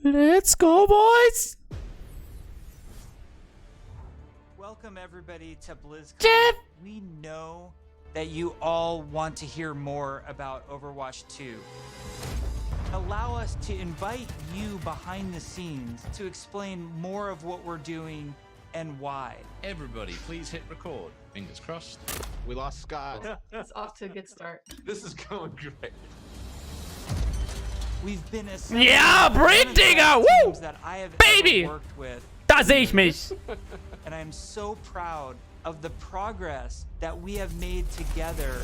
Let's go, boys! Welcome everybody to BlizzCon. Jeff! We know that you all want to hear more about Overwatch 2. Allow us to invite you behind the scenes to explain more of what we're doing and why. Everybody, please hit record. Fingers crossed. We lost Scott. It's off to a good start. This is going great. We've been Ja, Brain Digger! Woo! that I have Baby! ever worked with, Da sehe ich mich. and I am so proud of the progress that we have made together.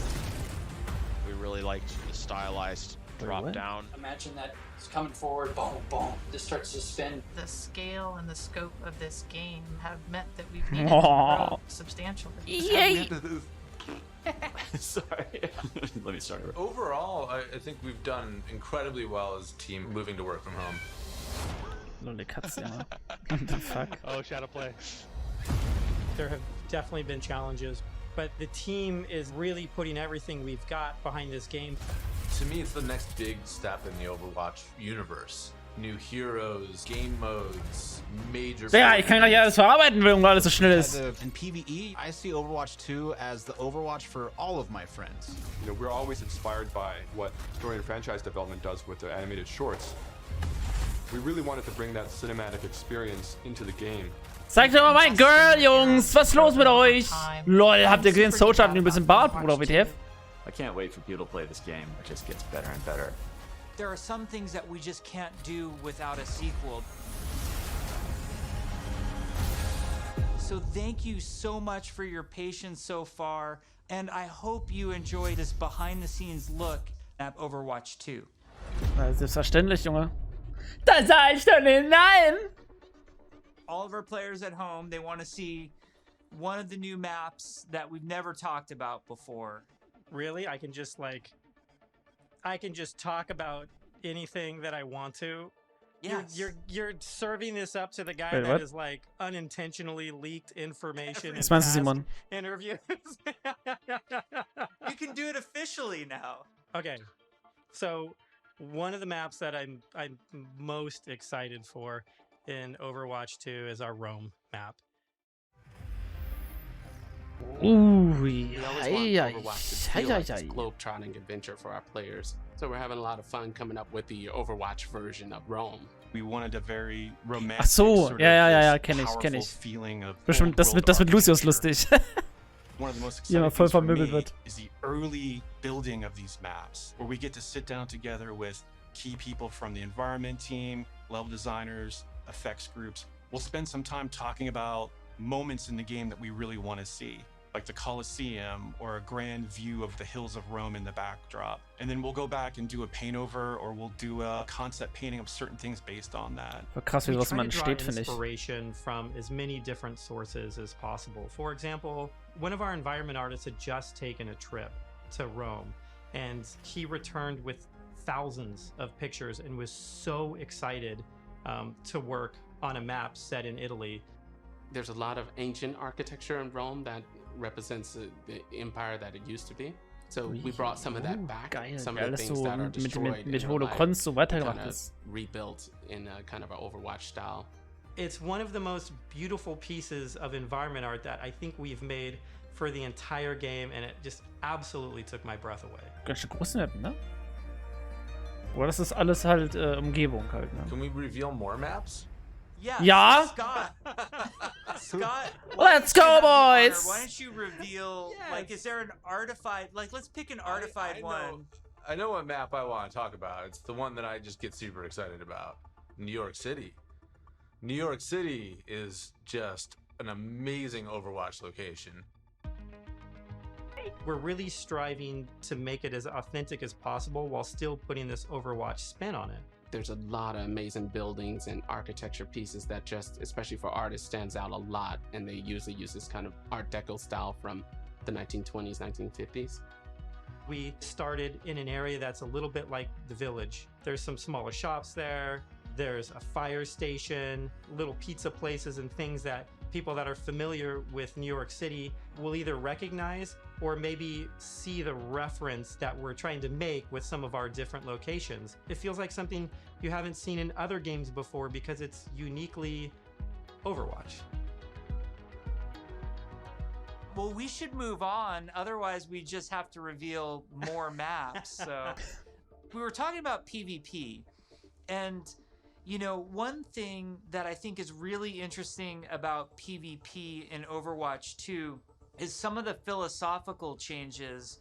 We really liked the stylized drop what? down. Imagine that it's coming forward, boom, boom, just starts to spin. The scale and the scope of this game have meant that we've needed Aw. to grow substantially. Yay! Sorry. Let me start. Overall, I think we've done incredibly well as a team moving to work from home. Lolli Katze, ja. What the fuck? Oh, shadow play. There have definitely been challenges, but the team is really putting everything we've got behind this game. To me, it's the next big step in the Overwatch universe. New heroes, game modes, major. Ja, ich kann gleich alles verarbeiten, weil alles so schnell ist. In PvE, I see Overwatch 2 as the Overwatch for all of my friends. You know, we're always inspired by what story and franchise development does with the animated shorts. We really wanted to bring that cinematic experience into the game. Zeigt doch mal mein Girl, Jungs. Was ist los mit euch? Lol, habt ihr gesehen? Soulja hat ein bisschen Bart, Bruder, WTF? I can't wait for people to play this game. It just gets better and better. There are some things that we just can't do without a sequel. So thank you so much for your patience so far, and I hope you enjoy this behind-the-scenes look at Overwatch 2. Ja, selbstverständlich, Junge. Da sag ich doch nicht nein! All of our players at home, they want to see one of the new maps that we've never talked about before. Really, I can just talk about anything that I want to. Yes. You're serving this up to the guy Wait, that what? is like unintentionally leaked information in Was meinst du, past Simon? interviews. You can do it officially now. Okay, so one of the maps that I'm most excited for in Overwatch 2 is our Rome map. Ui, We always want ei, Overwatch to ei, feel like ei, this ei. globe-trotting adventure for our players. So we're having a lot of fun coming up with the Overwatch version of Rome. We wanted a very romantic Ach so, sort ja, of kenn ich, powerful kenn ich. feeling of Bestimmt, das old wird world Lucius architecture. lustig. One of the most Ja, exciting voll things for vermöbelt me wird. is the early building of these maps, where we get to sit down together with key people from the environment team, level designers, effects groups. We'll spend some time talking about moments in the game that we really want to see, like the Colosseum or a grand view of the hills of Rome in the backdrop. And then we'll go back and do a paint over, or we'll do a concept painting of certain things based on that. War krass, wie We was try man to draw steht, finde ich. inspiration from as many different sources as possible. For example, one of our environment artists had just taken a trip to Rome, and he returned with thousands of pictures and was so excited to work on a map set in Italy. There's a lot of ancient architecture in Rome that represents the empire that it used to be. So we brought some of that back. Geil, Some wie of the alles things so that are mit destroyed in real Holocrons so life, weitergemacht kind of ist. rebuilt in a kind of an Overwatch style. It's one of the most beautiful pieces of environment art that I think we've made for the entire game, and it just absolutely took my breath away. Ganz schön groß Mappen, ne? Boah, das ist alles halt Umgebung halt, ne? Can we reveal more maps? Yeah. Ja? Scott. Scott. Let's go, boys! Why don't you reveal, like, is there an artified, like, let's pick an artified I one. I know what map I want to talk about. It's the one that I just get super excited about. New York City. New York City is just an amazing Overwatch location. We're really striving to make it as authentic as possible while still putting this Overwatch spin on it. There's a lot of amazing buildings and architecture pieces that just, especially for artists, stands out a lot. And they usually use this kind of Art Deco style from the 1920s, 1950s. We started in an area that's a little bit like the village. There's some smaller shops there. There's a fire station, little pizza places and things that people that are familiar with New York City will either recognize or maybe see the reference that we're trying to make with some of our different locations. It feels like something you haven't seen in other games before because it's uniquely Overwatch. Well, we should move on. Otherwise, we just have to reveal more maps. So we were talking about PvP. And, you know, one thing that I think is really interesting about PvP in Overwatch 2 is some of the philosophical changes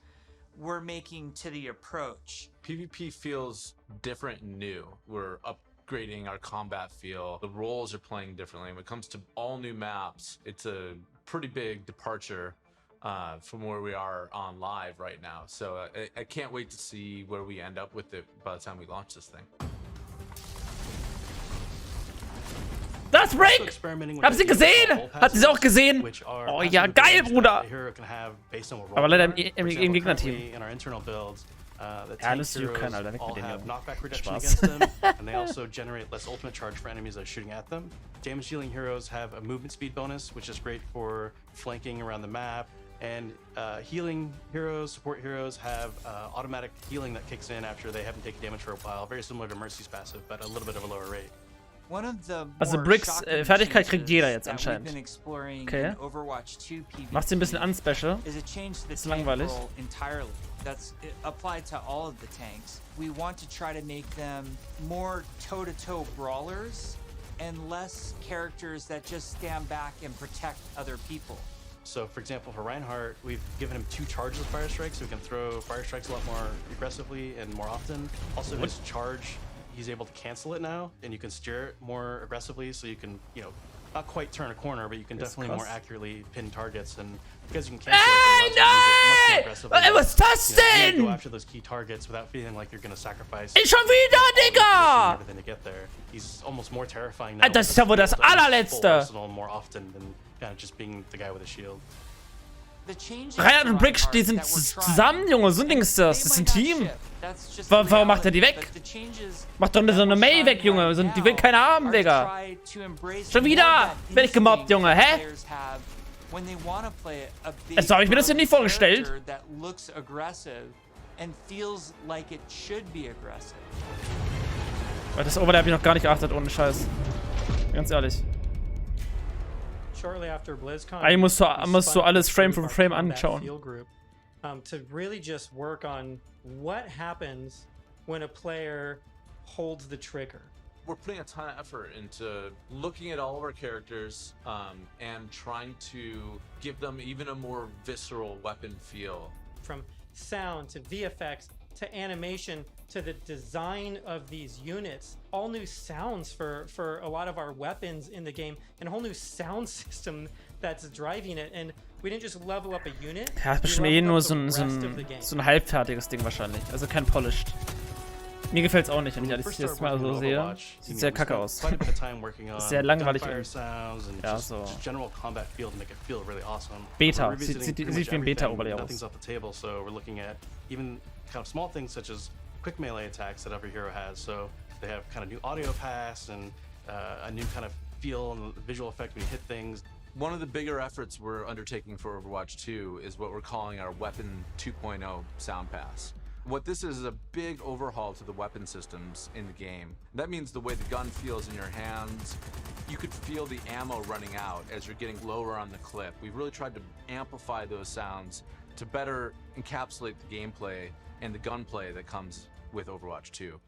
we're making to the approach. PvP feels different and new. We're upgrading our combat feel. The roles are playing differently. When it comes to all new maps, it's a pretty big departure from where we are on live right now. So I can't wait to see where we end up with it by the time we launch this thing. Das Break! Habt ihr gesehen? Habt ihr sie auch gesehen? Oh ja, geil, Bruder! Aber leider im Gegnerteam. Ja, das ist kein Alter, weg mit den Jungs. Spaß. And they also generate less ultimate charge for enemies that are shooting at them. Damage dealing heroes have a movement speed bonus, which is great for flanking around the map. And healing heroes, support heroes have automatic healing that kicks in after they haven't taken damage for a while. Very similar to Mercy's passive, but a little bit of a lower rate. Also Bricks Fertigkeit kriegt jeder jetzt anscheinend. Okay. Macht sie ein bisschen unspecial. Ist langweilig. That's applied to all of the tanks. We want to try to make them more toe-to-toe brawlers and less characters that just stand back and protect other people. So, for example, for Reinhardt, we've given him 2 charges of Fire Strike, so he can throw Fire Strikes a lot more aggressively and more often. Also, his charge, he's able to cancel it now, and you can steer it more aggressively, so you can, you know, not quite turn a corner, but you can definitely more accurately pin targets, and because you can cancel it, much more aggressively. Was das denn? You go after those key targets without feeling like you're gonna sacrifice. Schon wieder, Digga! Everything to get there. He's almost more terrifying now. Das ist ja wohl das allerletzte. More often than kind of just being the guy with a shield. Reinhardt und Brick, die sind zusammen, Junge. So ein Ding ist das. Das ist ein Team. Warum macht er die weg? Macht doch so eine May weg, Junge. Die will keiner haben, Digga. Schon wieder werde ich gemobbt, Junge. Hä? So habe ich mir das ja nie vorgestellt. Weil das Overlay habe ich noch gar nicht geachtet, ohne Scheiß. Ganz ehrlich. Shortly after BlizzCon, I musst du alles Frame for Frame anschauen. To really just work on what happens when a player holds the trigger. We're putting a ton of effort into looking at all of our characters and trying to give them even a more visceral weapon feel. From sound to VFX to animation to the design of these units, all new sounds for a lot of our weapons in the game, and a whole new sound system that's driving it. And we didn't just level up a unit. Ja, ist bestimmt eh nur so ein halbfertiges Ding wahrscheinlich. Also kein Polished. Mir gefällt es auch nicht, wenn ich alles jetzt mal so sehe. Sieht sehr kacke aus. Ist sehr langweilig und ja, so. Beta. Sieht wie ein Beta-Overlay aus. Kind of small things such as quick melee attacks that every hero has. So they have kind of new audio pass and a new kind of feel and visual effect when you hit things. One of the bigger efforts we're undertaking for Overwatch 2 is what we're calling our Weapon 2.0 sound pass. What this is a big overhaul to the weapon systems in the game. That means the way the gun feels in your hands. You could feel the ammo running out as you're getting lower on the clip. We've really tried to amplify those sounds to better encapsulate the gameplay and the gunplay that comes with Overwatch 2.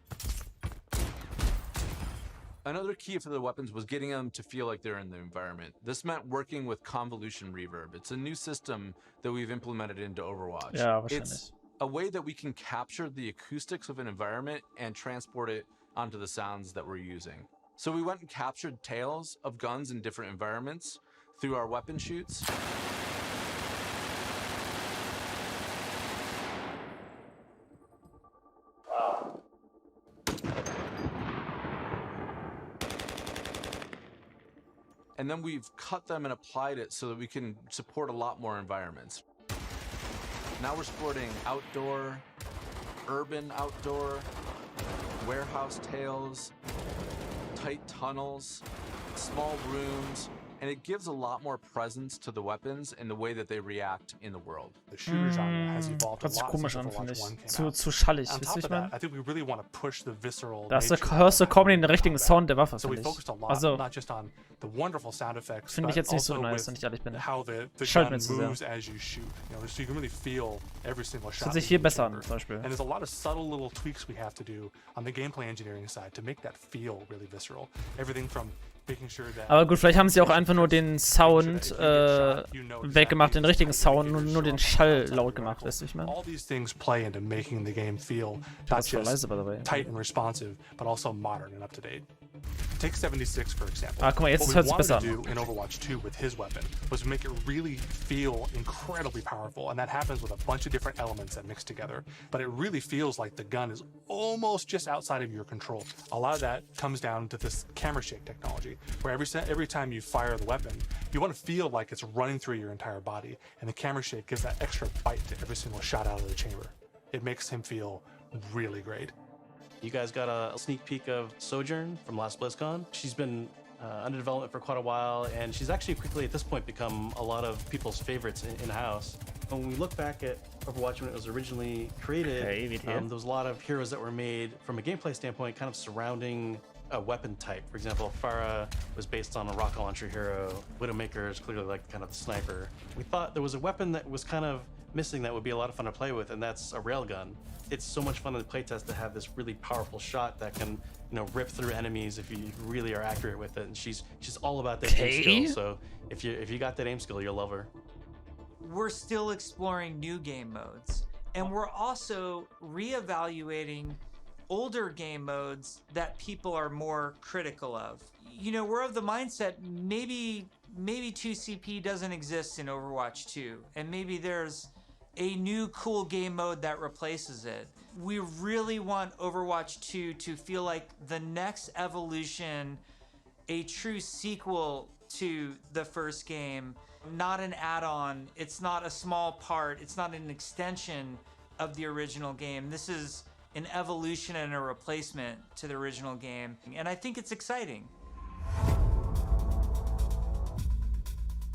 Another key for the weapons was getting them to feel like they're in the environment. This meant working with convolution reverb. It's a new system that we've implemented into Overwatch. Yeah, it's a way that we can capture the acoustics of an environment and transport it onto the sounds that we're using. So we went and captured tales of guns in different environments through our weapon shoots. And then we've cut them and applied it so that we can support a lot more environments. Now we're supporting outdoor, urban outdoor, warehouse tales, tight tunnels, small rooms, and it gives a lot more presence to the weapons and the way that they react in the world. The shooter genre has evolved a Hört sich lot komisch since an, finde Overwatch 1 ich. came Zu out. schallig, On wisst ihr, top wie ich of meine? that, I think we really want to push the visceral Da nature hörst du of kaum den richtigen combat. Sound der Waffe, So we finde ich. focused a lot, Also, not just on the wonderful sound effects, finde ich but jetzt nicht so also nice, wenn with ich ehrlich bin. how the Schallt gun mir zu sehr. moves as you shoot. You know, so you can really feel every single shot. hört sich that hier you besser chamber. an, zum Beispiel. And there's a lot of subtle little tweaks we have to do on the gameplay engineering side to make that feel really visceral. Everything from making sure that. Aber gut, vielleicht haben sie auch einfach nur den Sound weggemacht, den richtigen Sound, und nur den Schall laut gemacht, weißt du, wie ich meine? All these things play into making the game feel not Das ist voll just leise, by the way. tight and responsive, but also modern and up to date. Take 76 for example. Ah, guck mal, jetzt What hört we sich besser wanted an. to do in Overwatch 2 with his weapon was make it really feel incredibly powerful, and that happens with a bunch of different elements that mix together. But it really feels like the gun is almost just outside of your control. A lot of that comes down to this camera shake technology, where every time you fire the weapon, you want to feel like it's running through your entire body, and the camera shake gives that extra bite to every single shot out of the chamber. It makes him feel really great. You guys got a sneak peek of Sojourn from last BlizzCon. She's been under development for quite a while, and she's actually quickly at this point become a lot of people's favorites in-house. When we look back at Overwatch when it was originally created, there was a lot of heroes that were made from a gameplay standpoint kind of surrounding a weapon type. For example, Pharah was based on a rocket launcher hero. Widowmaker is clearly like kind of the sniper. We thought there was a weapon that was kind of missing that would be a lot of fun to play with, and that's a railgun. It's so much fun in the playtest to have this really powerful shot that can, you know, rip through enemies if you really are accurate with it. And she's all about that aim skill. So if you got that aim skill, you'll love her. We're still exploring new game modes, and we're also reevaluating older game modes that people are more critical of. You know, we're of the mindset maybe 2CP doesn't exist in Overwatch 2, and maybe there's a new cool game mode that replaces it. We really want Overwatch 2 to feel like the next evolution, a true sequel to the first game, not an add-on. It's not a small part. It's not an extension of the original game. This is an evolution and a replacement to the original game, and I think it's exciting.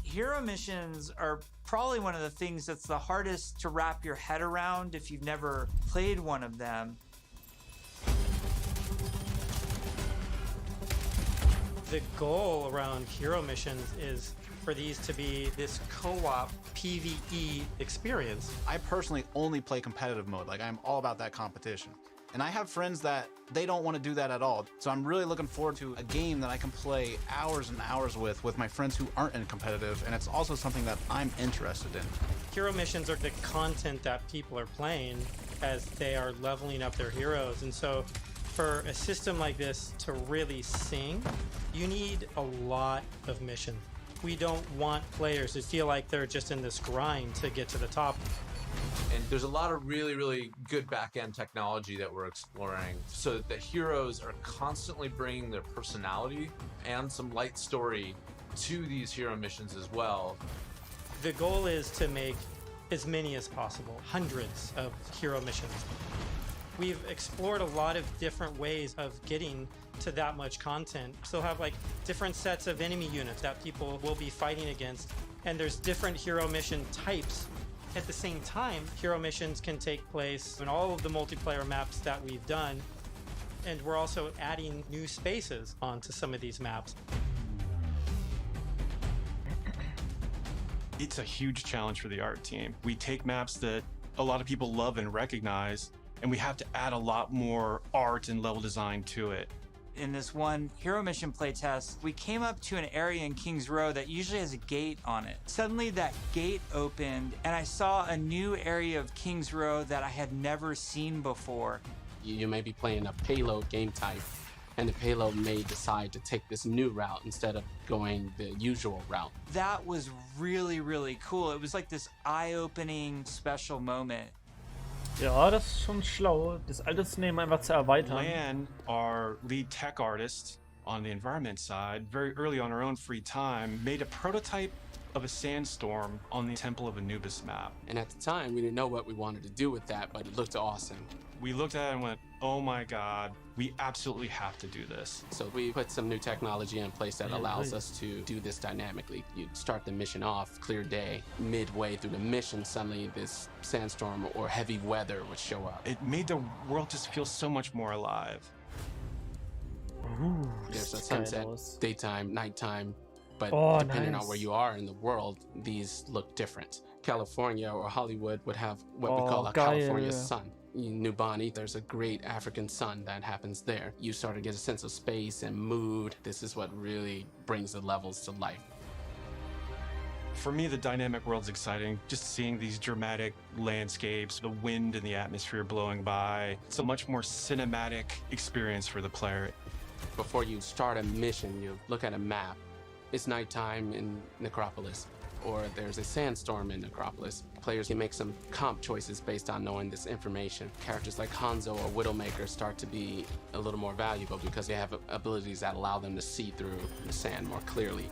Hero missions are probably one of the things that's the hardest to wrap your head around if you've never played one of them. The goal around hero missions is for these to be this co-op PvE experience. I personally only play competitive mode. Like, I'm all about that competition. And I have friends that they don't want to do that at all. So I'm really looking forward to a game that I can play hours and hours with my friends who aren't in competitive, and it's also something that I'm interested in. Hero missions are the content that people are playing as they are leveling up their heroes. And so for a system like this to really sing, you need a lot of missions. We don't want players to feel like they're just in this grind to get to the top. And there's a lot of really, really good back-end technology that we're exploring so that the heroes are constantly bringing their personality and some light story to these hero missions as well. The goal is to make as many as possible, hundreds of hero missions. We've explored a lot of different ways of getting to that much content. So have like different sets of enemy units that people will be fighting against, and there's different hero mission types. At the same time, hero missions can take place in all of the multiplayer maps that we've done, and we're also adding new spaces onto some of these maps. It's a huge challenge for the art team. We take maps that a lot of people love and recognize, and we have to add a lot more art and level design to it. In this one hero mission playtest, we came up to an area in King's Row that usually has a gate on it. Suddenly that gate opened and I saw a new area of King's Row that I had never seen before. You may be playing a payload game type, and the payload may decide to take this new route instead of going the usual route. That was really, really cool. It was like this eye-opening special moment. Ja, das ist schon schlau, das alte System einfach zu erweitern. Lan, our lead tech artist on the environment side, very early on her own free time, made a prototype of a sandstorm on the Temple of Anubis map. And at the time, we didn't know what we wanted to do with that, but it looked awesome. We looked at it and went, oh my God, we absolutely have to do this. So we put some new technology in place that allows us to do this dynamically. You start the mission off, clear day. Midway through the mission, suddenly this sandstorm or heavy weather would show up. It made the world just feel so much more alive. Ooh, There's a sieht geil sunset, aus. daytime, nighttime, but Oh, depending on nice. where you are in the world, these look different. California or Hollywood would have what we call a California geil. sun. In New Bonnie, there's a great African sun that happens there. You start to get a sense of space and mood. This is what really brings the levels to life. For me, the dynamic world's exciting. Just seeing these dramatic landscapes, the wind and the atmosphere blowing by. It's a much more cinematic experience for the player. Before you start a mission, you look at a map. It's nighttime in Necropolis, or there's a sandstorm in Necropolis. Players can make some comp choices based on knowing this information. Characters like Hanzo or Widowmaker start to be a little more valuable because they have abilities that allow them to see through the sand more clearly.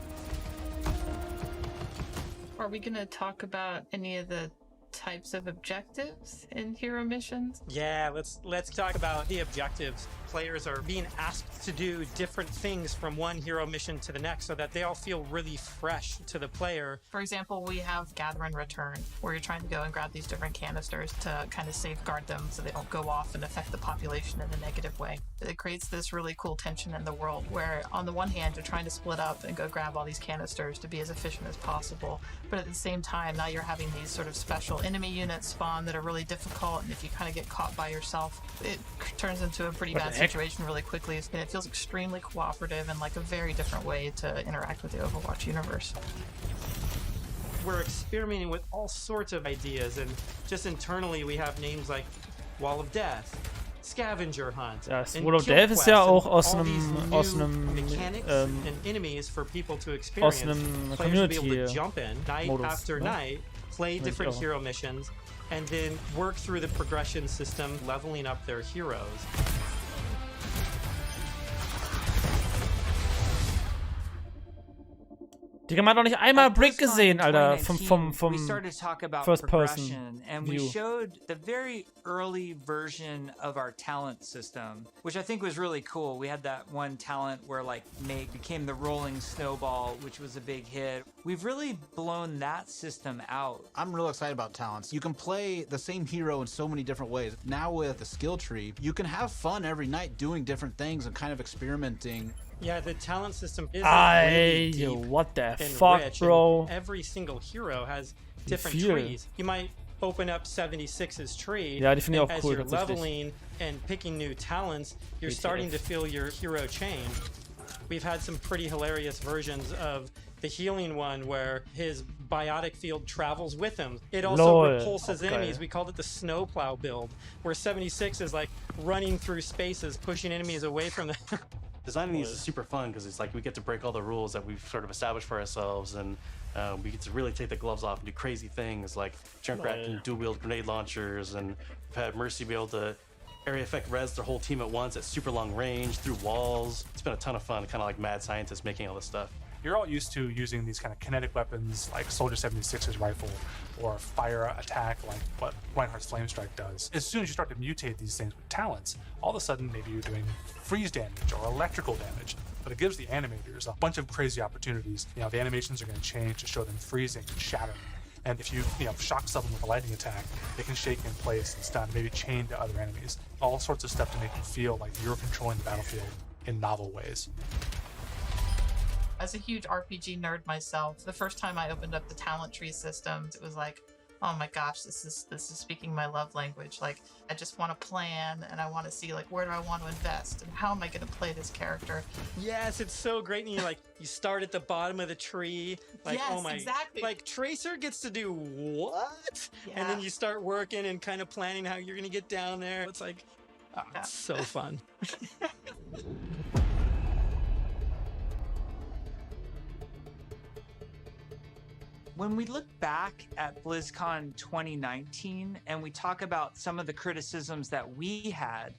Are we going to talk about any of the types of objectives in hero missions? Yeah, let's talk about the objectives. Players are being asked to do different things from one hero mission to the next so that they all feel really fresh to the player. For example, we have Gather and Return, where you're trying to go and grab these different canisters to kind of safeguard them so they don't go off and affect the population in a negative way. It creates this really cool tension in the world where, on the one hand, you're trying to split up and go grab all these canisters to be as efficient as possible, but at the same time, now you're having these sort of special enemy units spawn that are really difficult, and if you kind of get caught by yourself, it turns into a pretty bad situation really quickly, and it feels extremely cooperative and like a very different way to interact with the Overwatch universe. We're experimenting with all sorts of ideas, and just internally we have names like Wall of Death, Scavenger Hunt, Ja, das and Wall of Kill Death ist Quest, ja and auch aus all these einem new mechanics and enemies for people to aus experience. einem Players will be able Community to jump in night Modus, after ne? night, play Weiß ich different auch. hero missions, and then work through the progression system, leveling up their heroes. Digga, man hat doch nicht einmal At Brick BlizzCon gesehen, Alter, 2019, we started to talk about First Person progression, and we view. showed the very early version of our talent system, which I think was really cool. We had that one talent where like Meg became the rolling snowball, which was a big hit. We've really blown that system out. I'm real excited about talents. You can play the same hero in so many different ways. Now with the skill tree, you can have fun every night doing different things and kind of experimenting. Yeah, the talent system is Ay, really deep what the and fuck, rich, bro? and every single hero has different viel. trees. You might open up 76's tree, Ja, die finde ich and auch as cool, you're tatsächlich. leveling and picking new talents, you're WTF. starting to feel your hero change. We've had some pretty hilarious versions of the healing one where his biotic field travels with him. It also Lol, repulses auch geil. enemies. We called it the snowplow build, where 76 is like running through spaces, pushing enemies away from them. Designing these is super fun because it's like we get to break all the rules that we've sort of established for ourselves, and we get to really take the gloves off and do crazy things like Junkrat can dual-wield grenade launchers, and we've had Mercy be able to area effect res their whole team at once at super long range through walls. It's been a ton of fun, kind of like mad scientists making all this stuff. You're all used to using these kind of kinetic weapons like Soldier 76's rifle or fire attack like what Reinhardt's Flame Strike does. As soon as you start to mutate these things with talents, all of a sudden maybe you're doing freeze damage or electrical damage. But it gives the animators a bunch of crazy opportunities. You know, the animations are going to change to show them freezing and shattering. And if you shock someone with a lightning attack, they can shake in place and stun, maybe chain to other enemies. All sorts of stuff to make you feel like you're controlling the battlefield in novel ways. As a huge RPG nerd myself, the first time I opened up the talent tree system, it was like, oh my gosh, this is speaking my love language. Like, I just want to plan, and I want to see like where do I want to invest, and how am I going to play this character. Yes, it's so great. And you start at the bottom of the tree. Like, Yes, oh my, exactly. Like Tracer gets to do what? Yeah. And then you start working and kind of planning how you're going to get down there. It's like, it's so fun. When we look back at BlizzCon 2019 and we talk about some of the criticisms that we had,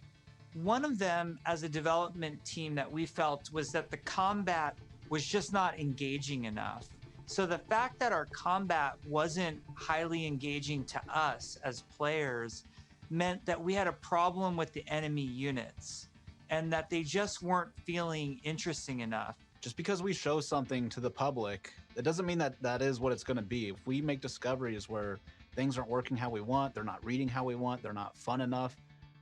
one of them as a development team that we felt was that the combat was just not engaging enough. So the fact that our combat wasn't highly engaging to us as players meant that we had a problem with the enemy units and that they just weren't feeling interesting enough. Just because we show something to the public, it doesn't mean that that is what it's going to be. If we make discoveries where things aren't working how we want, they're not reading how we want, they're not fun enough,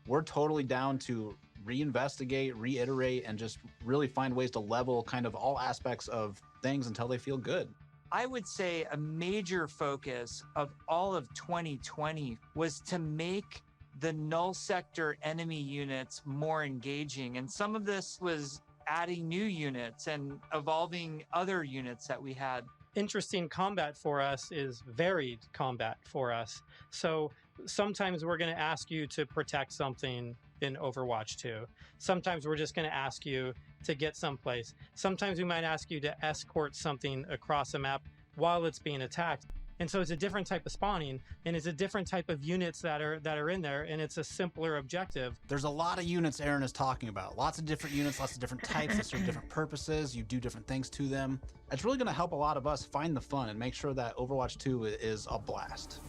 we're totally down to reinvestigate, reiterate, and just really find ways to level kind of all aspects of things until they feel good. I would say a major focus of all of 2020 was to make the null sector enemy units more engaging. And some of this was adding new units and evolving other units that we had. Interesting combat for us is varied combat for us. So sometimes we're going to ask you to protect something in Overwatch 2. Sometimes we're just going to ask you to get someplace. Sometimes we might ask you to escort something across a map while it's being attacked. And so it's a different type of spawning, and it's a different type of units that are in there, and it's a simpler objective. There's a lot of units Aaron is talking about. Lots of different units, lots of different types that serve different purposes. You do different things to them. It's really going to help a lot of us find the fun and make sure that Overwatch 2 is a blast.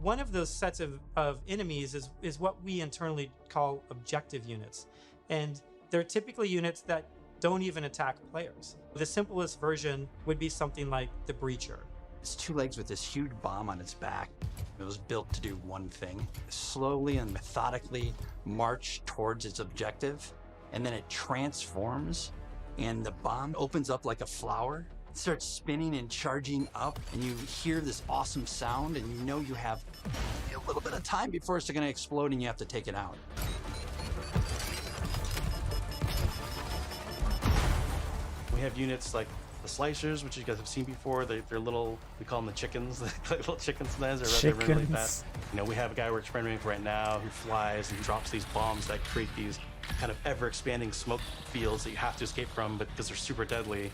One of those sets of enemies is what we internally call objective units. And they're typically units that don't even attack players. The simplest version would be something like the Breacher. It's two legs with this huge bomb on its back. It was built to do one thing: slowly and methodically march towards its objective, and then it transforms, and the bomb opens up like a flower. It starts spinning and charging up, and you hear this awesome sound, and you know you have a little bit of time before it's going to explode and you have to take it out. We have units like the slicers, which you guys have seen before. They're little, we call them the chickens, like little chicken sometimes. They're really fast. You know, we have a guy we're experimenting with right now who flies and drops these bombs that create these kind of ever-expanding smoke fields that you have to escape from, but because they're super deadly.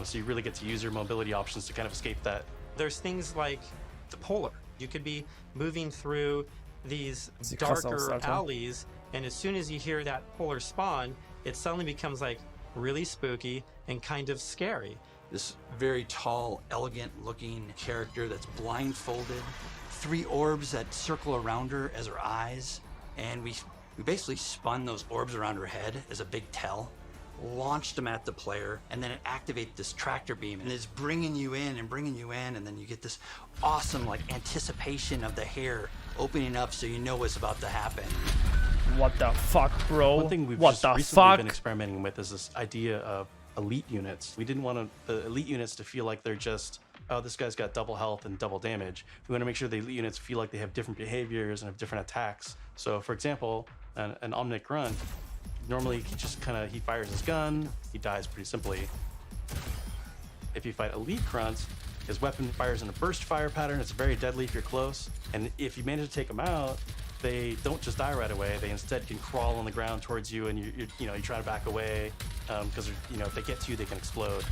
So you really get to use your mobility options to kind of escape that. There's things like the Polar. You could be moving through these darker alleys, and as soon as you hear that Polar spawn, it suddenly becomes like really spooky and kind of scary. This very tall, elegant-looking character that's blindfolded, 3 orbs that circle around her as her eyes, and we basically spun those orbs around her head as a big tell, launched them at the player, and then it activates this tractor beam, and it's bringing you in, and then you get this awesome like anticipation of the hair opening up so you know what's about to happen. What the fuck, bro? One thing we've what just the recently fuck? been experimenting with is this idea of elite units. We didn't want the elite units to feel like they're just, oh, this guy's got double health and double damage. We want to make sure the elite units feel like they have different behaviors and have different attacks. So, for example, an Omnic Grunt, normally he fires his gun, he dies pretty simply. If you fight elite grunts, his weapon fires in a burst fire pattern. It's very deadly if you're close. And if you manage to take them out, they don't just die right away. They instead can crawl on the ground towards you, and you try to back away because if they get to you, they can explode.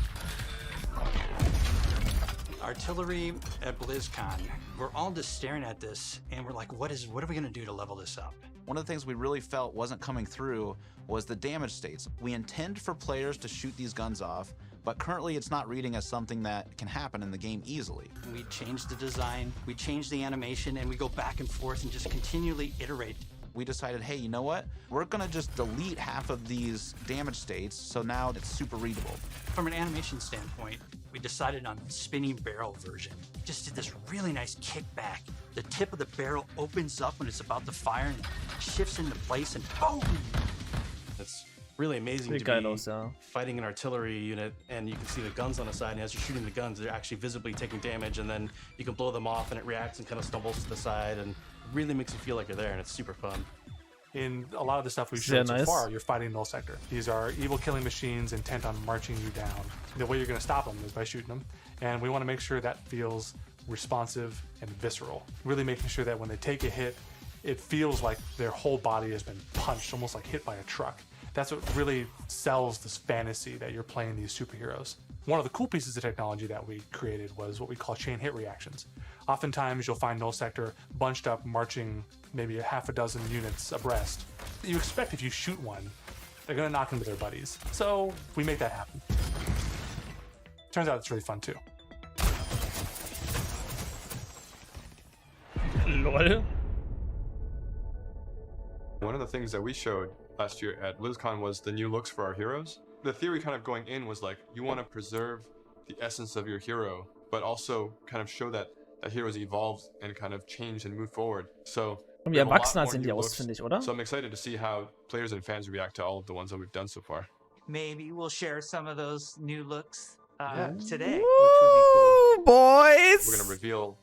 Artillery at BlizzCon. We're all just staring at this, and we're like, what are we going to do to level this up? One of the things we really felt wasn't coming through was the damage states. We intend for players to shoot these guns off, but currently it's not reading as something that can happen in the game easily. We change the design, we change the animation, and we go back and forth and just continually iterate. We decided, hey, you know what? We're gonna just delete half of these damage states, so now it's super readable. From an animation standpoint, we decided on spinning barrel version. Just did this really nice kickback. The tip of the barrel opens up when it's about to fire and shifts into place, and boom! It's really amazing to be fighting an artillery unit, and you can see the guns on the side, and as you're shooting the guns, they're actually visibly taking damage, and then you can blow them off, and it reacts and kind of stumbles to the side, and really makes you feel like you're there, and it's super fun. In a lot of the stuff we've shown so far, you're fighting null sector. These are evil killing machines intent on marching you down. The way you're going to stop them is by shooting them, and we want to make sure that feels responsive and visceral. Really making sure that when they take a hit, it feels like their whole body has been punched, almost like hit by a truck. That's what really sells this fantasy that you're playing these superheroes. One of the cool pieces of technology that we created was what we call chain hit reactions. Oftentimes you'll find null sector bunched up, marching maybe a half a dozen units abreast. You expect if you shoot one, they're gonna knock into their buddies. So we make that happen. Turns out it's really fun too. Lol. One of the things that we showed last year at BlizzCon was the new looks for our heroes. The theory kind of going in was like, you want to preserve the essence of your hero, but also kind of show that that heroes evolved and kind of changed and moved forward. So Wie erwachsener sehen die aus, finde ich, oder? So I'm excited to see how players and fans react to all of the ones that we've done so far. Maybe we'll share some of those new looks today, Woo, which would be cool. Boys! We're going to reveal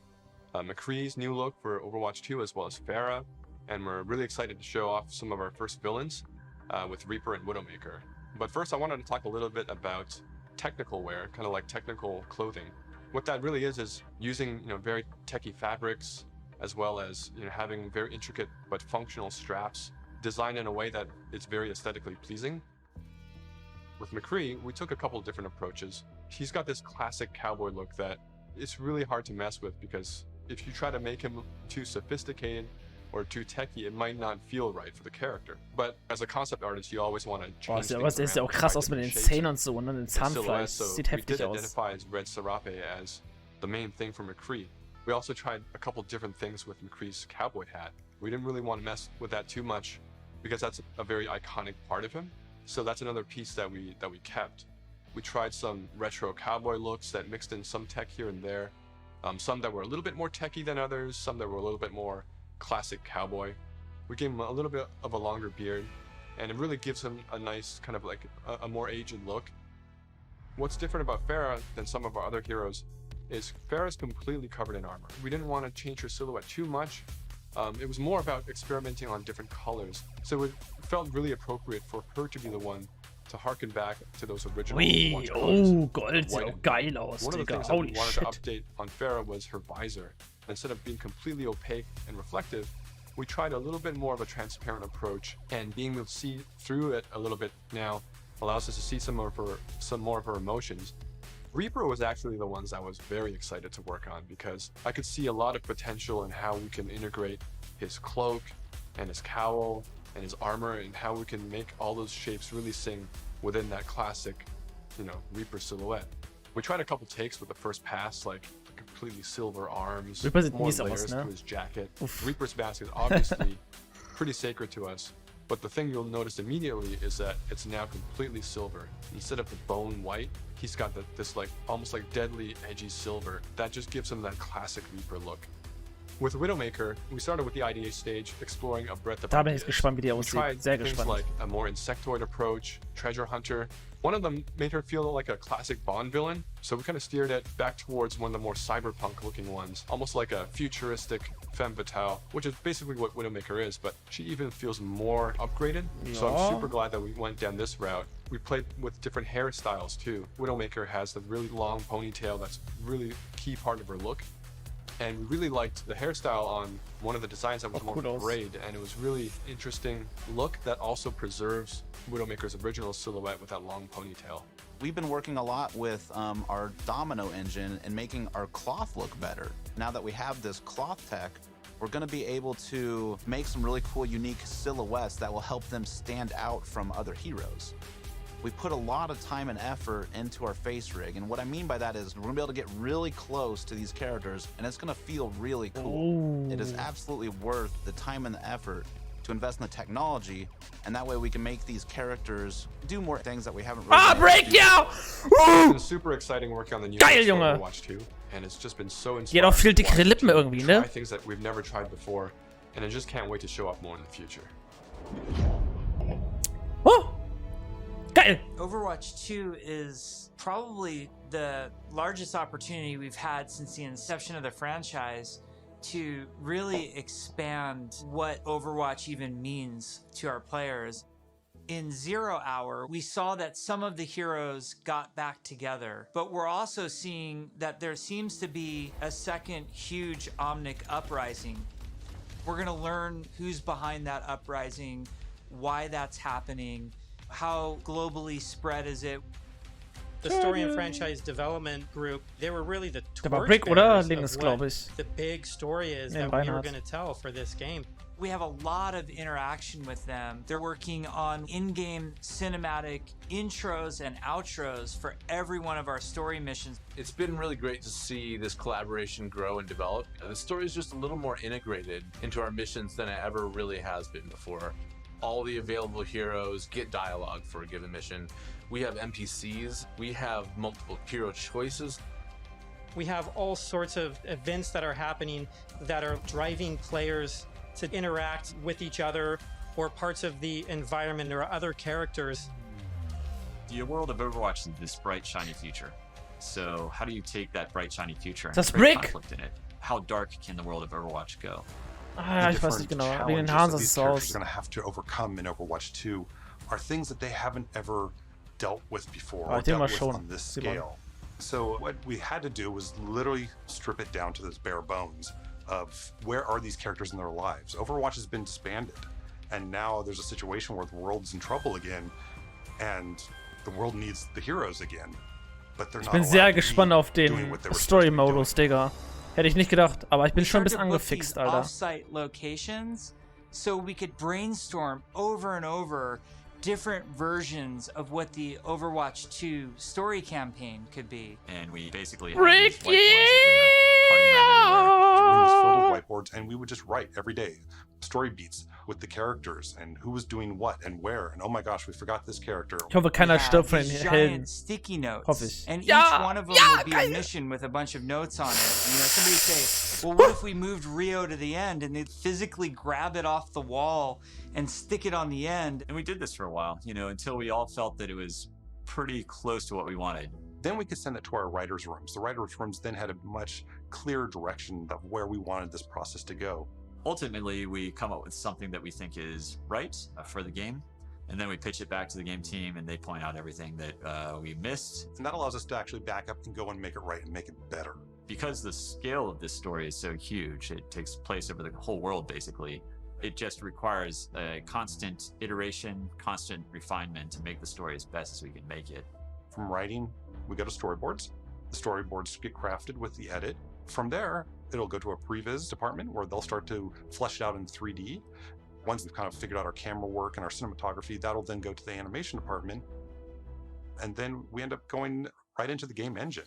McCree's new look for Overwatch 2 as well as Pharah, and we're really excited to show off some of our first villains with Reaper and Widowmaker. But first I wanted to talk a little bit about technical wear, kind of like technical clothing. What that really is using very techie fabrics, as well as having very intricate but functional straps designed in a way that it's very aesthetically pleasing. With McCree, we took a couple of different approaches. He's got this classic cowboy look that it's really hard to mess with, because if you try to make him too sophisticated or too techy, it might not feel right for the character. But as a concept artist, you always want to change things aber sieht ja auch krass aus mit den Zähnen und so, ne? Den Zahnfleisch. Sieht heftig aus. We did identify Red Serape as the main thing for McCree. We also tried a couple different things with McCree's cowboy hat. We didn't really want to mess with that too much, because that's a very iconic part of him. So that's another piece that we kept. We tried some retro cowboy looks that mixed in some tech here and there. Some that were a little bit more techy than others, some that were a little bit more classic cowboy. We gave him a little bit of a longer beard, and it really gives him a nice kind of like a more aged look. What's different about Pharah than some of our other heroes is Pharah's completely covered in armor. We didn't want to change her silhouette too much. It was more about experimenting on different colors. So it felt really appropriate for her to be the one to harken back to those original Overwatch colors. Gold sieht auch geil aus, One of the Digga. things that we Holy wanted shit. to update on Pharah was her visor. Instead of being completely opaque and reflective, we tried a little bit more of a transparent approach, and being able to see through it a little bit now allows us to see some more of her emotions. Reaper was actually the ones I was very excited to work on, because I could see a lot of potential in how we can integrate his cloak and his cowl and his armor, and how we can make all those shapes really sing within that classic, Reaper silhouette. We tried a couple takes with the first pass, like completely silver arms, Reaper sieht more mies layers aus, to ne? his jacket. Uff. Reaper's mask is obviously pretty sacred to us, but the thing you'll notice immediately is that it's now completely silver. Instead of the bone white, he's got this like almost like deadly edgy silver that just gives him that classic Reaper look. With Widowmaker, we started with the IDA stage, exploring a breadth of Da bin ich ideas. gespannt, wie die We aussieht. tried Sehr things gespannt. like a more insectoid approach, treasure hunter. One of them made her feel like a classic Bond villain, so we kind of steered it back towards one of the more cyberpunk looking ones, almost like a futuristic femme fatale, which is basically what Widowmaker is, but she even feels more upgraded. So Yeah. I'm super glad that we went down this route. We played with different hairstyles too. Widowmaker has the really long ponytail that's really key part of her look. And we really liked the hairstyle on one of the designs that was more cool aus. braid, and it was really interesting look that also preserves Widowmaker's original silhouette with that long ponytail. We've been working a lot with our domino engine and making our cloth look better. Now that we have this cloth tech, we're going to be able to make some really cool, unique silhouettes that will help them stand out from other heroes. We put a lot of time and effort into our face rig, and what I mean by that is we're gonna be able to get really close to these characters, and it's gonna feel really cool. It is absolutely worth the time and the effort to invest in the technology, and that way we can make these characters do more things that we haven't really been able to break do. ja! It's been super exciting working on the new Geil, looks for Junge! Overwatch 2, and it's just been so Die inspiring hat auch viel to dickere watch Lippen the team irgendwie, try ne? things that we've never tried before, and I just can't wait to show off more in the future. Oh! Geil! Overwatch 2 is probably the largest opportunity we've had since the inception of the franchise to really expand what Overwatch even means to our players. In 0 Hour, we saw that some of the heroes got back together, but we're also seeing that there seems to be a second huge Omnic uprising. We're gonna learn who's behind that uprising, why that's happening, how globally spread is it. The story and franchise development group, they were really the Der war Brick oder torchbearers links, of glaube what ich. the big story is Nee, that we were Reinhardt. going to tell for this game. We have a lot of interaction with them. They're working on in-game cinematic intros and outros for every one of our story missions. It's been really great to see this collaboration grow and develop. The story is just a little more integrated into our missions than it ever really has been before. All the available heroes get dialogue for a given mission. We have NPCs. We have multiple hero choices. We have all sorts of events that are happening that are driving players to interact with each other or parts of the environment or other characters. The world of Overwatch is this bright, shiny future. So how do you take that bright, shiny future and Das create Brick! conflict in it? How dark can the world of Overwatch go? Ah, ich weiß nicht genau. Wegen den Haaren sah es so aus. Going to have to overcome in Overwatch 2 are things that they haven't ever dealt with before or Ich denke mal dealt with schon. on this scale. So what we had to do was literally strip it down to those bare bones of where are these characters in their lives. Overwatch has been disbanded, and now there's a situation where the world's in trouble again, and the world needs the heroes again. But they're Ich not bin allowed sehr to be gespannt auf doing den what they were supposed to be Story-Modus, Digga. Hätte ich nicht gedacht, aber ich bin schon ein bisschen We started to book angefixt, these Alter. off-site locations so we could brainstorm over and over different versions of what the Overwatch 2 story campaign could be. And we basically Rick, have these whiteboards It was filled with whiteboards, and we would just write every day story beats with the characters and who was doing what and where. And oh my gosh, we forgot this character. Ich hoffe, keiner stirbt von den These Helden. giant sticky notes. Hoffe ich. And Ja, each one of them ja, would be geil. a mission with a bunch of notes on it. You know, somebody say, well, what if we moved Rio to the end, and they'd physically grab it off the wall and stick it on the end. And we did this for a while, you know, until we all felt that it was pretty close to what we wanted. Then we could send it to our writers' rooms. The writers' rooms then had a much clearer direction of where we wanted this process to go. Ultimately, we come up with something that we think is right for the game, and then we pitch it back to the game team, and they point out everything that we missed. And that allows us to actually back up and go and make it right and make it better. Because the scale of this story is so huge, it takes place over the whole world, basically. It just requires a constant iteration, constant refinement to make the story as best as we can make it. From writing, we go to storyboards. The storyboards get crafted with the edit. From there, it'll go to a previs department where they'll start to flesh it out in 3D. Once we've kind of figured out our camera work and our cinematography, that'll then go to the animation department. And then we end up going right into the game engine.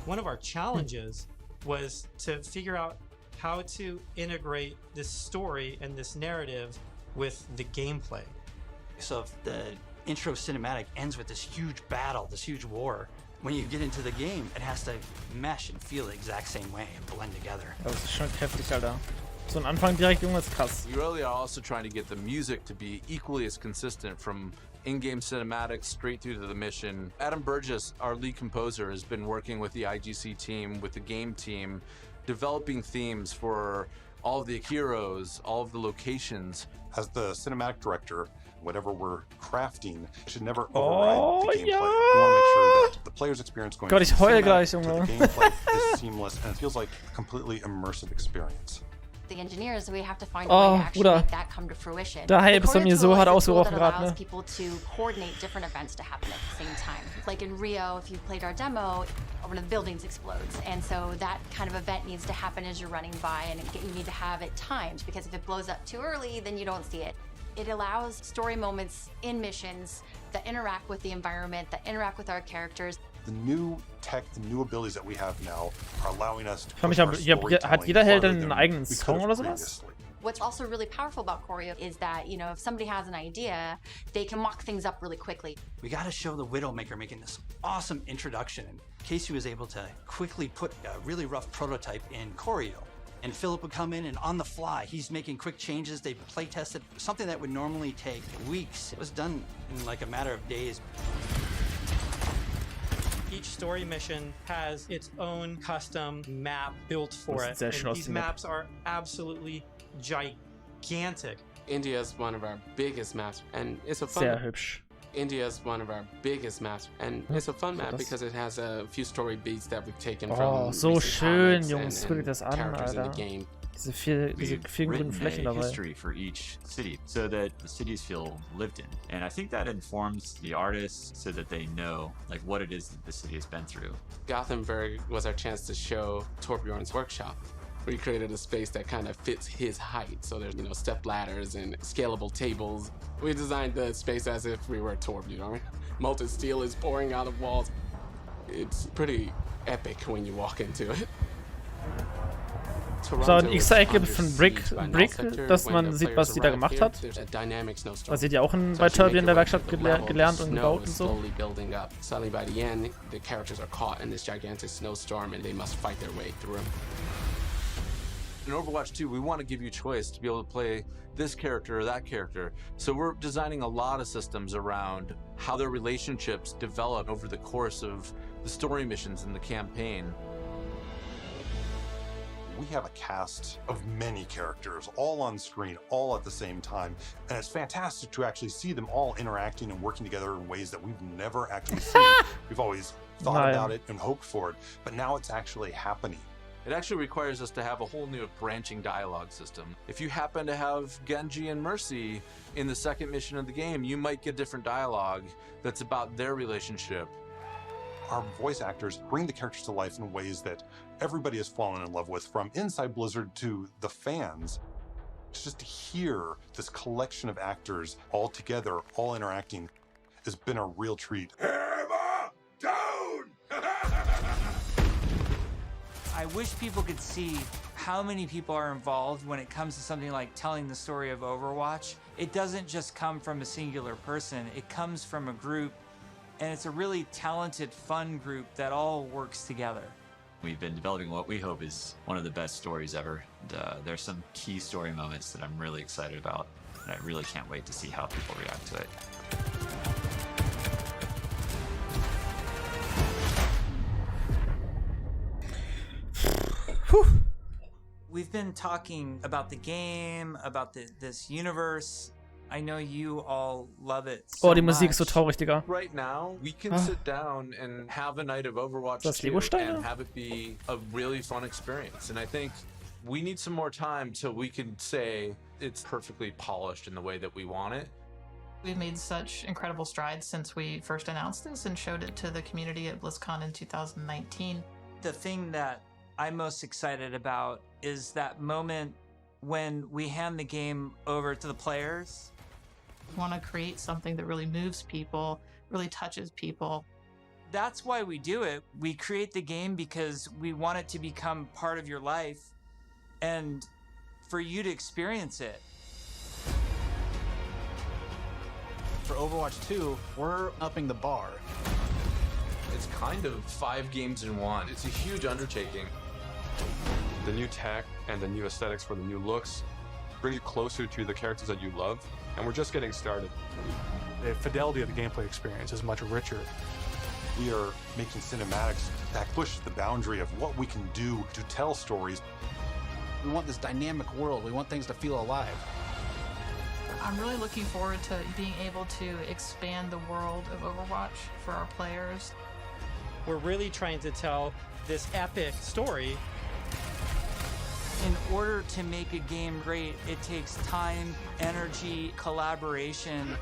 One of our challenges was to figure out how to integrate this story and this narrative with the gameplay. So if the intro cinematic ends with this huge battle, this huge war, when you get into the game, it has to mesh and feel the exact same way and blend together. Das ist schon heftig, Alter. So ein Anfang direkt, Junge, ist krass. We really are also trying to get the music to be equally as consistent from in-game cinematics straight through to the mission. Adam Burgess, our lead composer, has been working with the IGC team, with the game team, developing themes for all of the heroes, all of the locations. As the cinematic director, whatever we're crafting should never override the gameplay. We want to make sure that the player's experience going Gott, ich from heule cinematic gleich, to the Junge. gameplay is seamless and it feels like a completely immersive experience. The engineers, we have to find a way to actually Bruder. make that come to fruition. Der Hype ist bei mir so hart Choreo tool is a ausgebrochen tool that gerade, allows ne? people to coordinate different events to happen at the same time. Like in Rio, if you played our demo, one of the buildings explodes. And so that kind of event needs to happen as you're running by, and you need to have it timed, because if it blows up too early, then you don't see it. It allows story moments in missions that interact with the environment, that interact with our characters. The new tech, the new abilities that we have now are allowing us to Ich frage mich, push our hat jeder Held storytelling einen farther eigenen than we Song could oder have sowas? previously. What's also really powerful about Choreo is that, you know, if somebody has an idea, they can mock things up really quickly. We got to show the Widowmaker making this awesome introduction. And Casey was able to quickly put a really rough prototype in Choreo. And Philip would come in and on the fly, he's making quick changes. They play tested something that would normally take weeks. It was done in like a matter of days. Each story mission has its own custom map built for Das it. sieht sehr schön And aus, these die Map. maps are absolutely gigantic. India is one of our biggest maps, and it's a fun Sehr hübsch. India is one of our biggest maps, and it's a fun map das- because it has a few story beats that we've taken Oh, from so recent schön, comics Jungs. Guck dir das an, characters in Alter. the game. Diese vielen We've grünen written Flächen a dabei. history for each city so that the cities feel lived in. And I think that informs the artists so that they know like what it is that the city has been through. Gothenburg was our chance to show Torbjorn's workshop. We created a space that kind of fits his height. So there's, step ladders and scalable tables. We designed the space as if we were a Torb, Molten steel is pouring out of walls. It's pretty epic when you walk into it. So ein X-Ecke gibt von Brick, dass man sieht, was die da gemacht hat. Das seht ihr auch bei Turby in der Werkstatt gelernt und gebaut und so. Suddenly by the end, the characters are caught in this gigantic snowstorm and they must fight their way through. In Overwatch 2, we want to give you choice to be able to play this character or that character. So we're designing a lot of systems around how their relationships develop over the course of the story missions in the campaign. We have a cast of many characters all on screen, all at the same time, and it's fantastic to actually see them all interacting and working together in ways that we've never actually seen. We've always thought about it and hoped for it, but now it's actually happening. It actually requires us to have a whole new branching dialogue system. If you happen to have Genji and Mercy in the second mission of the game, you might get different dialogue that's about their relationship. Our voice actors bring the characters to life in ways that everybody has fallen in love with, from inside Blizzard to the fans. Just to hear this collection of actors all together, all interacting, has been a real treat. I wish people could see how many people are involved when it comes to something like telling the story of Overwatch. It doesn't just come from a singular person, it comes from a group, and it's a really talented, fun group that all works together. We've been developing what we hope is one of the best stories ever. There's some key story moments that I'm really excited about, and I really can't wait to see how people react to it. We've been talking about the game, about this universe. I know you all love it so Oh, die Musik ist so traurig, Digga. Right now, we can sit down and have a night of Overwatch 2 and have it be a really fun experience. And I think we need some more time till we can say it's perfectly polished in the way that we want it. We've made such incredible strides since we first announced this and showed it to the community at BlizzCon in 2019. The thing that I'm most excited about is that moment when we hand the game over to the players. We want to create something that really moves people, really touches people. That's why we do it. We create the game because we want it to become part of your life and for you to experience it. For Overwatch 2, we're upping the bar. It's kind of 5 games in one. It's a huge undertaking. The new tech and the new aesthetics for the new looks bring you closer to the characters that you love, and we're just getting started. The fidelity of the gameplay experience is much richer. We are making cinematics that push the boundary of what we can do to tell stories. We want this dynamic world. We want things to feel alive. I'm really looking forward to being able to expand the world of Overwatch for our players. We're really trying to tell this epic story. In order to make a game great, it takes time, energy, collaboration.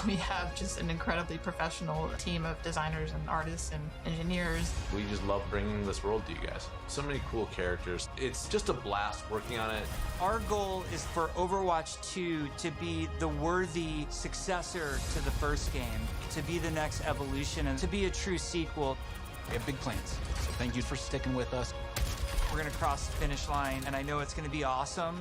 We have just an incredibly professional team of designers and artists and engineers. We just love bringing this world to you guys. So many cool characters. It's just a blast working on it. Our goal is for Overwatch 2 to be the worthy successor to the first game, to be the next evolution, and to be a true sequel. We have big plans, so thank you for sticking with us. We're gonna cross the finish line, and I know it's gonna be awesome.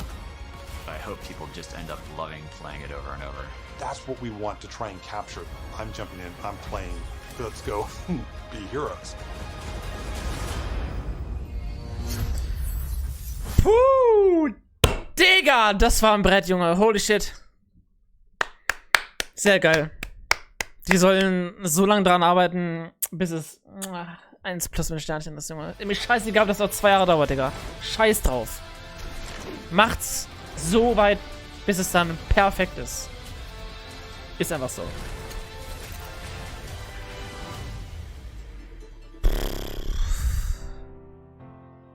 I hope people just end up loving playing it over and over. That's what we want to try and capture. I'm jumping in, I'm playing. Let's go be heroes. Puh, Digga, das war ein Brett, Junge. Holy shit. Sehr geil. Die sollen so lange dran arbeiten, bis es 1+ mit Sternchen ist, Junge. Mir scheißegal, ob das noch 2 Jahre dauert, Digga. Scheiß drauf. Macht's so weit, bis es dann perfekt ist. Ist einfach so.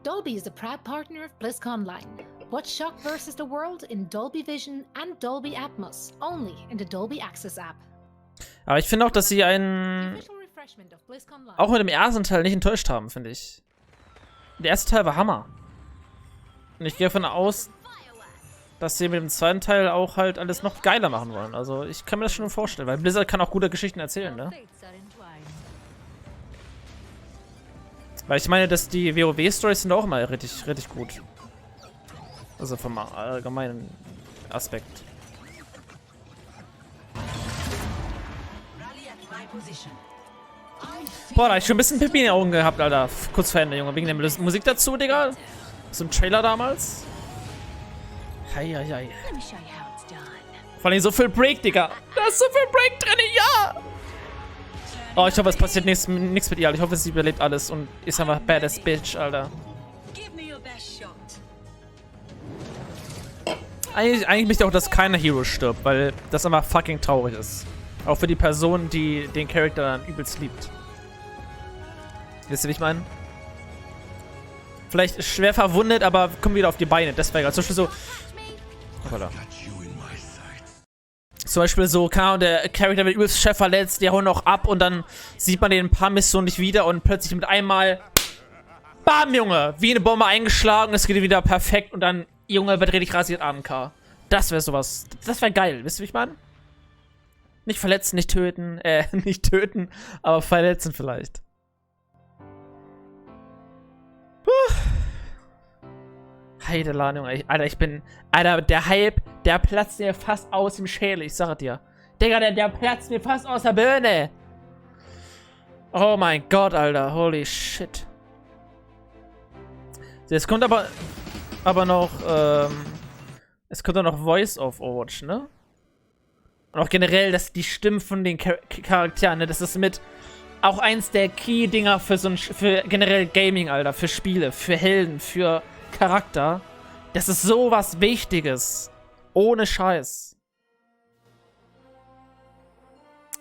Dolby is a proud partner of BlizzCon Line. Watch Shock vs. the World in Dolby Vision and Dolby Atmos, only in the Dolby Access app. Aber ich finde auch, dass sie einen auch mit dem ersten Teil nicht enttäuscht haben, finde ich. Der erste Teil war Hammer. Und ich gehe davon aus, dass sie mit dem zweiten Teil auch halt alles noch geiler machen wollen. Also ich kann mir das schon vorstellen, weil Blizzard kann auch gute Geschichten erzählen, ne? Weil ich meine, dass die WoW-Stories sind auch immer richtig, richtig gut. Also vom allgemeinen Aspekt. Boah, da hab ich schon ein bisschen Pipi in den Augen gehabt, Alter. Kurz vor Ende, Junge. Wegen der Musik dazu, Digga. So ein Trailer damals. Heieiei. Vor allem so viel Break, Digga. Da ist so viel Break drin, ja! Oh, ich hoffe, es passiert nichts mit ihr, Alter. Ich hoffe, sie überlebt alles und ist einfach badass Bitch, Alter. Eigentlich möchte ich auch, dass keiner Hero stirbt, weil das einfach fucking traurig ist. Auch für die Person, die den Charakter dann übelst liebt. Wisst ihr, wie ich meine? Vielleicht schwer verwundet, aber kommen wieder auf die Beine. Deswegen, zum Beispiel so... Hoppala. Zum Beispiel so, keine Ahnung, der Charakter wird übelst schwer verletzt, die hauen noch ab und dann sieht man den in ein paar Missionen nicht wieder und plötzlich mit einmal... Bam, Junge! Wie eine Bombe eingeschlagen, es geht wieder perfekt und dann, Junge, wird richtig rasiert AMK. Das wäre sowas. Das wäre geil, wisst ihr, wie ich meine? Nicht verletzen, nicht töten, nicht töten, aber verletzen vielleicht. Heidelan, Junge. Alter, ich bin... Alter, der Hype, der platzt mir fast aus dem Schädel, ich sag dir. Digga, der platzt mir fast aus der Birne. Oh mein Gott, Alter. Holy shit. Es kommt aber noch, es kommt auch noch Voice of Overwatch, ne? Und auch generell, dass die Stimmen von den Charakteren, ne? Das ist mit auch eins der Key-Dinger für generell Gaming, Alter. Für Spiele, für Helden, für Charakter. Das ist sowas Wichtiges. Ohne Scheiß.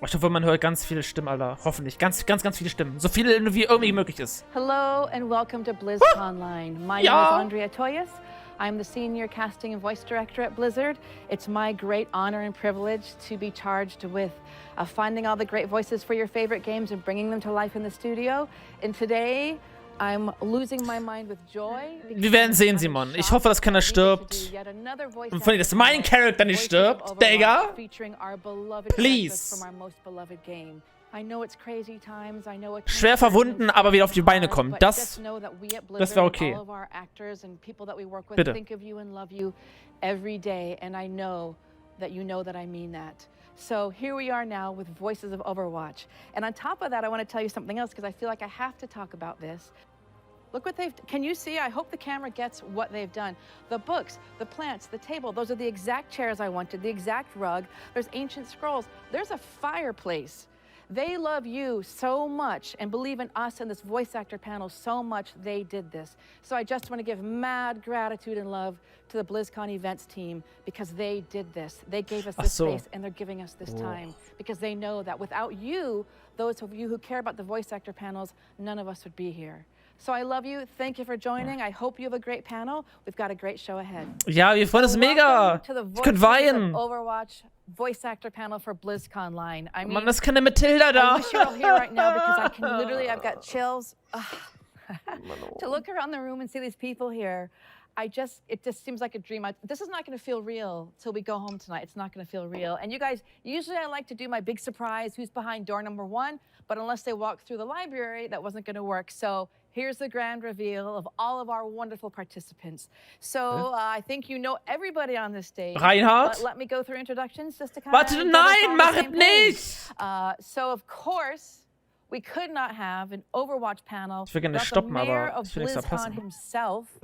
Ich hoffe, man hört ganz viele Stimmen, Alter. Hoffentlich. Ganz viele Stimmen. So viele wie irgendwie möglich ist. Hello and welcome to BlizzCon Line. My name is Andrea Toyas. I'm the Senior Casting and Voice Director at Blizzard. It's my great honor and privilege to be charged with finding all the great voices for your favorite games and bringing them to life in the studio. And today, I'm losing my mind with joy. Wir werden sehen, Simon. Ich hoffe, dass keiner stirbt. Und von dir, dass mein Charakter nicht stirbt, Digga. Please. Schwer verwunden, aber wieder auf die Beine kommen. Das wäre okay. Bitte. So here we are now with Voices of Overwatch. And on top of that, I want to tell you something else because I feel like I have to talk about this. Look what can you see? I hope the camera gets what they've done. The books, the plants, the table, those are the exact chairs I wanted, the exact rug. There's ancient scrolls. There's a fireplace. They love you so much and believe in us and this voice actor panel so much they did this. So I just want to give mad gratitude and love to the BlizzCon events team because they did this. They gave us this space and they're giving us this time because they know that without you, those of you who care about the voice actor panels, none of us would be here. So I love you. Thank you for joining. I hope you have a great panel. We've got a great show ahead. Ja, wir freuen uns mega. Ich könnte weinen. Overwatch voice actor panel for BlizzCon Line. I mean, Mann, das ist keine Matilda da. I wish you're all here right now because I can literally, I've got chills. To look around the room and see these people here, it just seems like a dream. This is not going to feel real till we go home tonight. It's not going to feel real. And you guys, usually I like to do my big surprise, who's behind door number 1, but unless they walk through the library, that wasn't going to work. So here's the grand reveal of all of our wonderful participants. So I think you know everybody on this stage. Reinhard? Let me go through introductions just to kind Warte, of... nein, mach es nicht! So of course, we could not have an Overwatch panel Ich will gerne without the stoppen, mayor aber of ich will nichts BlizzCon verpassen. himself,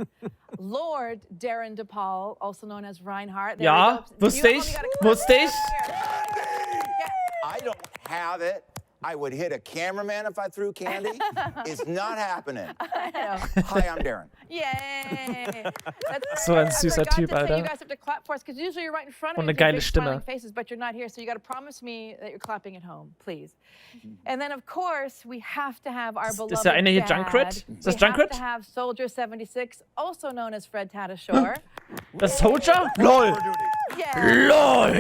Lord Darren DePaul, also known as Reinhardt. There Ja, we go. wusste ich, wusste ich. I don't have it. I would hit a cameraman if I threw candy. It's not happening. Hi, I'm Darren. Yay! So ein süßer Typ, Alter. You guys have to clap for us because usually you're right in front of Und me eine with your geile big Stimme. smiling faces, but you're not here, so you got to promise me that you're clapping at home, please. And then of course we have to have our beloved Ist der eine hier dad. Junkrat? Ist das We have Junkrat? to have Soldier 76, also known as Fred Tatasciore. Das Soldier? LOL! Yeah. LOL!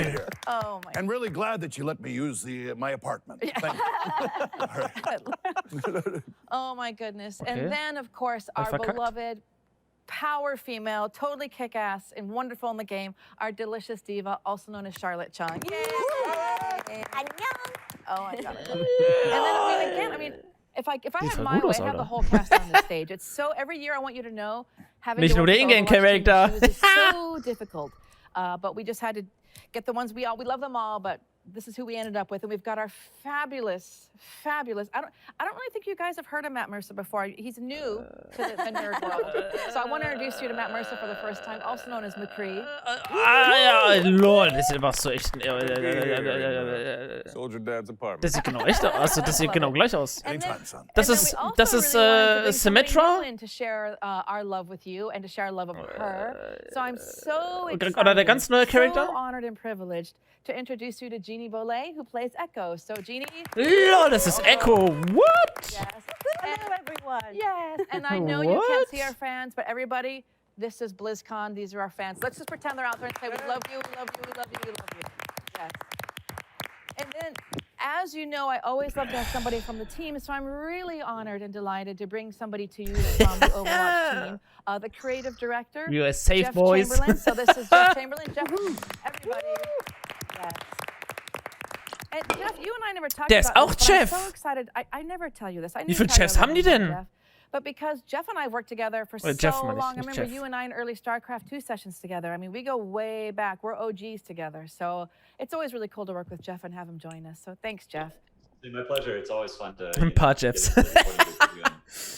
Oh my. I'm really glad that you let me use my apartment. Thank you. Oh my goodness. Okay. And then of course our verkackt. beloved power female, totally kick-ass and wonderful in the game, our delicious diva, also known as Charlotte Chung. Yay! Oh, I got it. And then, I mean, if I had my way, I'd have the whole cast on the stage. It's so, every year I want you to know, having Nicht to nur work den with Overwatch team Charakter. shoes is so difficult. But we just had to get the ones we love them all, but this is who we ended up with, and we've got our fabulous. I don't really think you guys have heard of Matt Mercer before. He's new to the nerd world, so I want to introduce you to Matt Mercer for the first time, also known as McCree. Ja, lol, das ist einfach so echt. Soldier Dad's apartment. Das sieht genau echt aus. Also, das sieht genau gleich aus. Anytime, son. Das ist Symmetra? To share our love with you and to share our love of her. So I'm so excited, Oder der ganz neue Charakter? so honored and privileged to introduce you to Jeannie Bolet, who plays Echo. So Jeannie. Lol, das ist Echo. What? Yes. Hello, everyone. Yes, and I know you can't see our fans, but everybody, this is BlizzCon. These are our fans. Let's just pretend they're out there and say, we love you, we love you, we love you, we love you. Yes. And then, as you know, I always love to have somebody from the team, so I'm really honored and delighted to bring somebody to you from the Overwatch team. The creative director, You are safe, Jeff boys. Chamberlain. So this is Jeff Chamberlain. Jeff, everybody. Yes. And Jeff, you and I never talked Der ist about auch this, but I'm Jeff. so excited. I never tell you this. I Wie never viele tell you Chefs I haben die love denn? Jeff. But because Jeff and I have worked together for so Jeff meine ich, long, I nicht remember Jeff. you and I in early StarCraft 2 sessions together. I mean, we go way back. We're OGs together. So it's always really cool to work with Jeff and have him join us. So thanks, Jeff. My pleasure. It's always fun to. Ein paar Jeffs.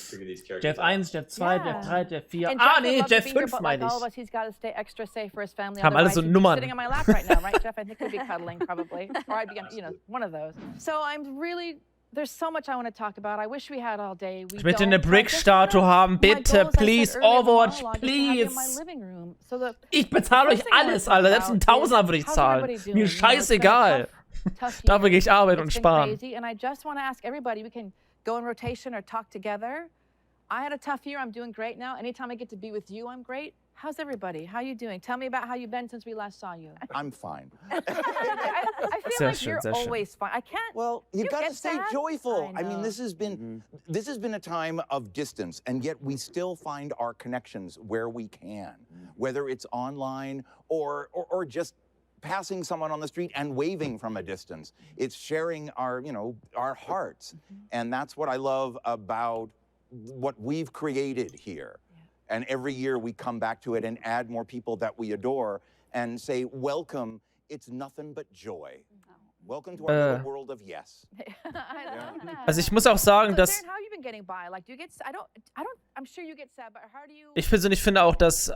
Figure these characters Jeff out. 1, Jeff 2, Jeff 3, Jeff 4. And Ah, Jeff would nee, love to Jeff be here, 5 but meine like all ich. of us, he's got to stay extra safe for his family. Haben alle Otherwise, so he'd be Nummern. sitting on my lap right now, right, Jeff? I think we'd be cuddling probably, or I'd be, one of those. So I'm really. There's so much I want to talk about. I wish we had all day. We Ich möchte don't, eine but I just Brick-Statue haben, my bitte, goal, as I said please, earlier in the Overwatch, monologue, is to have you in my please. living room. So the Ich bezahle euch first thing I wanna alles, talk Alter. Selbst about einen Tausender würde ich how's zahlen. everybody doing? Mir It's been a scheißegal. tough Dafür year. gehe ich arbeiten und It's been sparen. crazy, and I just want to ask everybody, we can go in rotation or talk together. I had a tough year. I'm doing great now. Anytime I get to be with you, I'm great. How's everybody? How you doing? Tell me about how you've been since we last saw you. I'm fine. I feel Sehr like schön, you're sehr schön. always fine. I can't. Well, you gotta get stay sad? joyful. I I mean, know. this has been a time of distance, and yet we still find our connections where we can, whether it's online or just passing someone on the street and waving from a distance. It's sharing our hearts, and that's what I love about what we've created here. And every year we come back to it and add more people that we adore and say, welcome, it's nothing but joy. Welcome to our little world of yes. I love that. Also ich muss auch sagen, So, dass Darren, how have you been getting by? Like, do you get? I'm sure you get sad, but how do you? ich persönlich finde auch, dass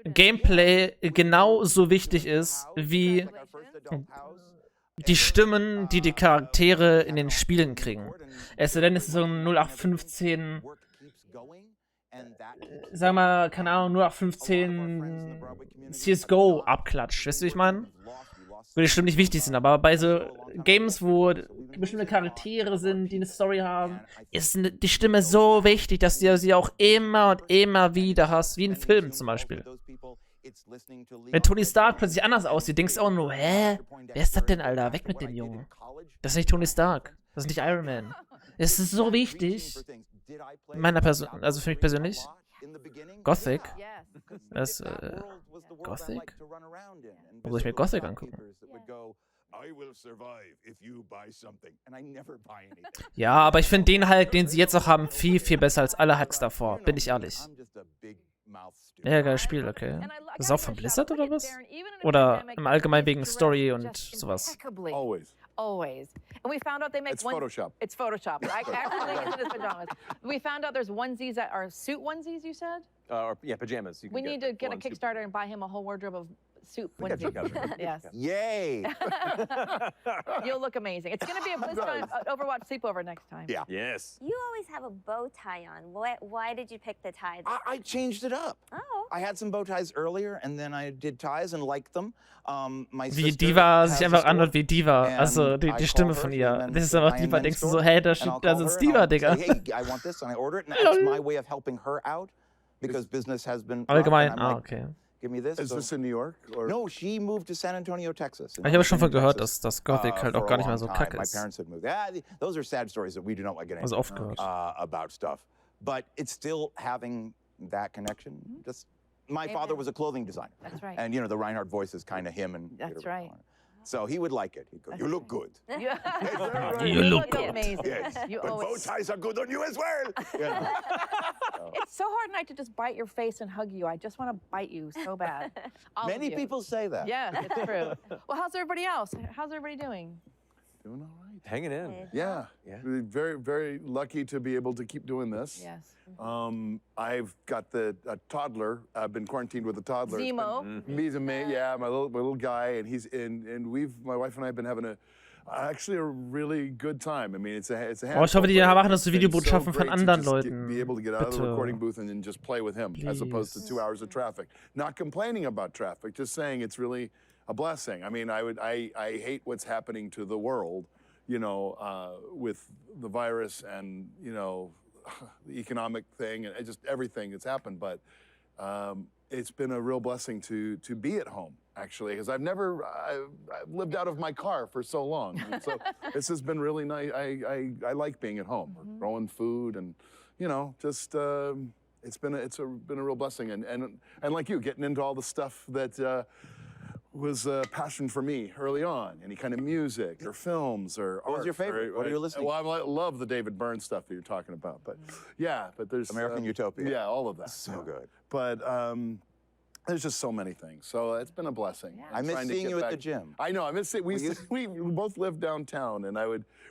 Gameplay genauso wichtig ist wie die Stimmen, die die Charaktere in den Spielen kriegen. Es sei denn, es ist so ein 0815, sag mal, keine Ahnung, 0815 CSGO-Abklatsch. Weißt du, wie ich meine? Wo die Stimmen nicht wichtig sind, aber bei so Games, wo bestimmte Charaktere sind, die eine Story haben, ist die Stimme so wichtig, dass du sie auch immer und immer wieder hast, wie in Filmen zum Beispiel. Wenn Tony Stark plötzlich anders aussieht, denkst du auch nur, hä? Wer ist das denn, Alter? Weg mit dem Jungen. Das ist nicht Tony Stark. Das ist nicht Iron Man. Es ist so wichtig. Meiner Person, also für mich persönlich. Gothic. Das, Gothic? Warum soll ich mir Gothic angucken? Ja, aber ich finde den Hulk, den sie jetzt auch haben, viel, viel besser als alle Hulks davor. Bin ich ehrlich. Ja, geiles Spiel, okay. Das ist auch von Blizzard oder was? Oder im Allgemeinen wegen Story und sowas? Always. And we found out they make It's Photoshop. It's Photoshop. I actually think it's pajamas. We found out there's onesies that are suit onesies, you said? Yeah, pajamas. We need to get a Kickstarter and buy him a whole wardrobe of suit onesies. Yes. Yay! You'll look amazing. It's going to be a BlizzCon Overwatch sleepover next time. Yeah. Yes. You always have a bow tie on. Why did you pick the tie? I changed it up. Oh. I had some bow ties earlier, and then I did ties and liked them. Wie Diva sich einfach anhört wie Diva. Also die Stimme von ihr. Das ist einfach Diva. Denkst du so, hey, das ist Diva, Digga. Hey, I want this, and I order it, and that's my way of helping her out because business has been. Allgemein, okay. Give me this. Is this in New York? Or? No, she moved to San Antonio, Texas. Ich habe schon von gehört, dass das Gothic halt auch gar nicht mehr so kacke ist. My parents had moved. Those are sad stories that we do not get into Also oft gehört. about stuff. But it's still having that connection. Just my father was a clothing designer. That's right. And the Reinhardt voice is kind of him and That's right. So he would like it. He'd go, "You look good." You look amazing. Yes. You But always- bow ties are good on you as well. It's so hard not to just bite your face and hug you. I just want to bite you so bad. All of Many you. people say that. Yeah, it's true. Well, how's everybody else? How's everybody doing? Doing all right. Hanging in. Yeah. We're very, very lucky to be able to keep doing this. Yes. I've got a toddler. I've been quarantined with a toddler. Zemo. He's amazing. Yeah, my little guy, and my wife and I have been having actually a really good time. I mean, it's a Oh, ich hoffe, die machen das so It's Videobotschaften von great to anderen just Leuten. be able to get out of the Bitte. recording booth and then just play with him, as opposed to 2 hours of traffic. Not complaining about traffic, just saying it's really a blessing. I mean, I hate what's happening to the world, with the virus and the economic thing and just everything that's happened. But it's been a real blessing to be at home, actually, because I've lived out of my car for so long. And so this has been really nice. I like being at home, growing food, and just it's been a real blessing. And like you, getting into all the stuff that was a passion for me early on. Any kind of music or films or What was art, your favorite? What are you listening Well, I love the David Byrne stuff that you're talking about. But but there's American Utopia. Yeah, all of that. So good. But there's just so many things. So it's been a blessing. Yeah. I miss Trying to seeing get you at back- the gym. I know. I miss it. We both lived downtown, and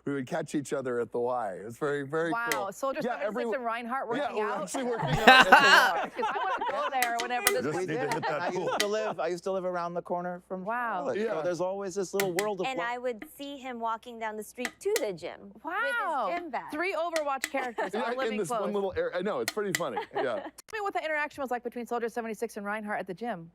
we would catch each other at the Y. It was very, very cool. Wow, Soldier 76 and Reinhardt working we're out? actually working out at the Y. Because I want to go there whenever this We is did. good. I used to live around the corner from Charlotte. Yeah. So there's always this little world of And I would see him walking down the street to the gym Wow. with his gym bag. 3 Overwatch characters all in living this close. one little area. I know, it's pretty funny. Yeah. Tell me what the interaction was like between Soldier 76 and Reinhardt at the gym.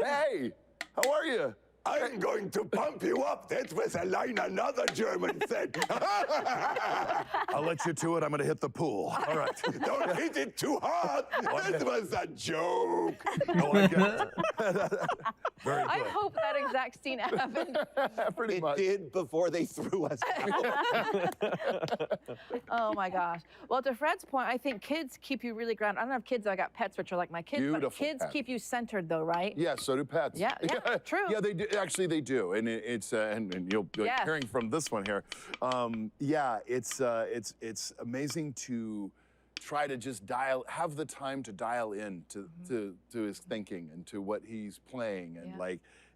Hey, how are you? I'm going to pump you up. That was a line another German said. I'll let you to it. I'm going to hit the pool. All right. Don't hit it too hard. That was a joke. No, I get it. Very I good. hope that exact scene happened. Pretty It much. did before they threw us out. Oh my gosh. Well, to Fred's point, I think kids keep you really grounded. I don't have kids, I got pets which are like my kids, but Beautiful kids pets. keep you centered though, right? Yeah, so do pets. Yeah, true. Yeah, they do. Actually, they do, and it's and you'll be Yes. hearing from this one here. It's amazing to try to just have the time to dial in to his thinking and to what he's playing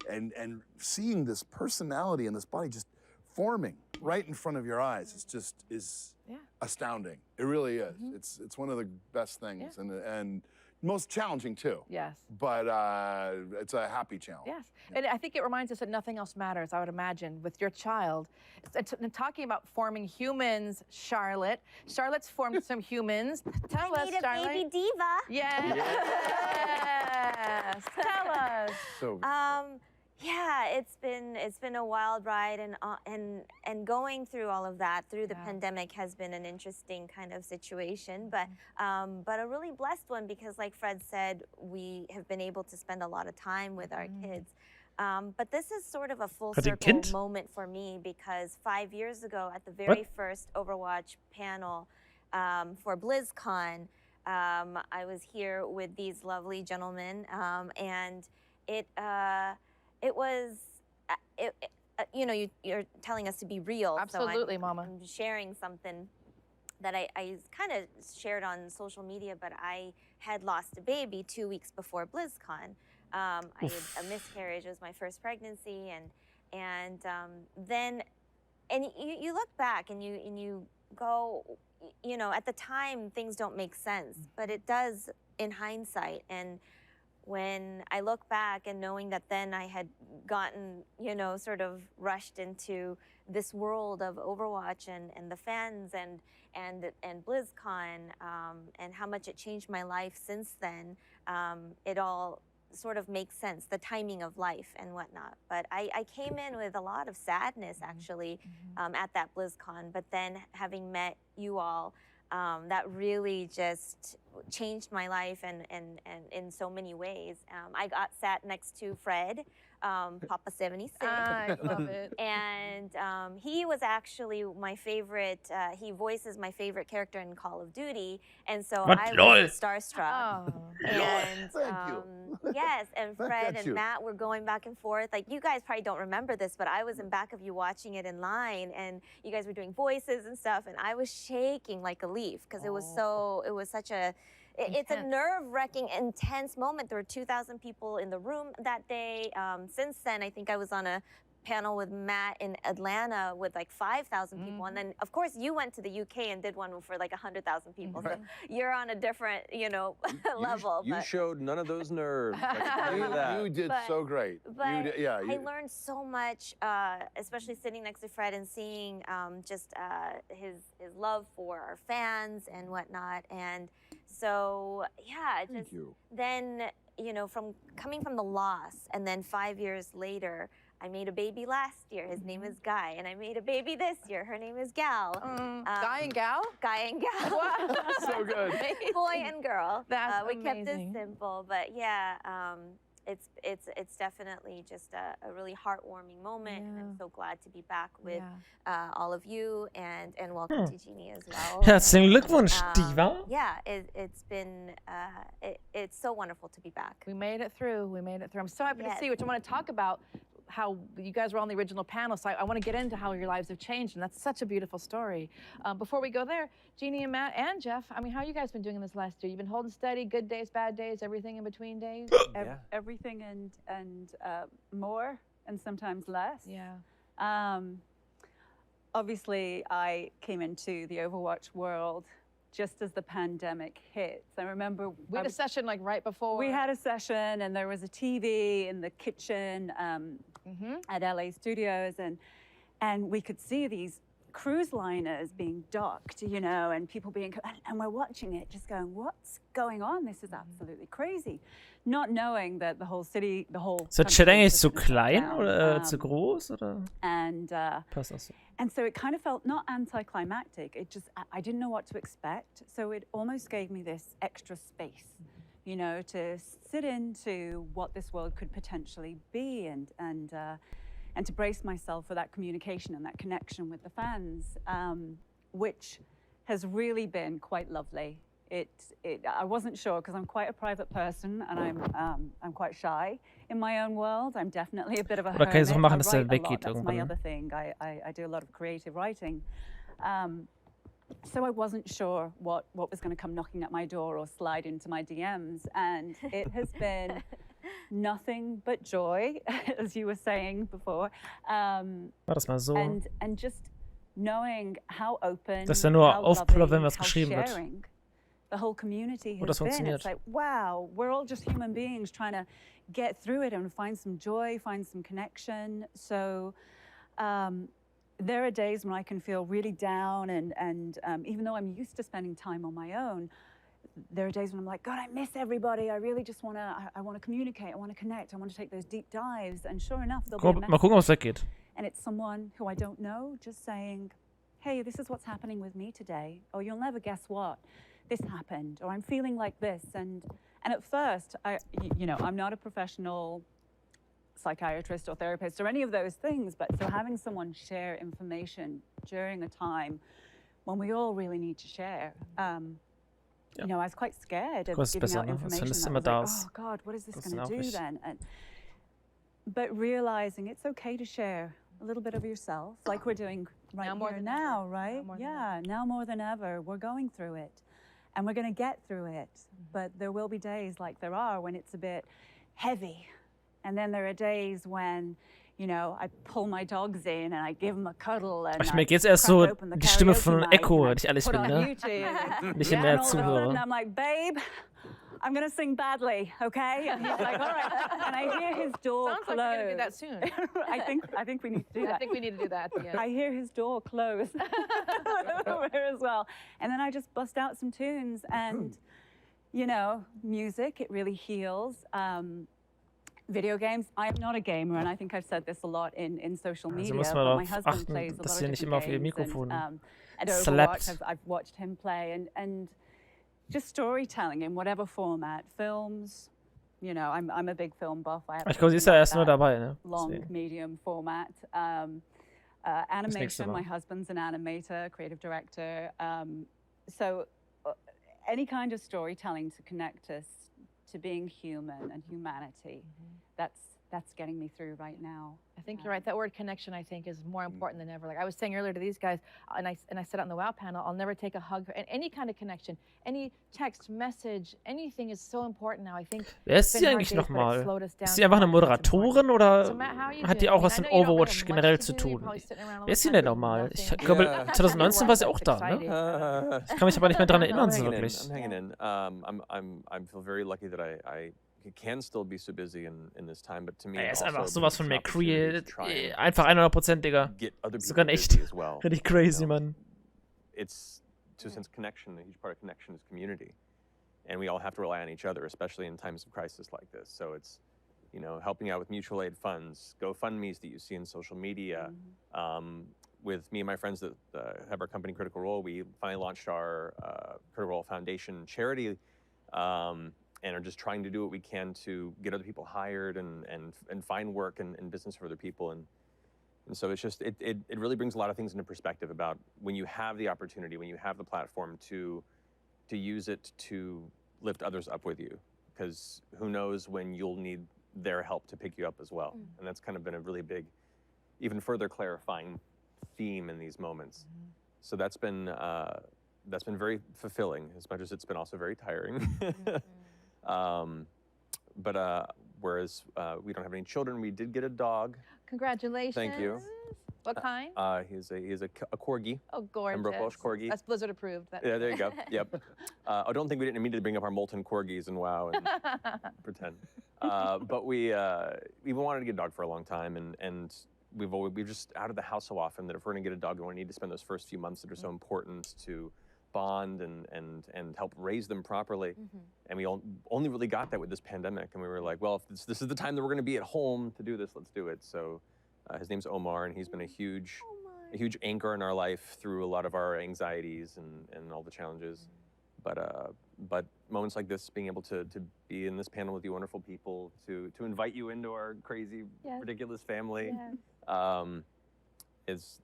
and and seeing this personality and this body just forming right in front of your eyes. It's just astounding. It really is. It's one of the best things and most challenging too. Yes. But it's a happy challenge. Yes, and I think it reminds us that nothing else matters, I would imagine, with your child. Talking about forming humans, Charlotte's formed some humans. Tell us, Need a Charlotte. baby diva. Yes. Yes. Tell us. So, Yeah, it's been a wild ride, and going through all of that through the pandemic has been an interesting kind of situation, but a really blessed one because, like Fred said, we have been able to spend a lot of time with our kids. But this is sort of a full circle moment for me because 5 years ago, at the very first Overwatch panel for BlizzCon, I was here with these lovely gentlemen, and it was, you're telling us to be real. Absolutely, so Mama. I'm sharing something that I kind of shared on social media, but I had lost a baby 2 weeks before BlizzCon. I had a miscarriage. It was my first pregnancy, and then you look back and you go, at the time things don't make sense, but it does in hindsight. And when I look back and knowing that then I had gotten, sort of rushed into this world of Overwatch and the fans and BlizzCon, and how much it changed my life since then, it all sort of makes sense, the timing of life and whatnot. But I came in with a lot of sadness, actually, at that BlizzCon. But then having met you all, that really just changed my life and in so many ways. I got sat next to Fred, Papa 76. I love it. And he was actually my favorite. He voices my favorite character in Call of Duty, and so What? I Lol. was starstruck. Oh. And Thank you. yes, and Fred at and you. Matt were going back and forth. Like, you guys probably don't remember this, but I was in back of you watching it in line, and you guys were doing voices and stuff, and I was shaking like a leaf because it was such a. It's a nerve-wracking, intense moment. There were 2,000 people in the room that day. Since then, I think I was on a panel with Matt in Atlanta with like 5,000 people. And then, of course, you went to the UK and did one for like 100,000 people. So you're on a different, level. You showed none of those nerves. I can tell you that. You did so great. But I learned so much, especially sitting next to Fred and seeing just his love for our fans and whatnot. And so, yeah, just then, from coming from the loss, and then 5 years later, I made a baby last year. His name is Guy. And I made a baby this year. Her name is Gal. Guy and Gal? Guy and Gal. So good. Boy and girl. That's we kept it amazing. simple. But yeah, it's definitely just a really heartwarming moment. And I'm so glad to be back with all of you. And welcome to Jeannie as well. Herzlichen Glückwunsch, Diva. Yeah, it's been, it's so wonderful to be back. We made it through. I'm so happy to see you. I want to talk about how you guys were on the original panel, so I want to get into how your lives have changed, and that's such a beautiful story. Before we go there, Jeannie and Matt and Jeff, I mean, how you guys been doing this last year? You've been holding steady, good days, bad days, everything in between days? Everything and more, and sometimes less. Yeah. Obviously, I came into the Overwatch world just as the pandemic hit. I remember we had a session like right before. We had a session, and there was a TV in the kitchen at LA Studios, and we could see these cruise liners being docked, and people being, and we're watching it, just going, what's going on? This is absolutely crazy. Not knowing that the whole city, the whole. Ist das Chat eigentlich zu klein oder zu groß oder? Passt auch so. And so it kind of felt not anticlimactic. It just, I didn't know what to expect. So it almost gave me this extra space, to sit into what this world could potentially be and to brace myself for that communication and that connection with the fans, which has really been quite lovely. I wasn't sure because I'm quite a private person and I'm quite shy in my own world. I'm definitely a bit of a hermit. Oder kann ich so machen, dass I er write a weggeht lot. That's my irgendwann? other thing. I do a lot of creative writing. So I wasn't sure what was going to come knocking at my door or slide into my DMs, and it has been nothing but joy, as you were saying before. War das mal so? And just knowing how open, Dass er nur how aufploppt, wenn loving, was how geschrieben wird. sharing the whole community Wo has das been. funktioniert. It's like, wow, we're all just human beings trying to get through it and find some joy, find some connection. So there are days when I can feel really down, and even though I'm used to spending time on my own, there are days when I'm like, God, I miss everybody. I really just want to, I want to communicate. I want to connect. I want to take those deep dives. And sure enough, there'll be a Mal gucken, ob es message. weggeht. And it's someone who I don't know just saying, hey, this is what's happening with me today. Or you'll never guess what. This happened. Or I'm feeling like this. And at first, I'm not a professional psychiatrist or therapist or any of those things, but so having someone share information during a time when we all really need to share, I was quite scared of Kostet giving besser, out ne? Als wenn information. es I immer was da like, ist. oh God, what is this Das ist going to do nervig. then? But realizing it's okay to share a little bit of yourself, like we're doing right Now more here than now, ever. right? Now more than Yeah, now more than ever, we're going through it, and we're going to get through it. But there will be days like there are when it's a bit heavy, and then there are days when, I pull my dogs in and I give them a cuddle and Ich I merke jetzt erst so crack open the die Stimme karaoke von mic Echo, and wenn ich ehrlich put bin, on ne? YouTube. Nicht And mehr all of a sudden zuhöre. I'm like, babe, I'm gonna sing badly, okay? And he's like, all right. And I hear his door Sounds close. like we're gonna do that soon. I think we need to do that. I think we need to do that. Yeah. I hear his door close over here as well. And then I just bust out some tunes and, music, it really heals. Video games, I am not a gamer, and I think I've said this a lot in social media, muss but man my darauf husband achten, plays a dass lot sie of nicht different immer auf ihr games, Mikrofon and slappt. Overwatch, I've watched him play, and just storytelling in whatever format, films. You know, I'm a big film buff. I Ich glaube, sie ist ja erst nur dabei, ne? long, Deswegen. medium format. Animation. My husband's an animator, creative director. So any kind of storytelling to connect us to being human and humanity, that's getting me through right now. I think you're right. That word connection, I think, is more important than ever. Like I was saying earlier to these guys, and I said it on the WoW panel, I'll never take a hug and any kind of connection, any text, message, anything is so important now. I think. Wer ist sie eigentlich nochmal? Ist sie einfach eine Moderatorin oder hat die auch was mit Overwatch generell zu tun? Wer ist sie denn nochmal? Ich glaube, 2019 war sie auch da, ne? Ich kann mich aber nicht mehr dran erinnern, so wirklich. I'm hanging in. I feel very lucky that I can still be so busy in this time, but to me, ist einfach sowas von McCree. Einfach 100%, Digga. Sogar echt. Richtig crazy, man. It's to a sense connection. A huge part of connection is community, and we all have to rely on each other, especially in times of crisis like this. So it's, you know, helping out with mutual aid funds, GoFundMe's that you see in social media. With me and my friends that have our company Critical Role, we finally launched our Critical Role Foundation charity. And are just trying to do what we can to get other people hired and find work and business for other people. And so it's just, it really brings a lot of things into perspective about when you have the opportunity, when you have the platform to use it to lift others up with you. Because who knows when you'll need their help to pick you up as well. And that's kind of been a really big, even further clarifying theme in these moments. So that's been very fulfilling, as much as it's been also very tiring. But whereas we don't have any children, we did get a dog. Congratulations. Thank you. What kind? He's a corgi. Oh, gorgeous. Pembroke Welsh corgi. That's Blizzard approved. Yeah, there you go. Yep. I don't think we didn't immediately bring up our molten corgis and WoW and pretend. But we wanted to get a dog for a long time, and we've just out of the house so often that if we're gonna get a dog, we need to spend those first few months that are so important to bond and help raise them properly. And we only really got that with this pandemic. And we were like, well, if this is the time that we're going to be at home to do this, let's do it. So his name's Omar, and he's been a huge anchor in our life through a lot of our anxieties and all the challenges. But moments like this, being able to be in this panel with you wonderful people, to invite you into our crazy, ridiculous family, is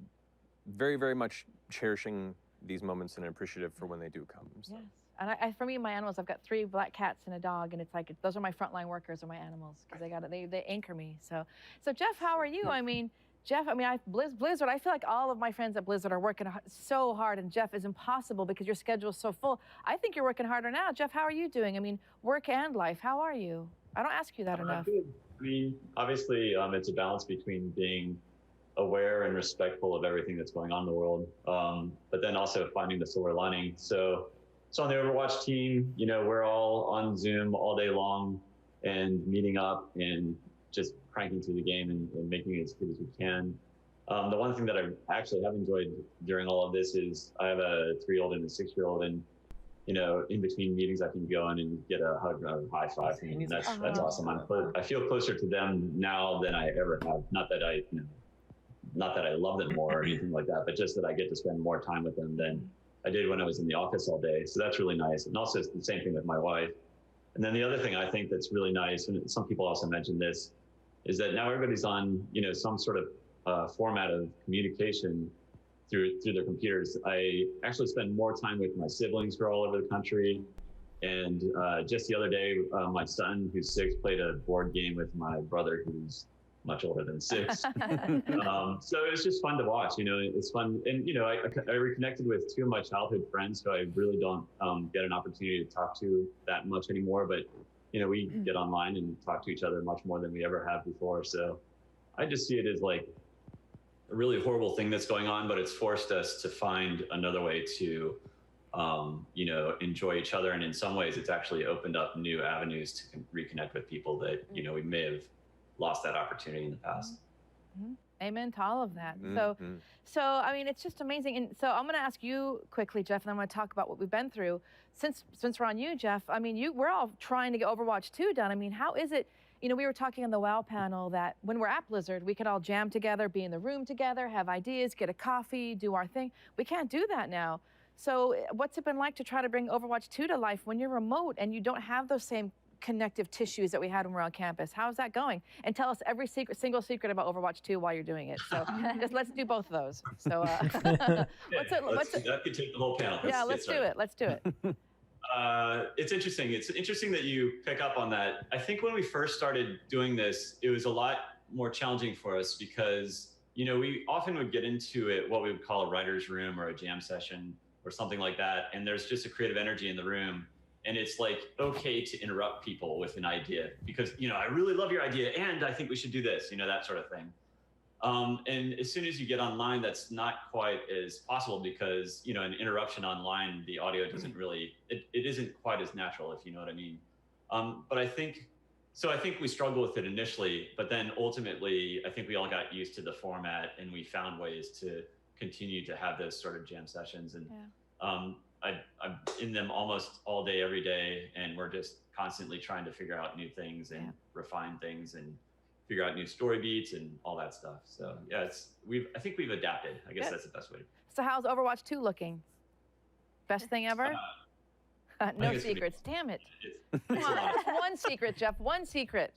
very, very much cherishing these moments and appreciative for when they do come. So. Yes. And for me, my animals, I've got 3 black cats and a dog, and it's like those are my frontline workers, are my animals, because they anchor me. So Jeff, how are you? I mean, Jeff, Blizzard, I feel like all of my friends at Blizzard are working so hard, and Jeff is impossible because your schedule is so full. I think you're working harder now. Jeff, how are you doing? I mean, work and life, how are you? I don't ask you that enough. I mean, obviously, it's a balance between being aware and respectful of everything that's going on in the world, but then also finding the silver lining. So on the Overwatch team, you know, we're all on Zoom all day long and meeting up and just cranking through the game and making it as good as we can. The one thing that I actually have enjoyed during all of this is I have a 3-year-old and a 6-year-old, and you know, in between meetings, I can go in and get a hug or a high five, and that's awesome. I feel closer to them now than I ever have. Not that I love them more or anything like that, but just that I get to spend more time with them than I did when I was in the office all day. So that's really nice. And also it's the same thing with my wife. And then the other thing I think that's really nice, and some people also mentioned this, is that now everybody's on, you know, some sort of format of communication through their computers. I actually spend more time with my siblings who are all over the country. And just the other day, my son, who's 6, played a board game with my brother, who's much older than 6. So it's just fun to watch, you know, it's fun. And, you know, I reconnected with 2 of my childhood friends who I really don't get an opportunity to talk to that much anymore. But, you know, we get online and talk to each other much more than we ever have before. So I just see it as like a really horrible thing that's going on, but it's forced us to find another way to, you know, enjoy each other. And in some ways, it's actually opened up new avenues to reconnect with people that, you know, we may have lost that opportunity in the past. Amen to all of that. So I mean, it's just amazing. And so I'm going to ask you quickly, Jeff, and I'm going to talk about what we've been through. Since we're on you, Jeff, I mean, we're all trying to get Overwatch 2 done. I mean, how is it? You know, we were talking on the WoW panel that when we're at Blizzard, we could all jam together, be in the room together, have ideas, get a coffee, do our thing. We can't do that now. So what's it been like to try to bring Overwatch 2 to life when you're remote and you don't have those same connective tissues that we had when we were on campus? How's that going? And tell us every single secret about Overwatch 2 while you're doing it. So just let's do both of those. So that could take the whole panel. Let's do it. Let's do it. It's interesting. It's interesting that you pick up on that. I think when we first started doing this, it was a lot more challenging for us because, you know, we often would get into it, what we would call a writer's room or a jam session or something like that. And there's just a creative energy in the room. And it's like, okay to interrupt people with an idea because, you know, I really love your idea and I think we should do this, you know, that sort of thing. And as soon as you get online, that's not quite as possible because, you know, an interruption online, the audio doesn't really, it isn't quite as natural, if you know what I mean. But I think we struggled with it initially, but then ultimately, I think we all got used to the format and we found ways to continue to have those sort of jam sessions. And I'm in them almost all day, every day. And we're just constantly trying to figure out new things and refine things and figure out new story beats and all that stuff. So yeah, I think we've adapted. I guess that's the best way. So how's Overwatch 2 looking? Best thing ever? No secrets. Damn it. Come on, just one secret, Jeff. One secret.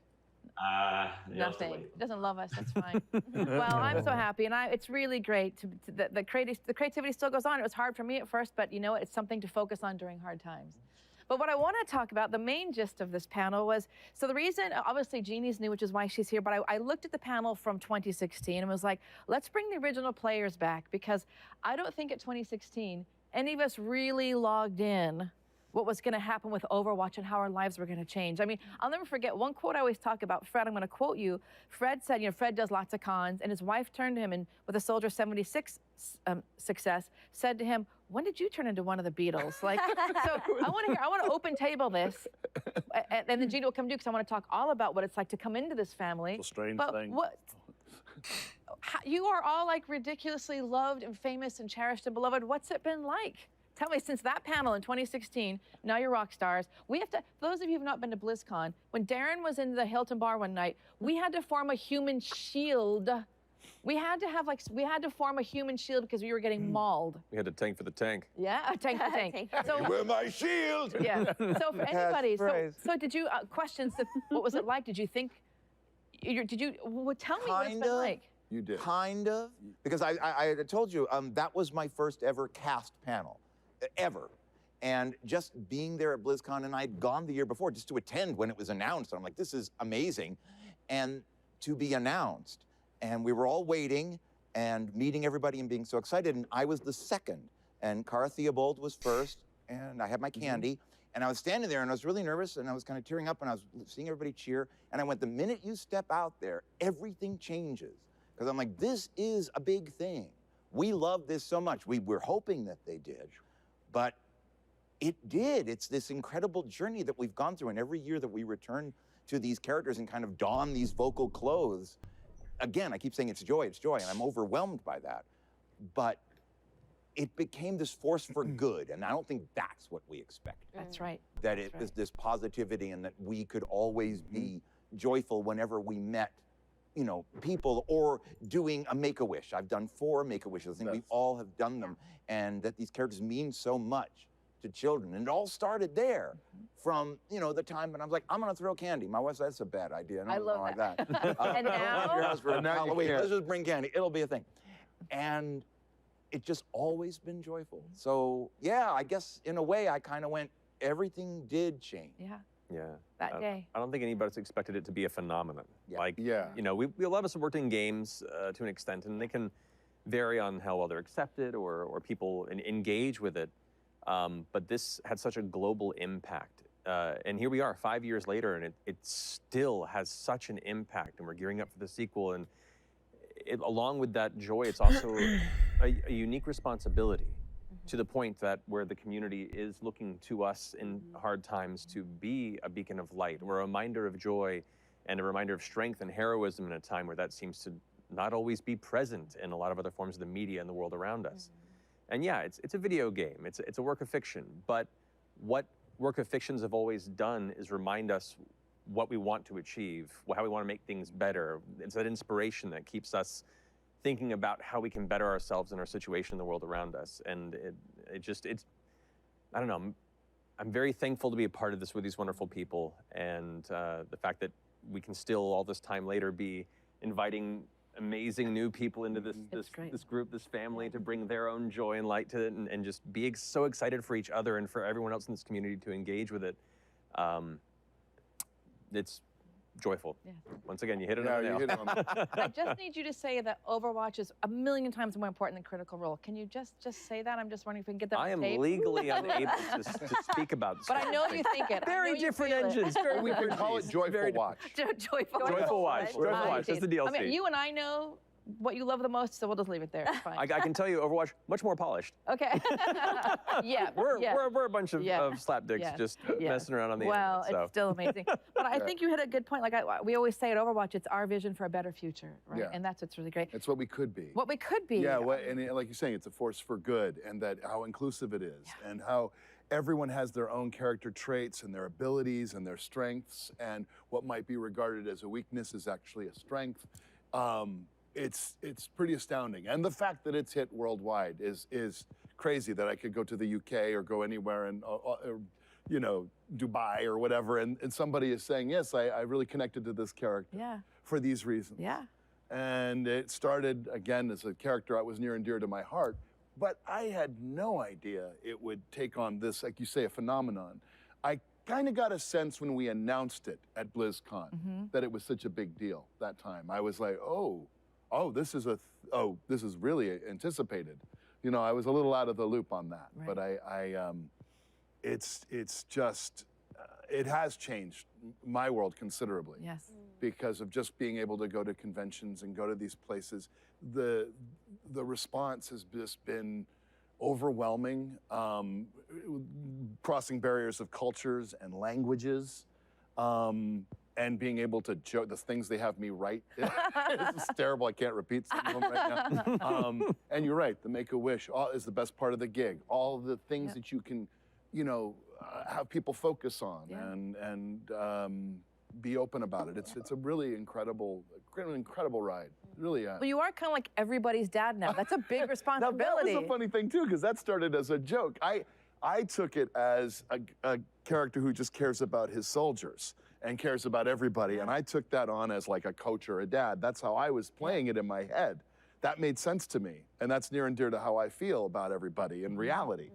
Nothing. Doesn't love us. That's fine. Well, I'm so happy, and it's really great. The creativity still goes on. It was hard for me at first, but you know, it's something to focus on during hard times. But what I want to talk about, the main gist of this panel was, so the reason, obviously Jeannie's new, which is why she's here, but I looked at the panel from 2016 and was like, let's bring the original players back, because I don't think at 2016, any of us really logged in what was going to happen with Overwatch and how our lives were going to change. I mean, I'll never forget one quote I always talk about. Fred, I'm going to quote you. Fred said, you know, Fred does lots of cons, and his wife turned to him and with a Soldier 76 success, said to him, when did you turn into one of the Beatles? Like, so I want to open table this, and then Gina will come to, because I want to talk all about what it's like to come into this family. It's a strange but thing. You are all like ridiculously loved and famous and cherished and beloved. What's it been like? Tell me, since that panel in 2016, now you're rock stars. We have to, for those of you who've not been to BlizzCon, when Darren was in the Hilton bar one night, we had to form a human shield. We had to form a human shield because we were getting mauled. We had to tank for the tank. Yeah, a tank for the tank. So, wear my shield. Yeah. So for anybody, so did you, questions, what was it like? Did you think, well, tell me what it's been like. You did. Kind of. Because I told you, that was my first ever cast panel. Ever. And just being there at BlizzCon, and I'd gone the year before just to attend when it was announced. And I'm like, this is amazing. And to be announced, and we were all waiting and meeting everybody and being so excited. And I was the second. And Cara Theobald was first, and I had my candy. And I was standing there, and I was really nervous, and I was kind of tearing up, and I was seeing everybody cheer. And I went, the minute you step out there, everything changes. Because I'm like, this is a big thing. We love this so much. We were hoping that they did. But it did. It's this incredible journey that we've gone through. And every year that we return to these characters and kind of don these vocal clothes, again, I keep saying it's joy, and I'm overwhelmed by that. But it became this force for good. And I don't think that's what we expected. That's right. That it was this positivity and that we could always be joyful whenever we met, you know, people, or doing a Make-A-Wish. I've done 4 Make-A-Wishes. I think we all have done them. And that these characters mean so much to children. And it all started there from, you know, the time when I was like, I'm going to throw candy. My wife said, that's a bad idea. I love like that. And now? Your house for Halloween. Let's just bring candy. It'll be a thing. And it's just always been joyful. So, yeah, I guess in a way I kind of went, everything did change. Yeah. Yeah. That day. I don't think anybody's expected it to be a phenomenon. Yeah. Like, you know, we a lot of us have worked in games to an extent, and they can vary on how well they're accepted or people engage with it. But this had such a global impact. And here we are 5 years later, and it still has such an impact, and we're gearing up for the sequel. And along with that joy, it's also a unique responsibility. To the point that where the community is looking to us in hard times to be a beacon of light, or a reminder of joy and a reminder of strength and heroism in a time where that seems to not always be present in a lot of other forms of the media and the world around us. And yeah, it's a video game, it's a work of fiction, but what work of fictions have always done is remind us what we want to achieve, how we want to make things better. It's that inspiration that keeps us thinking about how we can better ourselves and our situation in the world around us. And it's, I don't know, I'm very thankful to be a part of this with these wonderful people. And the fact that we can still, all this time later, be inviting amazing new people into this group, this family, to bring their own joy and light to it, and just be so excited for each other and for everyone else in this community to engage with it. It's joyful. Yeah. Once again, you hit it on the nail. You hit it on I just need you to say that Overwatch is a million times more important than Critical Role. Can you just say that? I'm just wondering if we can get that on I am tape. legally unable to speak about this. But I know you think it. Very different engines. Very we can call it Joyful Watch. Joyful Watch. Joyful Watch. That's the DLC. I mean, you and I know what you love the most, so we'll just leave it there. It's fine. I can tell you, Overwatch, much more polished. Okay. We're a bunch of slapdicks just messing around on the internet. Well, it's still amazing. But I think you hit a good point. Like we always say at Overwatch, it's our vision for a better future, right? Yeah. And that's what's really great. It's what we could be. What we could be. Yeah, and like you're saying, it's a force for good, and that how inclusive it is, and how everyone has their own character traits and their abilities and their strengths, and what might be regarded as a weakness is actually a strength. It's pretty astounding, and the fact that it's hit worldwide is crazy. That I could go to the UK or go anywhere and you know, Dubai or whatever, and somebody is saying, yes, I really connected to this character for these reasons. Yeah. And it started again as a character that was near and dear to my heart, but I had no idea it would take on this, like you say, a phenomenon. I kind of got a sense when we announced it at BlizzCon that it was such a big deal that time. I was like, oh, this is this is really anticipated. You know, I was a little out of the loop on that, but it's just, it has changed my world considerably. Yes. Because of just being able to go to conventions and go to these places. The response has just been overwhelming, crossing barriers of cultures and languages. And being able to joke, the things they have me write, it's terrible. I can't repeat some of them right now. And you're right, the Make-A-Wish is the best part of the gig. All of the things that you can, you know, have people focus on and be open about it. It's a really incredible ride. It really is. Well, you are kind of like everybody's dad now. That's a big responsibility. Now, that was a funny thing too, because that started as a joke. I took it as a character who just cares about his soldiers and cares about everybody. And I took that on as like a coach or a dad. That's how I was playing it in my head. That made sense to me. And that's near and dear to how I feel about everybody in reality.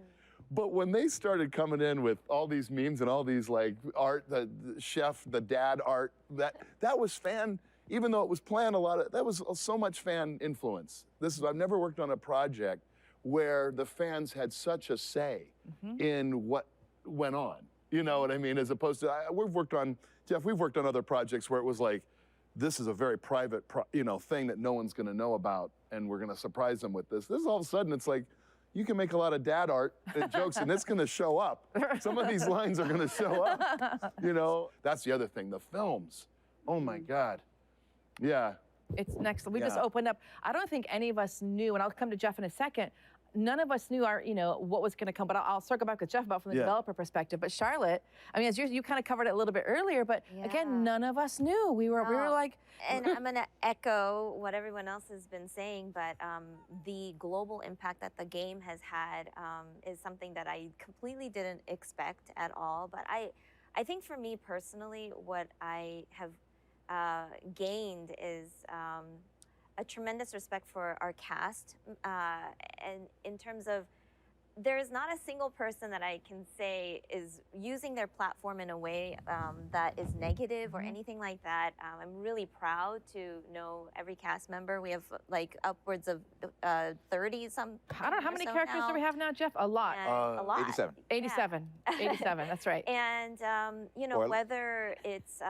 But when they started coming in with all these memes and all these like art, the chef, the dad art, that was fan, even though it was planned that was so much fan influence. I've never worked on a project where the fans had such a say in what went on. You know what I mean? As opposed to, we've worked on other projects where it was like, this is a very private, thing that no one's going to know about, and we're going to surprise them with this. This is all of a sudden, it's like, you can make a lot of dad art and jokes, and it's going to show up. Some of these lines are going to show up. You know, that's the other thing. The films. Oh my God. Yeah. It's next. We just opened up. I don't think any of us knew, and I'll come to Jeff in a second. None of us knew what was going to come, but I'll circle back with Jeff about from the developer perspective. But Charlotte, I mean, as you kind of covered it a little bit earlier, but again, none of us knew. We were like. And I'm going to echo what everyone else has been saying, but the global impact that the game has had is something that I completely didn't expect at all. But I think for me personally, what I have gained is a tremendous respect for our cast, and in terms of there is not a single person that I can say is using their platform in a way that is negative or anything like that. I'm really proud to know every cast member. We have like upwards of 30 some. I don't know how many characters do we have now, Jeff? A lot. A lot. 87. 87. 87. That's right. And you know, whether it's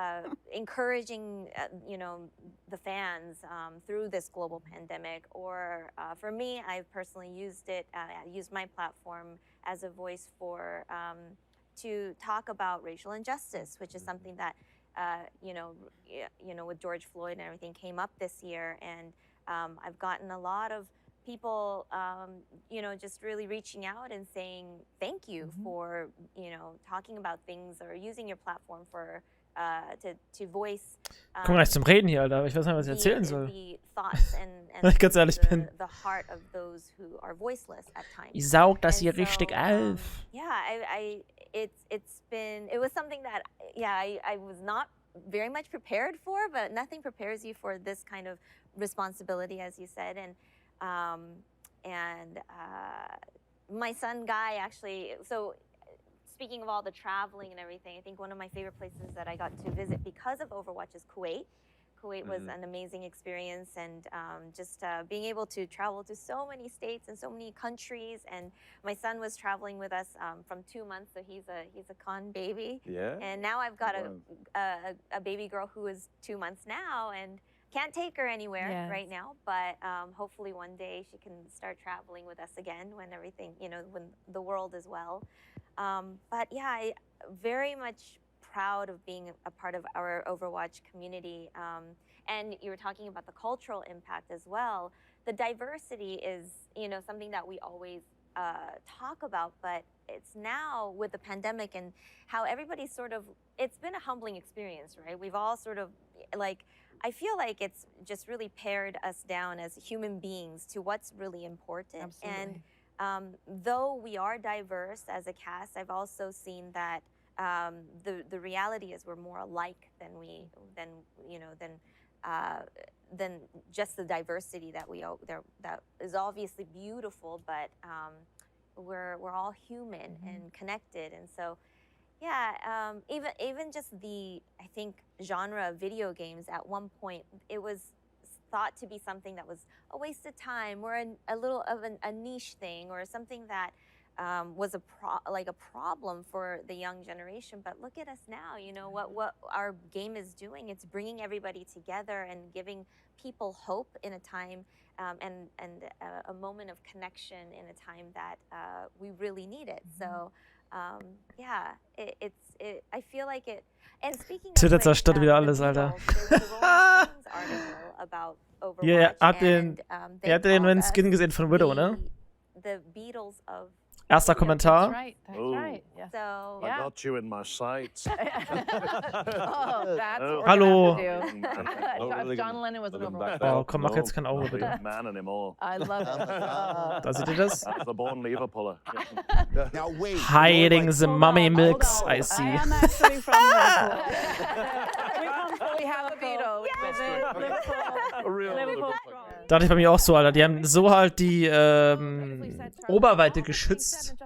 encouraging the fans through this global pandemic, or for me, I've personally used it. I used my platform as a voice for to talk about racial injustice, which is something that with George Floyd and everything came up this year, and I've gotten a lot of people just really reaching out and saying thank you for talking about things or using your platform for to voice. Komm gleich zum Reden hier, Alter. Ich weiß nicht, was ich erzählen soll. The thoughts Wenn ich ganz ehrlich bin. the heart of those who are voiceless at times. Ich saug das And hier richtig auf. Yeah, it was something that I was not very much prepared for, but nothing prepares you for this kind of responsibility, as you said, and my son Guy actually. So, speaking of all the traveling and everything, I think one of my favorite places that I got to visit because of Overwatch is Kuwait. Kuwait was an amazing experience, and just being able to travel to so many states and so many countries. And my son was traveling with us from 2 months, so he's a con baby. Yeah. And now I've got a baby girl who is 2 months now, and can't take her anywhere right now. But hopefully one day she can start traveling with us again when everything, when the world is well. But yeah, I very much proud of being a part of our Overwatch community. And you were talking about the cultural impact as well. The diversity is, something that we always talk about, but it's now with the pandemic and how everybody's it's been a humbling experience, right? We've all I feel like it's just really pared us down as human beings to what's really important. Absolutely. And though we are diverse as a cast, I've also seen that the reality is we're more alike than just the diversity that that is obviously beautiful, but we're all human and connected. And so even just I think genre of video games, at one point it was thought to be something that was a waste of time or a little of a niche thing or something that was a problem for the young generation. But look at us now, what our game is doing. It's bringing everybody together and giving people hope in a time and a moment of connection in a time that we really need it. So I feel like it. And speaking of Twitter zerstört wieder alles, Alter. Ihr habt den neuen Skin gesehen von Widow, ne? The Beatles of Erster Kommentar. That's right. Yeah. So I got you in my sights. That's what Hallo. we're gonna have to do. If John Lennon was an Overwatch. Oh, komm, mach jetzt kein Auge, bitte. Man anymore. I love it. Da seht ihr das? The born Liverpooler. Now wait. Hiding the mummy milks, I see. I am actually from Liverpool. We have a Beatle. Liverpool. Dachte ich bei mir auch so, Alter. Die haben so halt die Oberweite geschützt.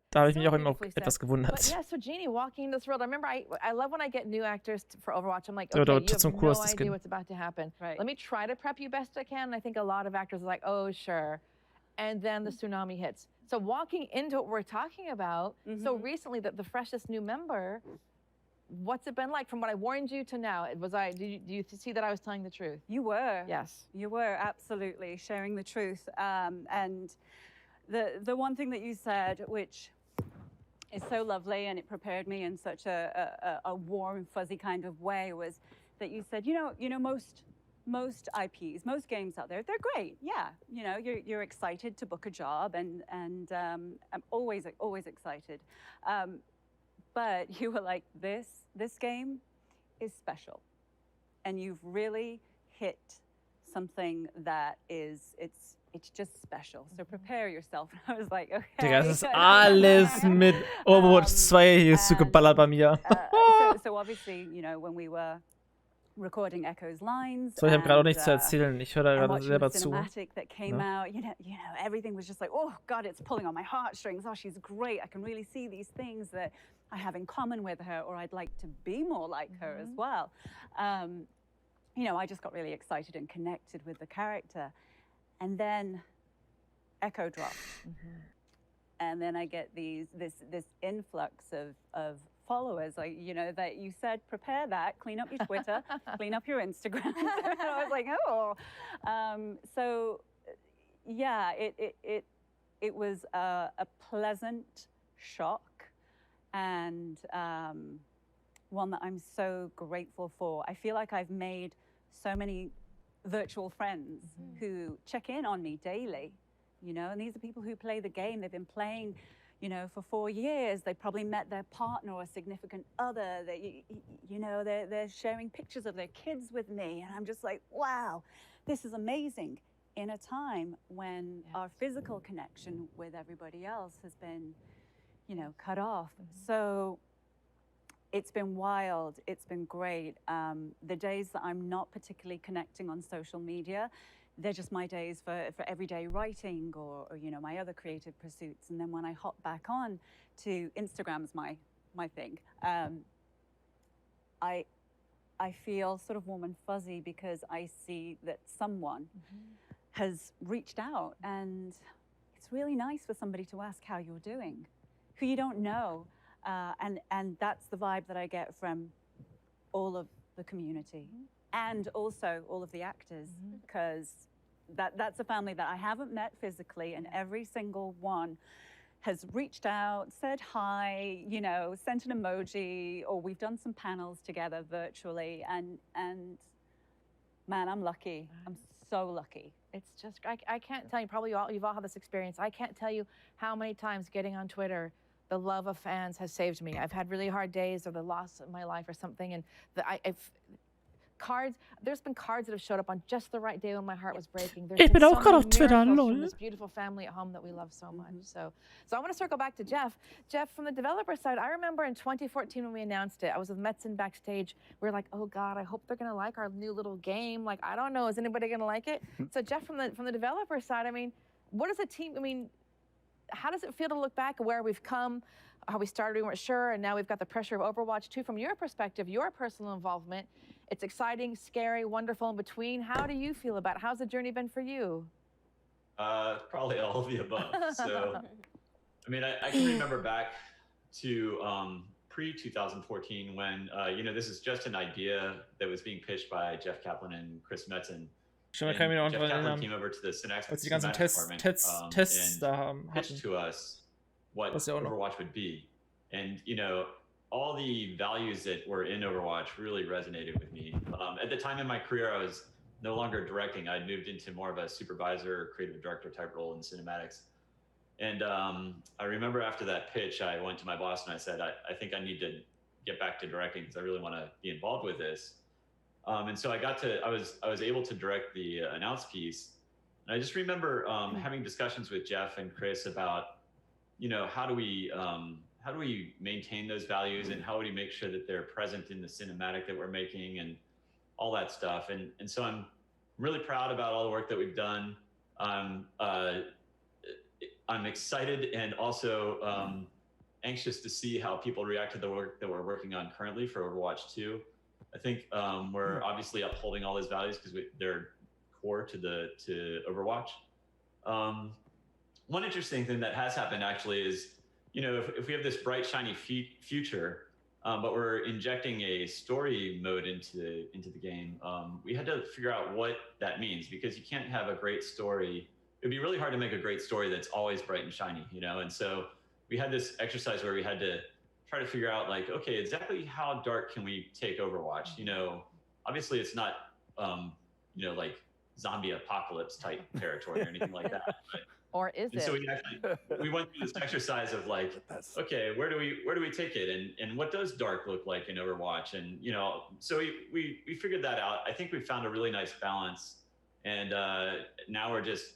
Da habe ich mich auch immer etwas gewundert. But yeah, so Jeannie, walking in this world, I remember I love when I get new actors for Overwatch. I'm like, Ja, okay, da you have zum no Kurs, das idea Skin. what's about to happen. Right. Let me try to prep you best I can. And I think a lot of actors are like, oh, sure. And then the tsunami hits. So walking into what we're talking about, so recently the freshest new member, what's it been like from what I warned you to now? Do you see that I was telling the truth? You were. Yes. You were absolutely sharing the truth. And the one thing that you said, which is so lovely, and it prepared me in such a warm, fuzzy kind of way, was that you said, most IPs, most games out there, they're great. Yeah, you're excited to book a job, and I'm always excited. But you were like, this game is special, and you've really hit something that it's just special. So prepare yourself. And I was like, okay. Digga, es ist alles mit Overwatch 2 hier zugeballert bei mir. So obviously, when we were recording Echo's lines. So, ich habe gerade auch nichts zu erzählen. Ich höre da gerade selber zu. That came out, everything was just like, oh God, it's pulling on my heartstrings. Oh, she's great. I can really see these things that I have in common with her, or I'd like to be more like her as well. I just got really excited and connected with the character. And then Echo dropped. And then I get this influx of followers, that you said, prepare that, clean up your Twitter, clean up your Instagram. And I was like, oh. So yeah, it was a pleasant shock, and one that I'm so grateful for. I feel like I've made so many virtual friends who check in on me daily, and these are people who play the game. They've been playing, you know, for 4 years. They probably met their partner or significant other. You know, they're sharing pictures of their kids with me. And I'm just like, wow, this is amazing. In a time when our physical connection with everybody else has been, you know, cut off. So it's been wild. It's been great. The days that I'm not particularly connecting on social media, they're just my days for everyday writing or, you know, my other creative pursuits. And then when I hop back on to Instagram's my thing, I feel sort of warm and fuzzy because I see that someone has reached out, and it's really nice for somebody to ask how you're doing, who you don't know. And that's the vibe that I get from all of the community and also all of the actors, because that's a family that I haven't met physically, and every single one has reached out, said hi, you know, sent an emoji, or we've done some panels together virtually, and man, I'm lucky. I'm so lucky. It's just, I can't tell you, probably you've all had this experience. I can't tell you how many times getting on Twitter, the love of fans has saved me. I've had really hard days or the loss of my life or something, and there's been cards that have showed up on just the right day when my heart was breaking. There's Ich bin been auch gerade many auf Twitter, miracles from lol. this beautiful family at home that we love so much. So I want to circle back to Jeff. Jeff, from the developer side, I remember in 2014 when we announced it, I was with Metzen backstage. We were like, oh God, I hope they're gonna like our new little game. Like, I don't know, is anybody gonna like it? So Jeff, from the developer side, I mean, what is a team? I mean, how does it feel to look back at where we've come, how we started, we weren't sure, and now we've got the pressure of Overwatch 2. From your perspective, your personal involvement, it's exciting, scary, wonderful in between. How do you feel about it? How's the journey been for you? Probably all of the above. So, I mean, I can remember back to pre-2014 when, you know, this is just an idea that was being pitched by Jeff Kaplan and Chris Metzen. Schon, kann ich mich noch Jeff dran Kaplan erinnern, came over to the Cinemax als die ganzen department, Tests and da hatten. pitched to us what Das ja auch noch. Overwatch would be. And, you know, all the values that were in Overwatch really resonated with me. At the time in my career, I was no longer directing. I'd moved into more of a supervisor, creative director type role in cinematics. And I remember after that pitch, I went to my boss and I said, I think I need to get back to directing because I really want to be involved with this. And so I was able to direct the announce piece. And I just remember having discussions with Jeff and Chris about, you know, how do we maintain those values and how do we make sure that they're present in the cinematic that we're making and all that stuff. And so I'm really proud about all the work that we've done. I'm excited and also anxious to see how people react to the work that we're working on currently for Overwatch 2. I think we're obviously upholding all those values because they're core to Overwatch. One interesting thing that has happened actually is, you know, if we have this bright, shiny future, but we're injecting a story mode into the game, we had to figure out what that means, because you can't have a great story. It'd be really hard to make a great story that's always bright and shiny, you know? And so we had this exercise where we had to try to figure out, like, okay, exactly how dark can we take Overwatch? You know, obviously it's not, you know, like zombie apocalypse type territory or anything like that. But, or is it? So we went through this exercise of like, okay, where do we take it, and what does dark look like in Overwatch, and you know, so we figured that out. I think we found a really nice balance, and now we're just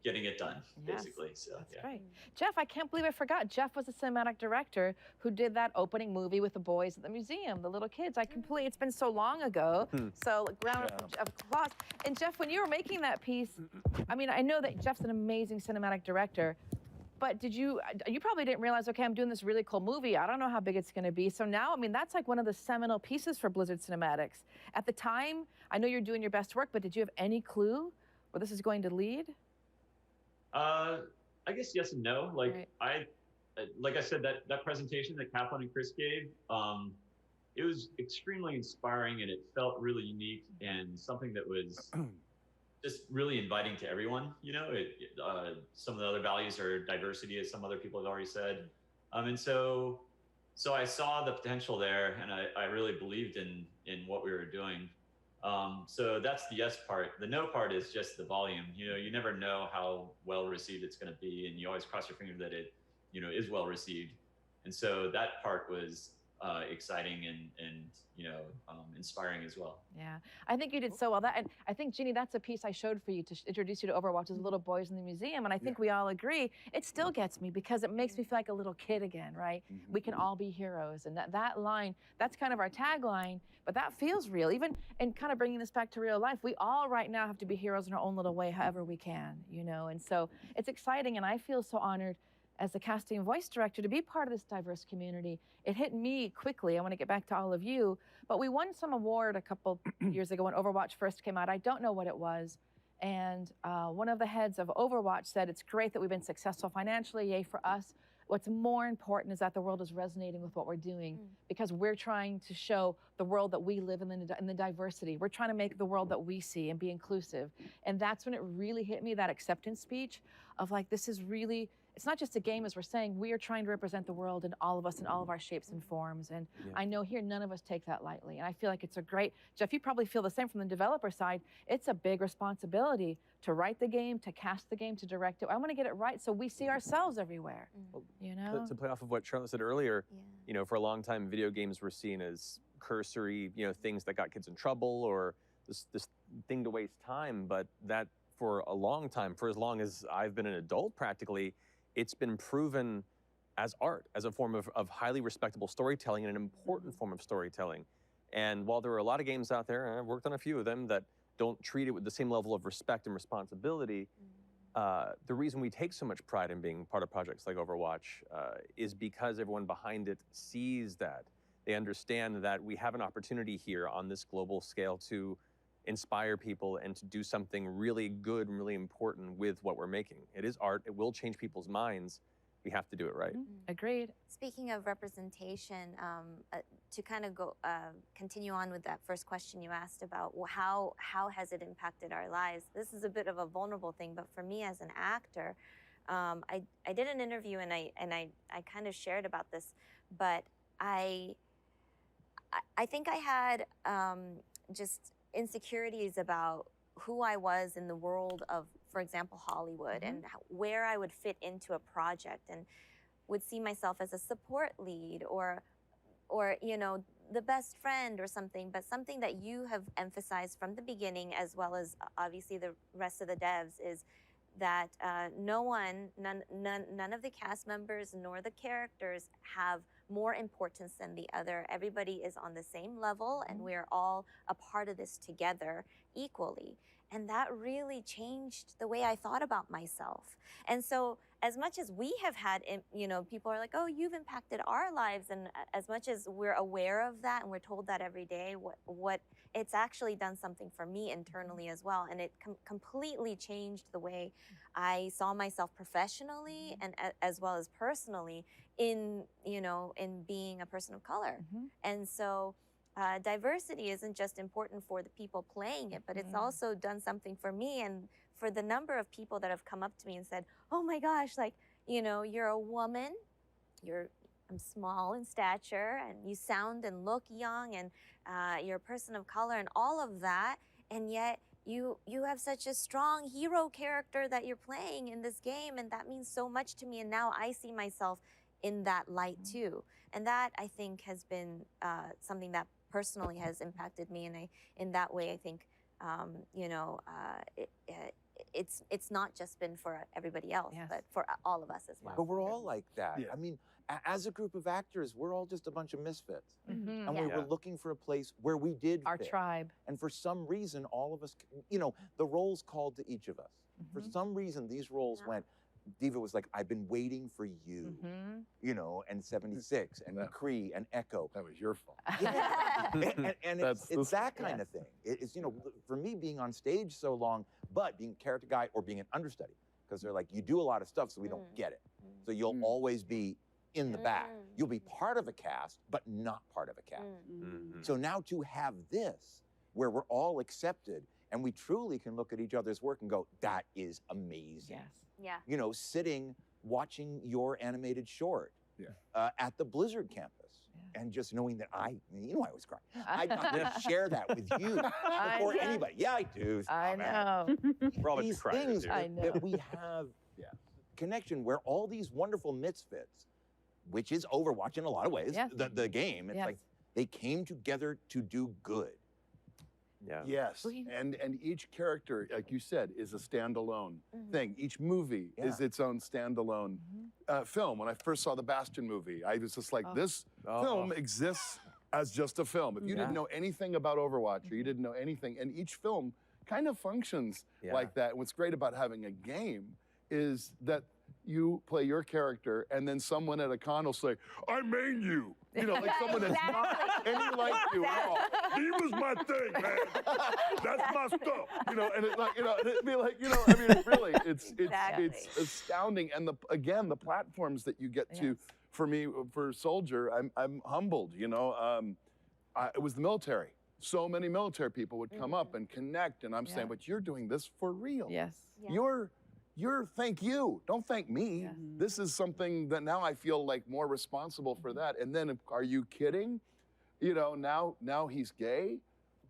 getting it done, basically. So that's great. Jeff, I can't believe I forgot. Jeff was the cinematic director who did that opening movie with the boys at the museum, the little kids. It's been so long ago. So round of applause. And Jeff, when you were making that piece, I mean, I know that Jeff's an amazing cinematic director, but you probably didn't realize, okay, I'm doing this really cool movie. I don't know how big it's going to be. So now, I mean, that's like one of the seminal pieces for Blizzard Cinematics. At the time, I know you're doing your best work, but did you have any clue where this is going to lead? I guess yes and no. Like like I said, that presentation that Kaplan and Chris gave, it was extremely inspiring, and it felt really unique and something that was just really inviting to everyone. You know, some of the other values are diversity, as some other people have already said, and so I saw the potential there, and I really believed in what we were doing. So that's the yes part. The no part is just the volume. You know, you never know how well received it's going to be, and you always cross your fingers that it is well received. And so that part was exciting and inspiring as well. Yeah, I think you did so well. And I think, Jeannie, that's a piece I showed for you to introduce you to Overwatch as little boys in the museum. And I think we all agree, it still gets me because it makes me feel like a little kid again, right? We can all be heroes. And that line, that's kind of our tagline, but that feels real. Even, and kind of bringing this back to real life, we all right now have to be heroes in our own little way, however we can, And so it's exciting, and I feel so honored as the casting and voice director to be part of this diverse community. It hit me quickly. I want to get back to all of you, but we won some award a couple years ago when Overwatch first came out. I don't know what it was. And one of the heads of Overwatch said, it's great that we've been successful financially, yay for us. What's more important is that the world is resonating with what we're doing because we're trying to show the world that we live in the diversity. We're trying to make the world that we see and be inclusive. And that's when it really hit me, that acceptance speech of like, this is really, it's not just a game, as we're saying, we are trying to represent the world in all of us in all of our shapes and forms. And I know here, none of us take that lightly. And I feel like it's a great, Jeff, you probably feel the same from the developer side. It's a big responsibility to write the game, to cast the game, to direct it. I want to get it right so we see ourselves everywhere, To play off of what Charlotte said earlier, for a long time, video games were seen as cursory, things that got kids in trouble or this thing to waste time. But that for a long time, for as long as I've been an adult practically, it's been proven as art, as a form of highly respectable storytelling and an important form of storytelling. And while there are a lot of games out there, and I've worked on a few of them, that don't treat it with the same level of respect and responsibility, the reason we take so much pride in being part of projects like Overwatch is because everyone behind it sees that. They understand that we have an opportunity here on this global scale to inspire people and to do something really good and really important with what we're making. It is art. It will change people's minds. We have to do it right. Agreed. Speaking of representation, to kind of go continue on with that first question you asked about how has it impacted our lives? This is a bit of a vulnerable thing, but for me as an actor, I did an interview and I kind of shared about this, but I think I had just insecurities about who I was in the world of, for example, Hollywood and where I would fit into a project, and would see myself as a support lead or the best friend or something, but something that you have emphasized from the beginning, as well as obviously the rest of the devs, is that none of the cast members nor the characters have more importance than the other. Everybody is on the same level and we're all a part of this together equally. And that really changed the way I thought about myself. And so as much as we have had, people are like, oh, you've impacted our lives. And as much as we're aware of that and we're told that every day, what it's actually done something for me internally as well. And it completely changed the way I saw myself professionally and as well as personally in being a person of color. And so diversity isn't just important for the people playing it, but it's also done something for me and for the number of people that have come up to me and said, oh my gosh, you're a woman, I'm small in stature, and you sound and look young, and you're a person of color and all of that, and yet you have such a strong hero character that you're playing in this game, and that means so much to me, and now I see myself in that light too. And that, I think, has been something that personally has impacted me, and in that way, I think, it's not just been for everybody else, but for all of us as well. But we're all like that. I mean, as a group of actors, we're all just a bunch of misfits. And we were looking for a place where we did our fit. tribe. And for some reason, all of us, the roles called to each of us. For some reason, these roles went, Diva was like, I've been waiting for you, and 76, and McCree, and Echo. That was your fault. And it's that kind of thing. It's, for me, being on stage so long, but being a character guy or being an understudy, because they're like, you do a lot of stuff, so we don't get it. So you'll always be in the back. You'll be part of a cast, but not part of a cast. So now to have this, where we're all accepted, and we truly can look at each other's work and go, that is amazing. Yeah. Sitting, watching your animated short at the Blizzard campus. And just knowing that I was crying. I'm not going to share that with you before anybody. Yeah, I do. I know. We're all these things that we have connection where all these wonderful misfits, which is Overwatch in a lot of ways, Yes. the game, it's Yes. like they came together to do good. Yeah. Yes, and each character, like you said, is a standalone thing. Each movie is its own standalone film. When I first saw the Bastion movie, I was just like, this film exists as just a film. If you didn't know anything about Overwatch or you didn't know anything, and each film kind of functions like that. And what's great about having a game is that you play your character, and then someone at a con will say, "I main you." You know, like someone that's not any like you at all. He was my thing, man. That's my stuff. You know, and it like, you know, and it'd be like, you know, I mean, really, it's astounding. And again, the platforms that you get to, for me, for Soldier, I'm humbled. You know, it was the military. So many military people would come up and connect, and I'm saying, but you're doing this for real. Yes. You're thank you. Don't thank me. This is something that now I feel like more responsible for that. And then, are you kidding? You know, now he's gay.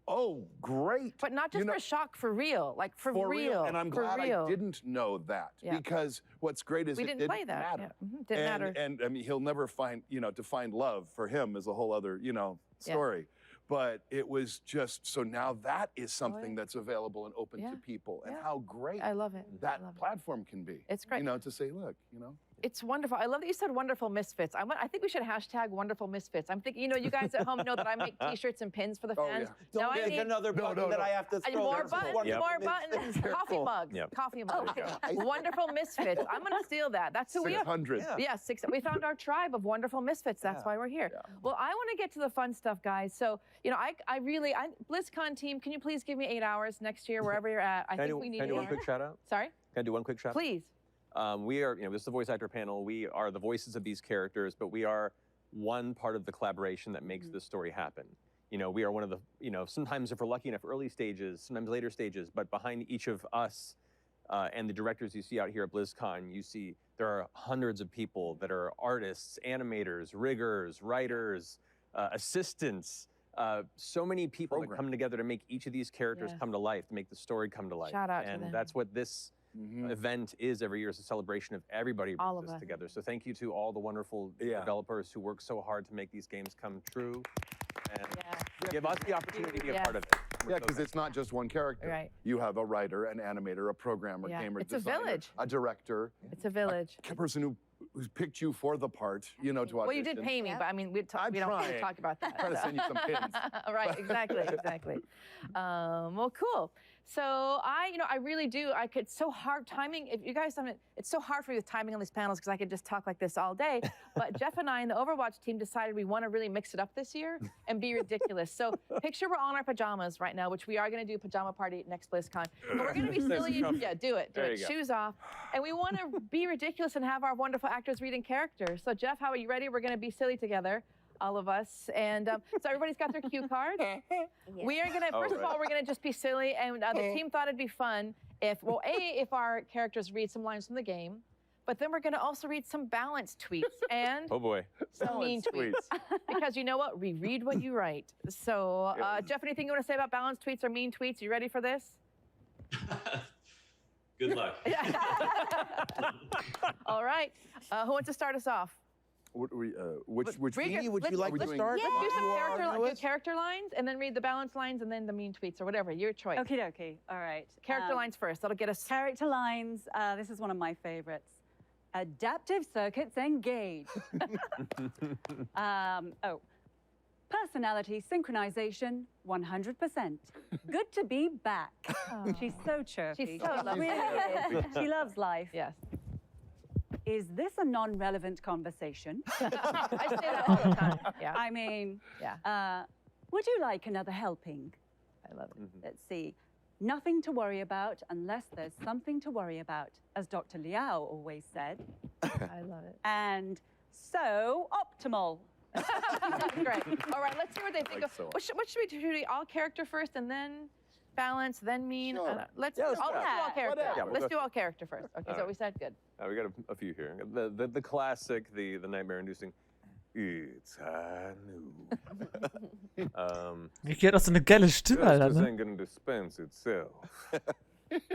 Oh, great. But not just for shock, for real. Like for real. And I'm glad I didn't know that because what's great is we didn't play that. matter. Didn't matter. And I mean, he'll never find, you know, to find love for him is a whole other, you know, story. But it was just, so now that is something that's available and open to people. And how great I love it. that platform can be. It's great. You know, to say, look, you know. It's wonderful. I love that you said wonderful misfits. I think we should hashtag wonderful misfits. I'm thinking, you know, you guys at home know that I make t-shirts and pins for the fans. Don't make another button that I have to throw. More buttons, more buttons. Coffee mugs. Coffee mugs. Wonderful misfits. I'm going to steal that. That's who we are. 600. Yeah, we found our tribe of wonderful misfits. That's why we're here. Well, I want to get to the fun stuff, guys. So, you know, BlizzCon team, can you please give me 8 hours next year, wherever you're at? I think we need 8 hours. Can I do one quick shout out? Sorry? Can I do one quick shout out? Please. We are, you know, this is the voice actor panel. We are the voices of these characters, but we are one part of the collaboration that makes this story happen. You know, we are one of the, you know, sometimes if we're lucky enough, early stages, sometimes later stages, but behind each of us and the directors you see out here at BlizzCon, you see there are hundreds of people that are artists, animators, riggers, writers, assistants, so many people that come together to make each of these characters come to life, to make the story come to life. Shout out to them. And that's what this event is every year. Is a celebration of everybody All of brings us. this together. So thank you to all the wonderful developers who work so hard to make these games come true and give us the opportunity to be a part of it. Yeah, because it's not just one character. Right. You have a writer, an animator, a programmer, gamer, It's a designer, village. a director. It's a village. A person who picked you for the part, you know, to audition. Well, you did pay me, but I mean, we don't have to talk about that. I'm trying to send you some pins. Right, exactly. Well, cool. So I really do. It's so hard timing. If you guys haven't, it's so hard for me with timing on these panels because I could just talk like this all day. But Jeff and I and the Overwatch team decided we want to really mix it up this year and be ridiculous. So picture we're all in our pajamas right now, which we are going to do a pajama party next BlizzCon. But we're going to be silly. Yeah, do it. Shoes off. And we want to be ridiculous and have our wonderful actors reading characters. So Jeff, how are you ready? We're going to be silly together. All of us. And so everybody's got their cue cards. We are going to, first of all, we're going to just be silly. And the team thought it'd be fun if our characters read some lines from the game, but then we're going to also read some balanced tweets and some mean tweets. Because you know what? We read what you write. So, Jeff, anything you want to say about balanced tweets or mean tweets? You ready for this? Good luck. All right. Who wants to start us off? Which would you like to start? Let's do some character lines and then read the balance lines and then the mean tweets or whatever. Your choice. Okie dokie. All right. Character lines first. That'll get us. Character lines. This is one of my favorites. Adaptive circuits engage. Personality synchronization 100%. Good to be back. She's so chirpy. She's so lovely. She loves life. Yes. Is this a non-relevant conversation? I say that all the time. Yeah. I mean, would you like another helping? I love it. Let's see. Nothing to worry about unless there's something to worry about, as Dr. Liao always said. I love it. And so optimal. That's great. All right, let's see what they think of. What should we do? Should we all character first and then balance, then mean? Let's do all character. Let's do all character first. Okay, so we said good. We got a few here. The classic, the nightmare-inducing. It's Wie geht das so eine geile Stimme, Alter, Justice ne? ain't gonna dispense itself.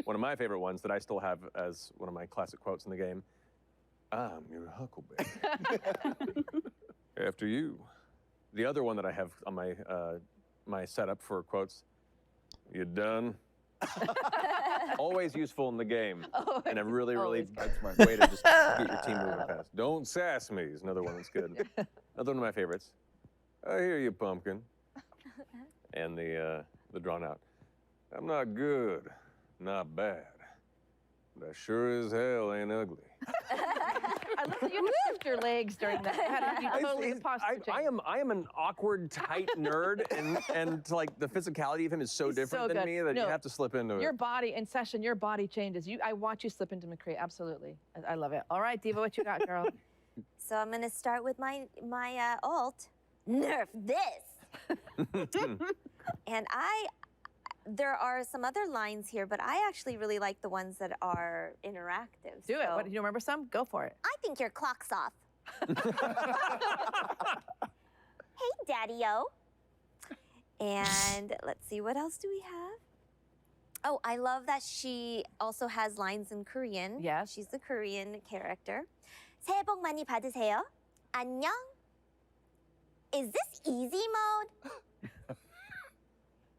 One of my favorite ones that I still have as one of my classic quotes in the game. I'm your Huckleberry. After you. The other one that I have on my my setup for quotes. You done? Always useful in the game. And a really that's my way to just get your team moving fast. Don't sass me is another one that's good. Another one of my favorites. I hear you, pumpkin. And the drawn out. I'm not good, not bad, but I sure as hell ain't ugly. I love that you lift your legs during that. I am an awkward, tight nerd, and like the physicality of him is so different than me that you have to slip into it. Your body, in session, your body changes. I watch you slip into McCree, absolutely. I love it. All right, Diva, what you got, girl? So I'm gonna start with my alt. Nerf this. And there are some other lines here, but I actually really like the ones that are interactive. Do it. What, do you remember some? Go for it. I think your clock's off. Hey, Daddy-o. And let's see, what else do we have? Oh, I love that she also has lines in Korean. Yes. She's the Korean character. 새해 복 많이 받으세요. 안녕. Is this easy mode?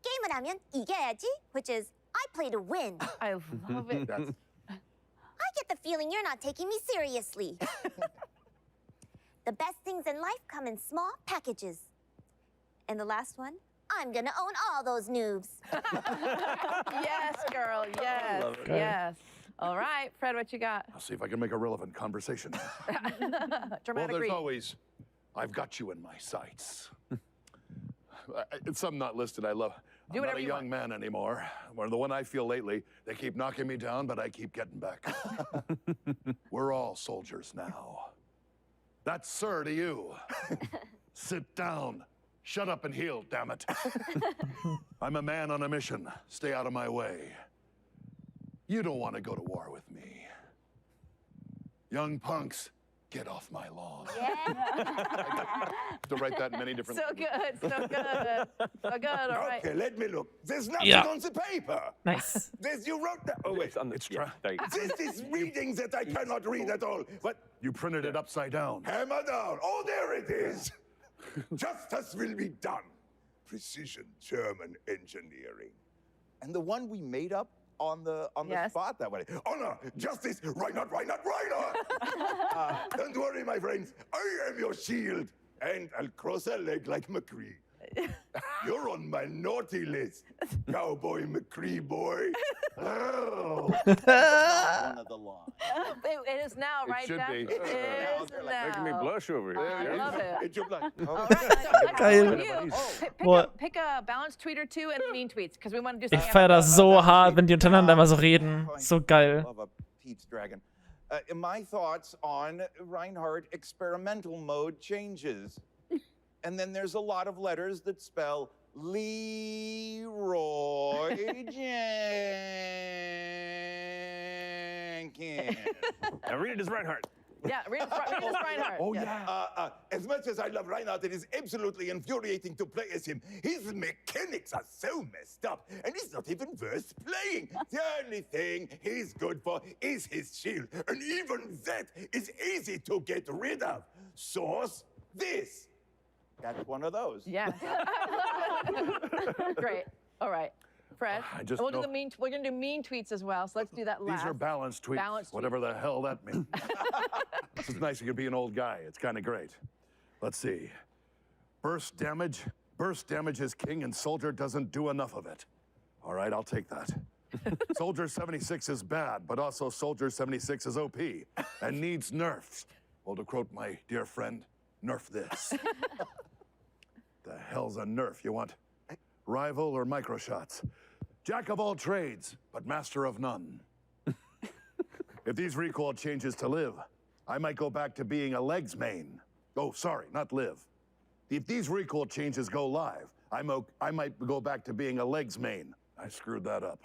게임을 하면 이겨야지, which is I play to win. I love it. I get the feeling you're not taking me seriously. The best things in life come in small packages. And the last one, I'm gonna own all those noobs. Yes, girl, yes, yes. All right, Fred, what you got? I'll see if I can make a relevant conversation. Dramatic well, there's read. always, I've got you in my sights. Some not listed, I love. I'm not a young man anymore. Or the one I feel lately, they keep knocking me down, but I keep getting back. We're all soldiers now. That's sir to you. Sit down. Shut up and heal, damn it. I'm a man on a mission. Stay out of my way. You don't want to go to war with me. Young punks, get off my lawn. Yeah. I have to write that in many different So good, so good. So good, all right. Okay, let me look. There's nothing Yeah. on the paper. Nice. You wrote that. Oh, wait. It's true. This is reading that I cannot read at all. But You printed it upside down. hammer down. Oh, there it is. Justice will be done. Precision German engineering. And the one we made up on the spot that way. Honor, justice, Reinhard, Reinhard, Reinhard. Don't worry, my friends. I am your shield. And I'll cross a leg like McCree. You're on my naughty list, Cowboy McCree boy. Oh. One of the lines. It is now, right, should Jeff? be. It is now. Making me blush over here. I love it. It's your blood. All right, Geil. pick a balanced tweet or two and mean tweets, because we want to do Ich something. feier das so hart, wenn die untereinander immer so reden. So geil. Love a Pete's Dragon. My thoughts on Reinhardt experimental mode changes. And then there's a lot of letters that spell Leroy Jenkins. Now read it as Reinhardt. Yeah, read it as Reinhardt. Oh, yeah. As much as I love Reinhardt, it is absolutely infuriating to play as him. His mechanics are so messed up, and he's not even worth playing. The only thing he's good for is his shield, and even that is easy to get rid of. Source, this. That's one of those. Yeah. Great. All right. Fred, I just we'll do know- the mean. We're gonna do mean tweets as well. So let's do that last. These are balanced tweets, Balanced whatever the hell that means. This is nice. You can be an old guy. It's kind of great. Let's see. Burst damage. Burst damage is king, and Soldier doesn't do enough of it. All right, I'll take that. Soldier 76 is bad, but also Soldier 76 is OP and needs nerfs. Well, to quote my dear friend, nerf this. The hell's a nerf? You want rival or micro shots? Jack of all trades, but master of none. If these recall changes to live, I might go back to being a legs main. Oh, sorry, not live. If these recall changes go live, I might go back to being a legs main. I screwed that up.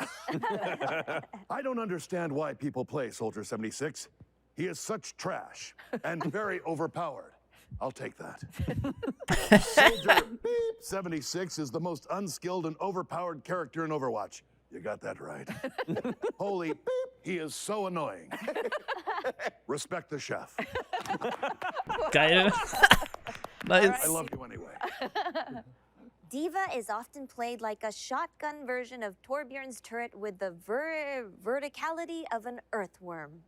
I don't understand why people play Soldier 76. He is such trash and very overpowered. I'll take that. Soldier 76 is the most unskilled and overpowered character in Overwatch. You got that right. Holy beep, he is so annoying. Respect the chef. Geil. Nice. I love you anyway. Diva is often played like a shotgun version of Torbjorn's turret with the verticality of an earthworm.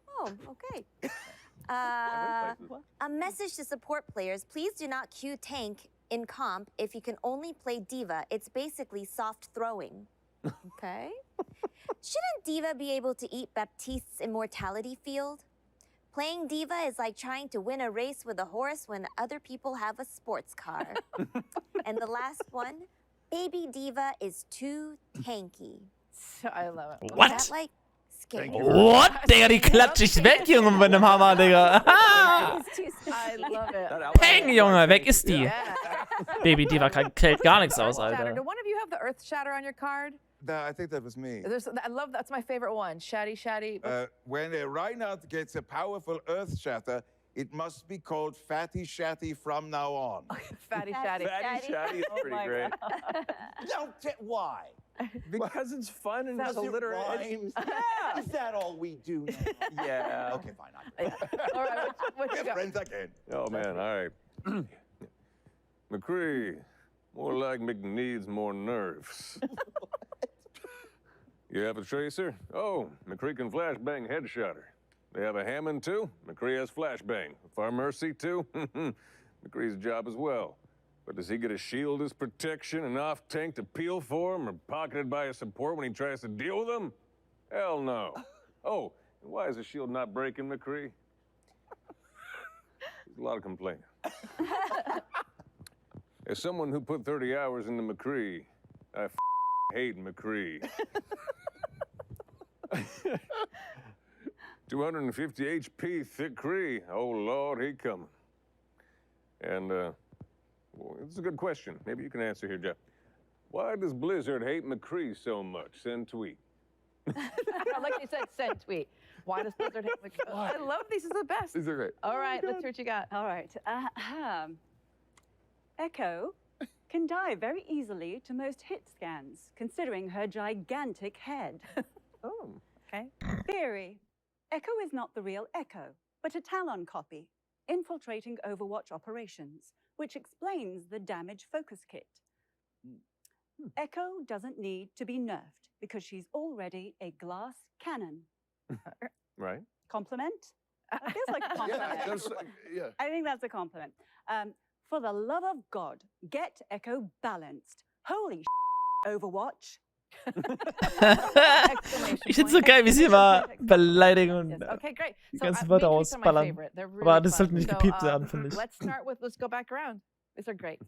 Oh, okay. A message to support players, please do not queue tank in comp if you can only play Diva. It's basically soft throwing. Okay. Shouldn't Diva be able to eat Baptiste's immortality field? Playing Diva is like trying to win a race with a horse when other people have a sports car. And the last one, Baby Diva is too tanky. I love it. What? Is that like scary? What? Digga, die klatscht ich weg, Junge, mit einem Hammer, Digga. I love it. Peng, Junge, weg ist die. Baby Diva hält gar nichts aus, Shatter. Alter. Do one of you have the Earth Shatter on your card? I think that was me. I love that's my favorite one. Shatty. When a Reinhardt gets a powerful Earth Shatter, it must be called Fatty Shatty from now on. Fatty Shatty. Fatty Shatty is pretty great. Why? Because it's fun and it's alliteration. Rhymes. Yeah. Is that all we do now? Yeah. Okay, fine. All right, what you We're got? friends again. Oh man, all right. McCree, more like McNeeds more nerves. You have a tracer? Oh, McCree can flashbang headshotter. They have a Hammond too? McCree has flashbang. Far Mercy too? McCree's job as well. But does he get a shield as protection, an off-tank to peel for him, or pocketed by his support when he tries to deal with them? Hell no. Oh, and why is the shield not breaking, McCree? There's a lot of complaining. As someone who put 30 hours into McCree, I hate McCree. 250 HP thick Cree. Oh, Lord, he coming. And, well, it's a good question. Maybe you can answer here, Jeff. Why does Blizzard hate McCree so much? Send tweet. I like you said, send tweet. Why does Blizzard hate McCree? I love these. Are the best. These are great. All right, let's see what you got. All right. Echo can die very easily to most hit scans, considering her gigantic head. Oh, okay. Theory. Echo is not the real Echo, but a Talon copy, infiltrating Overwatch operations, which explains the damage focus kit. Echo doesn't need to be nerfed because she's already a glass cannon. Right. Compliment? That feels like a compliment. Yeah. I think that's a compliment. For the love of God, get Echo balanced. Holy Overwatch. Ich find's so geil, wie sie immer beleidigen und Okay, great. die So, ganzen Wörter Matrix are my ausballern. favorite. They're really Aber das fun. sollte nicht So, gepiept werden, finde ich. Let's go back around. These are great.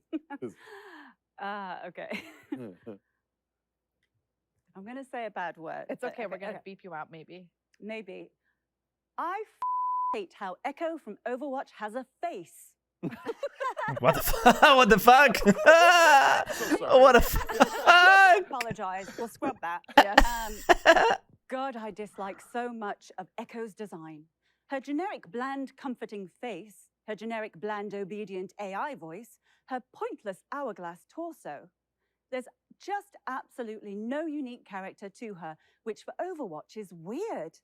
Okay. I'm going to say a bad word. It's okay. We're going to beep you out, maybe. Maybe. I hate how Echo from Overwatch has a face. What the fuck? What the fuck? What the fuck? I apologize. We'll scrub that. Yes. God, I dislike so much of Echo's design. Her generic bland, comforting face, her generic bland, obedient AI voice, her pointless hourglass torso. There's just absolutely no unique character to her, which for Overwatch is weird.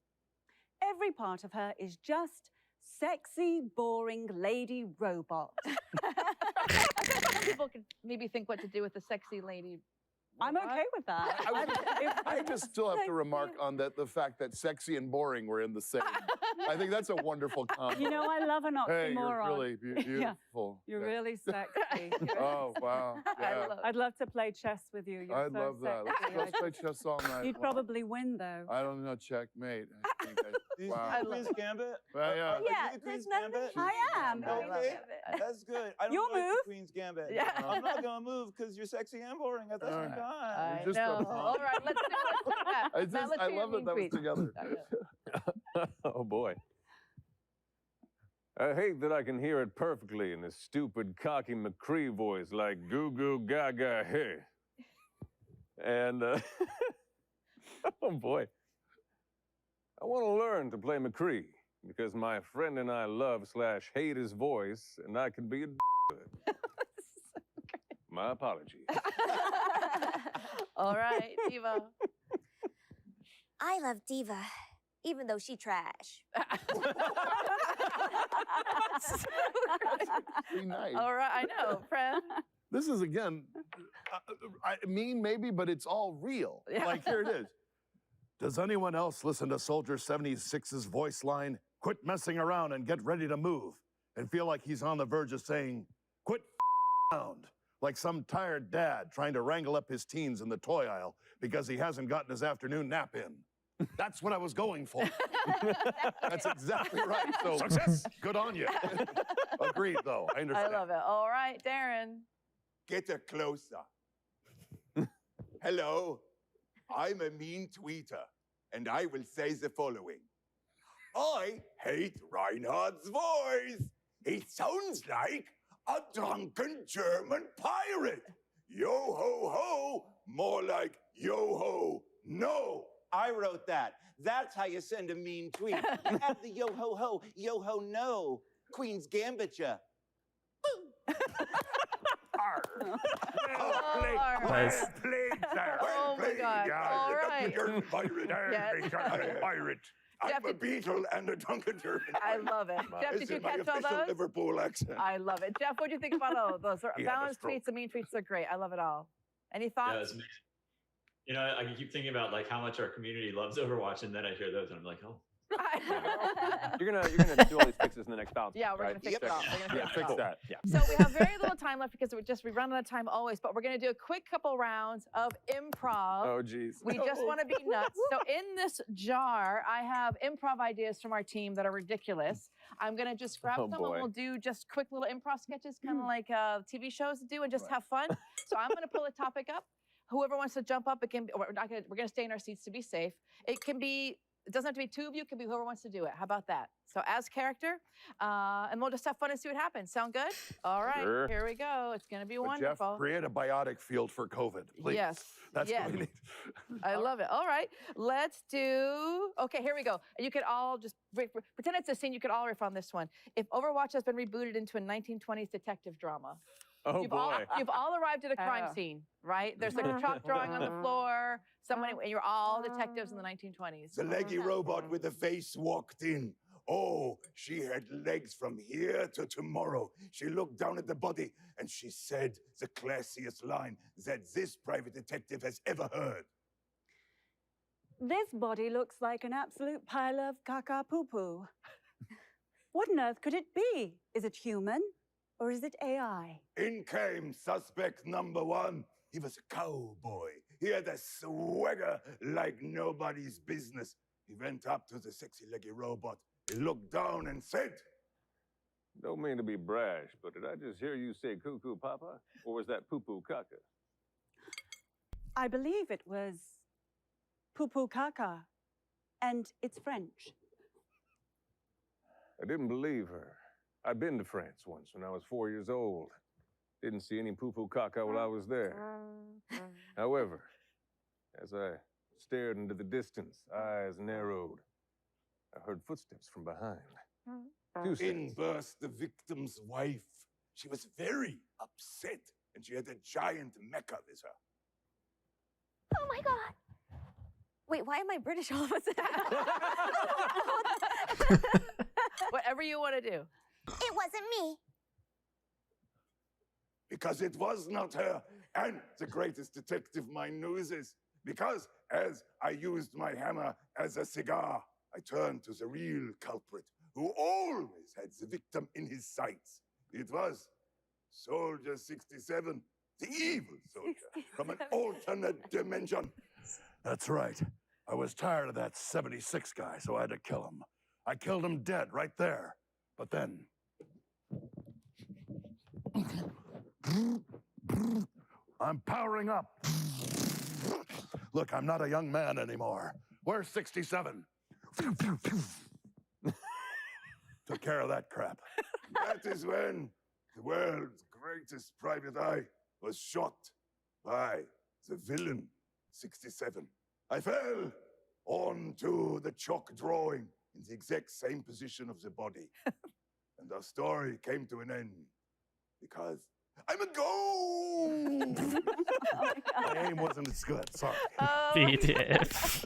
Every part of her is just sexy, boring lady robot. Some people could maybe think what to do with the sexy lady. I'm okay with that. I just still have to remark on that the fact that sexy and boring were in the same. I think that's a wonderful compliment. You know, I love an oxymoron. Hey, you're really beautiful. You're really sexy. Oh, wow. Yeah. I'd love to play chess with you. You're I'd so love that. sexy. Let's play chess all night. You'd probably win, though. I don't know, checkmate. I think wow. I Queen's Gambit? Yeah. Yeah, there's nothing. I am. Okay, that's good. I don't Your like move. the Queen's Gambit. Yeah. I'm not gonna move because you're sexy and boring at the same time. I Just know. a- All right, let's do it. Now, let's I hear your love that mean that was tweet. together. Oh boy. I hate that I can hear it perfectly in this stupid, cocky McCree voice like goo goo gaga hey. And, oh boy. I want to learn to play McCree because my friend and I love/hate his voice, and I can be a good. My apologies. All right, Diva. I love Diva even though she trash. Be nice. All right, I know, Fred. This is, again, mean maybe, but it's all real. Yeah. Like, here it is. Does anyone else listen to Soldier 76's voice line, "Quit messing around and get ready to move," and feel like he's on the verge of saying, "Quit around," like some tired dad trying to wrangle up his teens in the toy aisle because he hasn't gotten his afternoon nap in? That's what I was going for. That's exactly right. So, Success. Good on you. Agreed, though. I I understand. love it. All right, Darren. Get her closer. Hello, I'm a mean tweeter, and I will say the following. I hate Reinhardt's voice. He sounds like a drunken German pirate. Yo ho ho, more like yo ho no. I wrote that. That's how you send a mean tweet. You add the yo ho no. Queen's Gambit ya. Well played, Nice. well played, sir. Oh my God. All the right. German pirate. Yes. I'm a pirate. Jeff, I'm a beetle and a drunken German. I love it. Jeff, It's did you in my catch all official those? Liverpool accent. I love it. Jeff, what do you think about all of those? He had a Balanced stroke. tweets, the mean tweets are great. I love it all. Any Yeah, thoughts? it's amazing. You know, I can keep thinking about like how much our community loves Overwatch, and then I hear those, and I'm like, oh. You're gonna do all these fixes in the next bounce. Yeah, we're right? gonna fix it all. We're gonna Yeah, fix it fix all. that. Yeah. So we have very little time left because we run out of time always, but we're going to do a quick couple rounds of improv. Oh, geez. We just want to be nuts. So in this jar, I have improv ideas from our team that are ridiculous. I'm going to just grab Oh, some boy. and we'll do just quick little improv sketches, kind of like TV shows do, and just have fun. So I'm going to pull a topic up. Whoever wants to jump up, it can. We're going to stay in our seats to be safe. It can be. It doesn't have to be two of you. It can be whoever wants to do it. How about that? So as character, and we'll just have fun and see what happens. Sound good? All right, Sure. here we go. It's going to be But wonderful. Jeff, create a biotic field for COVID, please. Yes, That's yes. what we need. I love it. All right, let's do. Okay, here we go. You could all just pretend it's a scene. You could all riff on this one. If Overwatch has been rebooted into a 1920s detective drama. Oh, you've boy. You've all arrived at a crime Oh. scene, right? There's like a chalk drawing on the floor. Someone, and you're all detectives in the 1920s. The leggy robot with the face walked in. Oh, she had legs from here to tomorrow. She looked down at the body and she said the classiest line that this private detective has ever heard. This body looks like an absolute pile of caca poo poo. What on earth could it be? Is it human or is it AI? In came suspect number one. He was a cowboy. He had a swagger like nobody's business. He went up to the sexy leggy robot. He looked down and said, Don't mean to be brash, but did I just hear you say cuckoo papa? Or was that poo poo caca? I believe it was poo poo caca, and it's French. I didn't believe her. I'd been to France once when I was 4 years old. Didn't see any poo poo caca while I was there. However, as I stared into the distance, eyes narrowed, I heard footsteps from behind. Two in steps. burst the victim's wife. She was very upset, and she had a giant mecha with her. Oh my God. Wait, why am I British all of a sudden? Whatever you want to do. It wasn't me. Because it was not her. And the greatest detective mind knows is because as I used my hammer as a cigar, I turned to the real culprit who always had the victim in his sights. It was Soldier 67, the evil soldier from an alternate dimension. That's right. I was tired of that 76 guy, so I had to kill him. I killed him dead right there. But then... I'm powering up. Look, I'm not a young man anymore. Where's 67? Took care of that crap. That is when the world's greatest private eye was shot by the villain 67. I fell onto the chalk drawing in the exact same position of the body. And our story came to an end because I'm a ghost! My aim wasn't as good, sorry. BTF.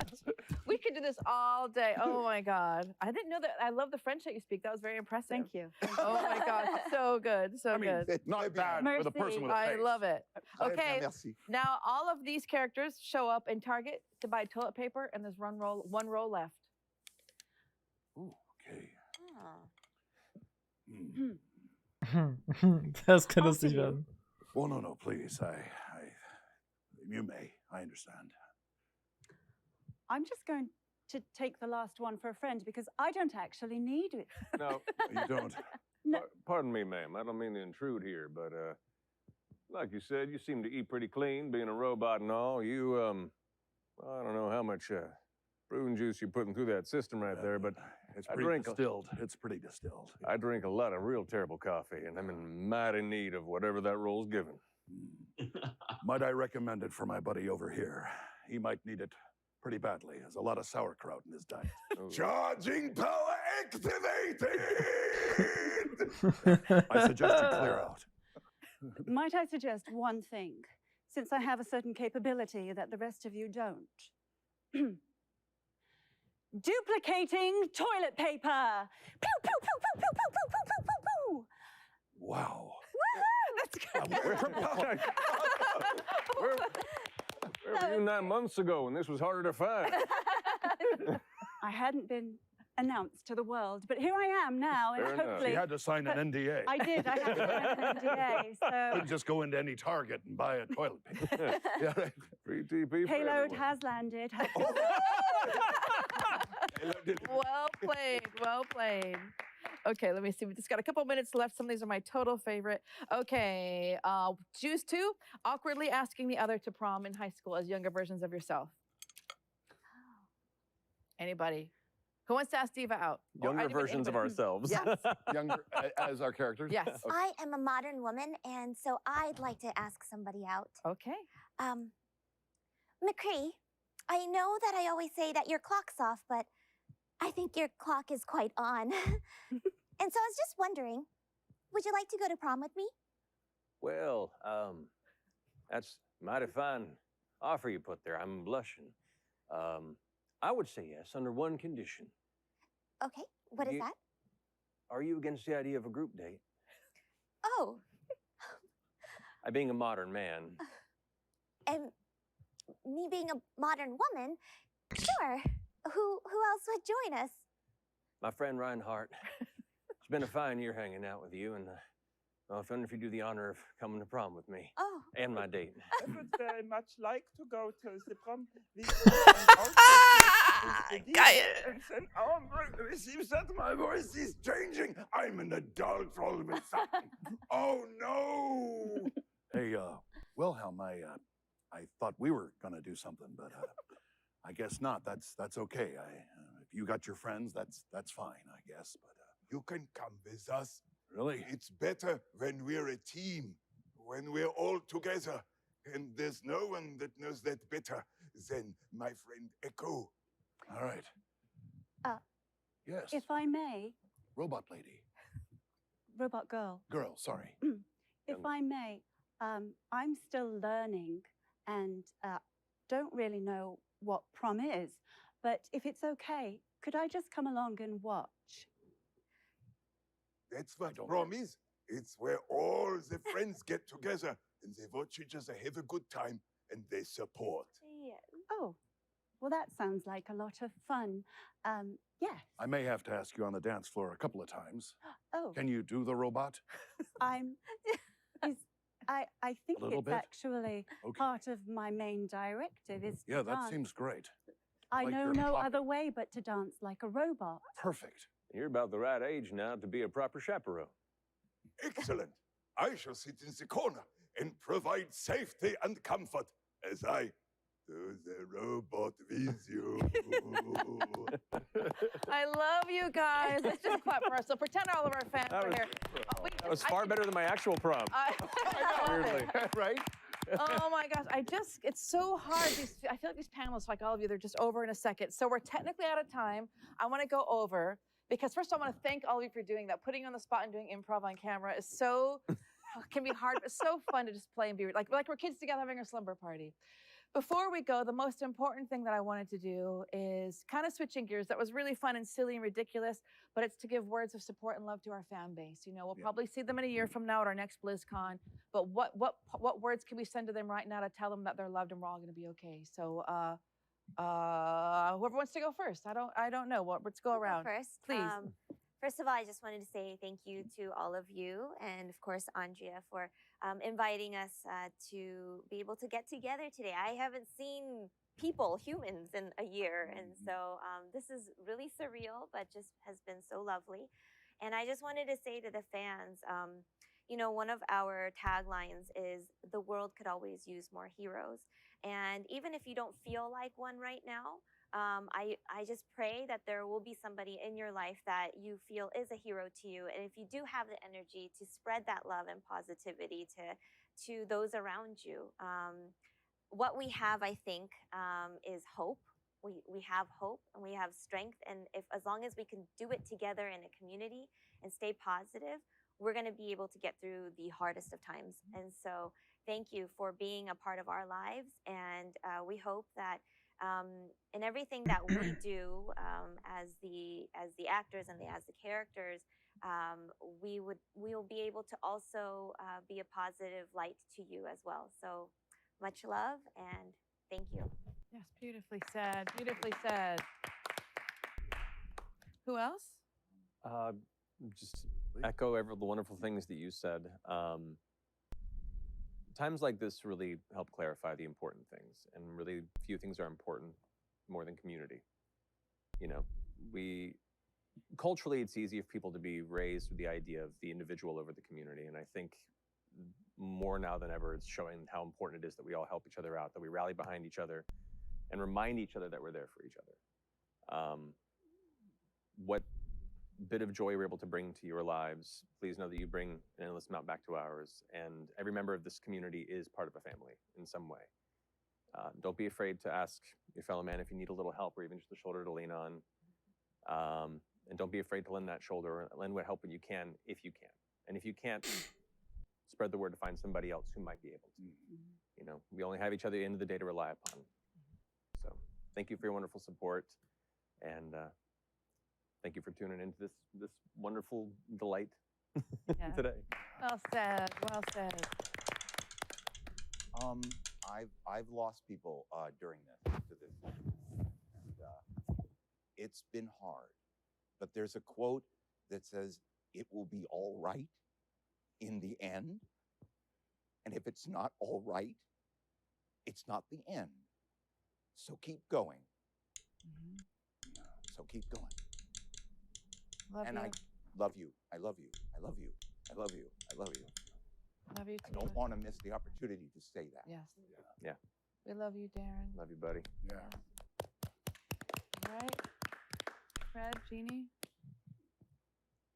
We could do this this all day. Oh my God. I didn't know that. I love the French that you speak. That was very impressive. Thank you. Oh my gosh. So good. So good. Not bad for the person with a I face. love it. Très bien, Okay. merci. Now all of these characters show up in Target to buy toilet paper, and there's one roll left. Ooh, okay. Das kann lustig werden. Well, no, please. You may. I understand. I'm just going to take the last one for a friend because I don't actually need it. No, you don't. No. Pardon me, ma'am. I don't mean to intrude here, but like you said, you seem to eat pretty clean, being a robot and all. You I don't know how much brewing juice you're putting through that system right there, but It's pretty distilled. It's pretty distilled. I drink a lot of real terrible coffee, and I'm in mighty need of whatever that roll's given. Might I recommend it for my buddy over here? He might need it pretty badly. There's a lot of sauerkraut in his diet. Charging power activated! I suggest you clear out. Might I suggest one thing, since I have a certain capability that the rest of you don't? Duplicating toilet paper. Pew, pew, pew, pew, pew, pew, pew, pew, pew, pew. Wow. That's good. Where were you 9 months ago when this was harder to find? I hadn't been announced to the world, but here I am now, and Fair enough. hopefully You had to sign an NDA. I did. I had to sign an NDA. So Couldn't just go into any Target and buy a toilet paper. Yeah, right. Free TP for payload everyone. has landed. Well played. Well played. Okay, let me see. We just got a couple minutes left. Some of these are my total favorite. Okay, choose two. Awkwardly asking the other to prom in high school as younger versions of yourself. Anybody? Who wants to ask Diva out? Younger versions of ourselves. Yes. Younger as our characters? Yes. Okay. I am a modern woman, and so I'd like to ask somebody out. Okay. McCree, I know that I always say that your clock's off, but I think your clock is quite on. And so I was just wondering, would you like to go to prom with me? Well, that's mighty fine offer you put there. I'm blushing. I would say yes under one condition. Okay, what is You- that? Are you against the idea of a group date? Oh, Being a modern man, and me being a modern woman, sure. Who else would join us? my friend Reinhardt. It's been a fine year hanging out with you, and I wonder if you do the honor of coming to prom with me. Oh. And my date. I would very much like to go to the prom. It seems that my voice is changing. I'm an adult all of a sudden. Oh no! Hey, Wilhelm, I thought we were gonna do something, but I guess not. That's okay. If you got your friends, that's fine, I guess. But You can come with us. really, It's better when we're a team, when we're all together. And there's no one that knows that better than my friend Echo. all right. Yes, If I may, robot lady, robot girl, girl. Sorry. if I may, I'm still learning and don't really know what prom is. But if it's okay, could I just come along and watch? That's what prom is. It's where all the friends get together and they watch each other have a good time and they support. Oh, well, that sounds like a lot of fun. Yes. I may have to ask you on the dance floor a couple of times. Oh. Can you do the robot? I think little it's bit? actually Okay. part of my main directive is to Yeah, that dance. seems great. I like know your no pocket. other way but to dance like a robot. Perfect. You're about the right age now to be a proper chaperone. Excellent. I shall sit in the corner and provide safety and comfort as I do the robot with you. I love you guys. Let's just clap for ourselves. Pretend all of our fans are here. That was far better than my actual prom. I love Weirdly. it. Right? Oh my gosh, it's so hard. I feel like these panelists, like all of you, they're just over in a second. So we're technically out of time. I want to go over because first I want to thank all of you for doing that. Putting you on the spot and doing improv on camera is so, can be hard, but so fun to just play and be like we're kids together having a slumber party. Before we go, the most important thing that I wanted to do is kind of switching gears. That was really fun and silly and ridiculous, but it's to give words of support and love to our fan base. You know, we'll probably see them in a year from now at our next BlizzCon, but what words can we send to them right now to tell them that they're loved and we're all going to be okay? So whoever wants to go first. I don't know. Let's go around. First, Please. First of all, I just wanted to say thank you to all of you, and of course, Andrea, for inviting us to be able to get together today. I haven't seen people, humans, in a year, and so this is really surreal, but just has been so lovely. And I just wanted to say to the fans, you know, one of our taglines is the world could always use more heroes. And even if you don't feel like one right now, I just pray that there will be somebody in your life that you feel is a hero to you. And if you do have the energy to spread that love and positivity to those around you, what we have, I think, is hope. We have hope and we have strength. And as long as we can do it together in a community and stay positive, we're going to be able to get through the hardest of times. And so thank you for being a part of our lives. And we hope that in everything that we do as the actors and as the characters, we will be able to also be a positive light to you as well. So much love and thank you. Yes, beautifully said. Beautifully said. Who else? Just echo every the wonderful things that you said. Times like this really help clarify the important things, and really few things are important more than community. You know, culturally, it's easy for people to be raised with the idea of the individual over the community, and I think more now than ever, it's showing how important it is that we all help each other out, that we rally behind each other, and remind each other that we're there for each other. What bit of joy we're able to bring to your lives, please know that you bring an endless amount back to ours, and every member of this community is part of a family in some way. Don't be afraid to ask your fellow man if you need a little help or even just a shoulder to lean on. And don't be afraid to lend that shoulder, or lend what help when you can, if you can. And if you can't, spread the word to find somebody else who might be able to. You know, we only have each other at the end of the day to rely upon. So thank you for your wonderful support, and thank you for tuning into this wonderful delight today. Well said. Well said. I've lost people during this, and it's been hard. But there's a quote that says, "It will be all right in the end." And if it's not all right, it's not the end. So keep going. So keep going. I love you. I love you. I love you. I love you. I love you. Love you too. I don't want to miss the opportunity to say that. Yes. Yeah. We love you, Darren. Love you, buddy. Yeah. All right. Fred, Jeannie?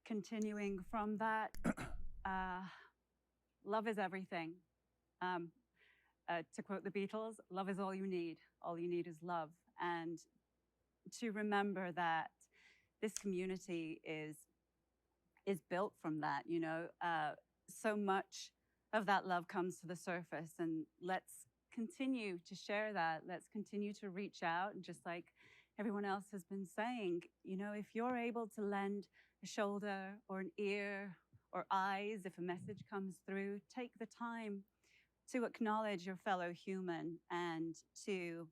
Continuing from that, love is everything. To quote the Beatles, love is all you need. All you need is love. And to remember that this community is built from that, you know. So much of that love comes to the surface, and let's continue to share that. Let's continue to reach out, and just like everyone else has been saying, you know, if you're able to lend a shoulder or an ear or eyes, if a message comes through, take the time to acknowledge your fellow human and to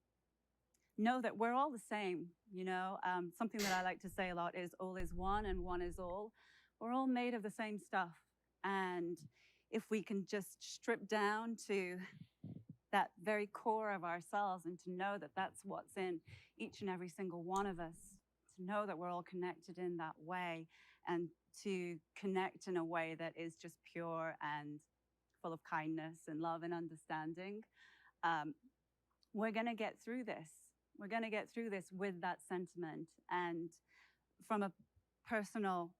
know that we're all the same, you know. Something that I like to say a lot is all is one and one is all. We're all made of the same stuff. And if we can just strip down to that very core of ourselves and to know that that's what's in each and every single one of us, to know that we're all connected in that way, and to connect in a way that is just pure and full of kindness and love and understanding, we're going to get through this. We're going to get through this with that sentiment. And from a personal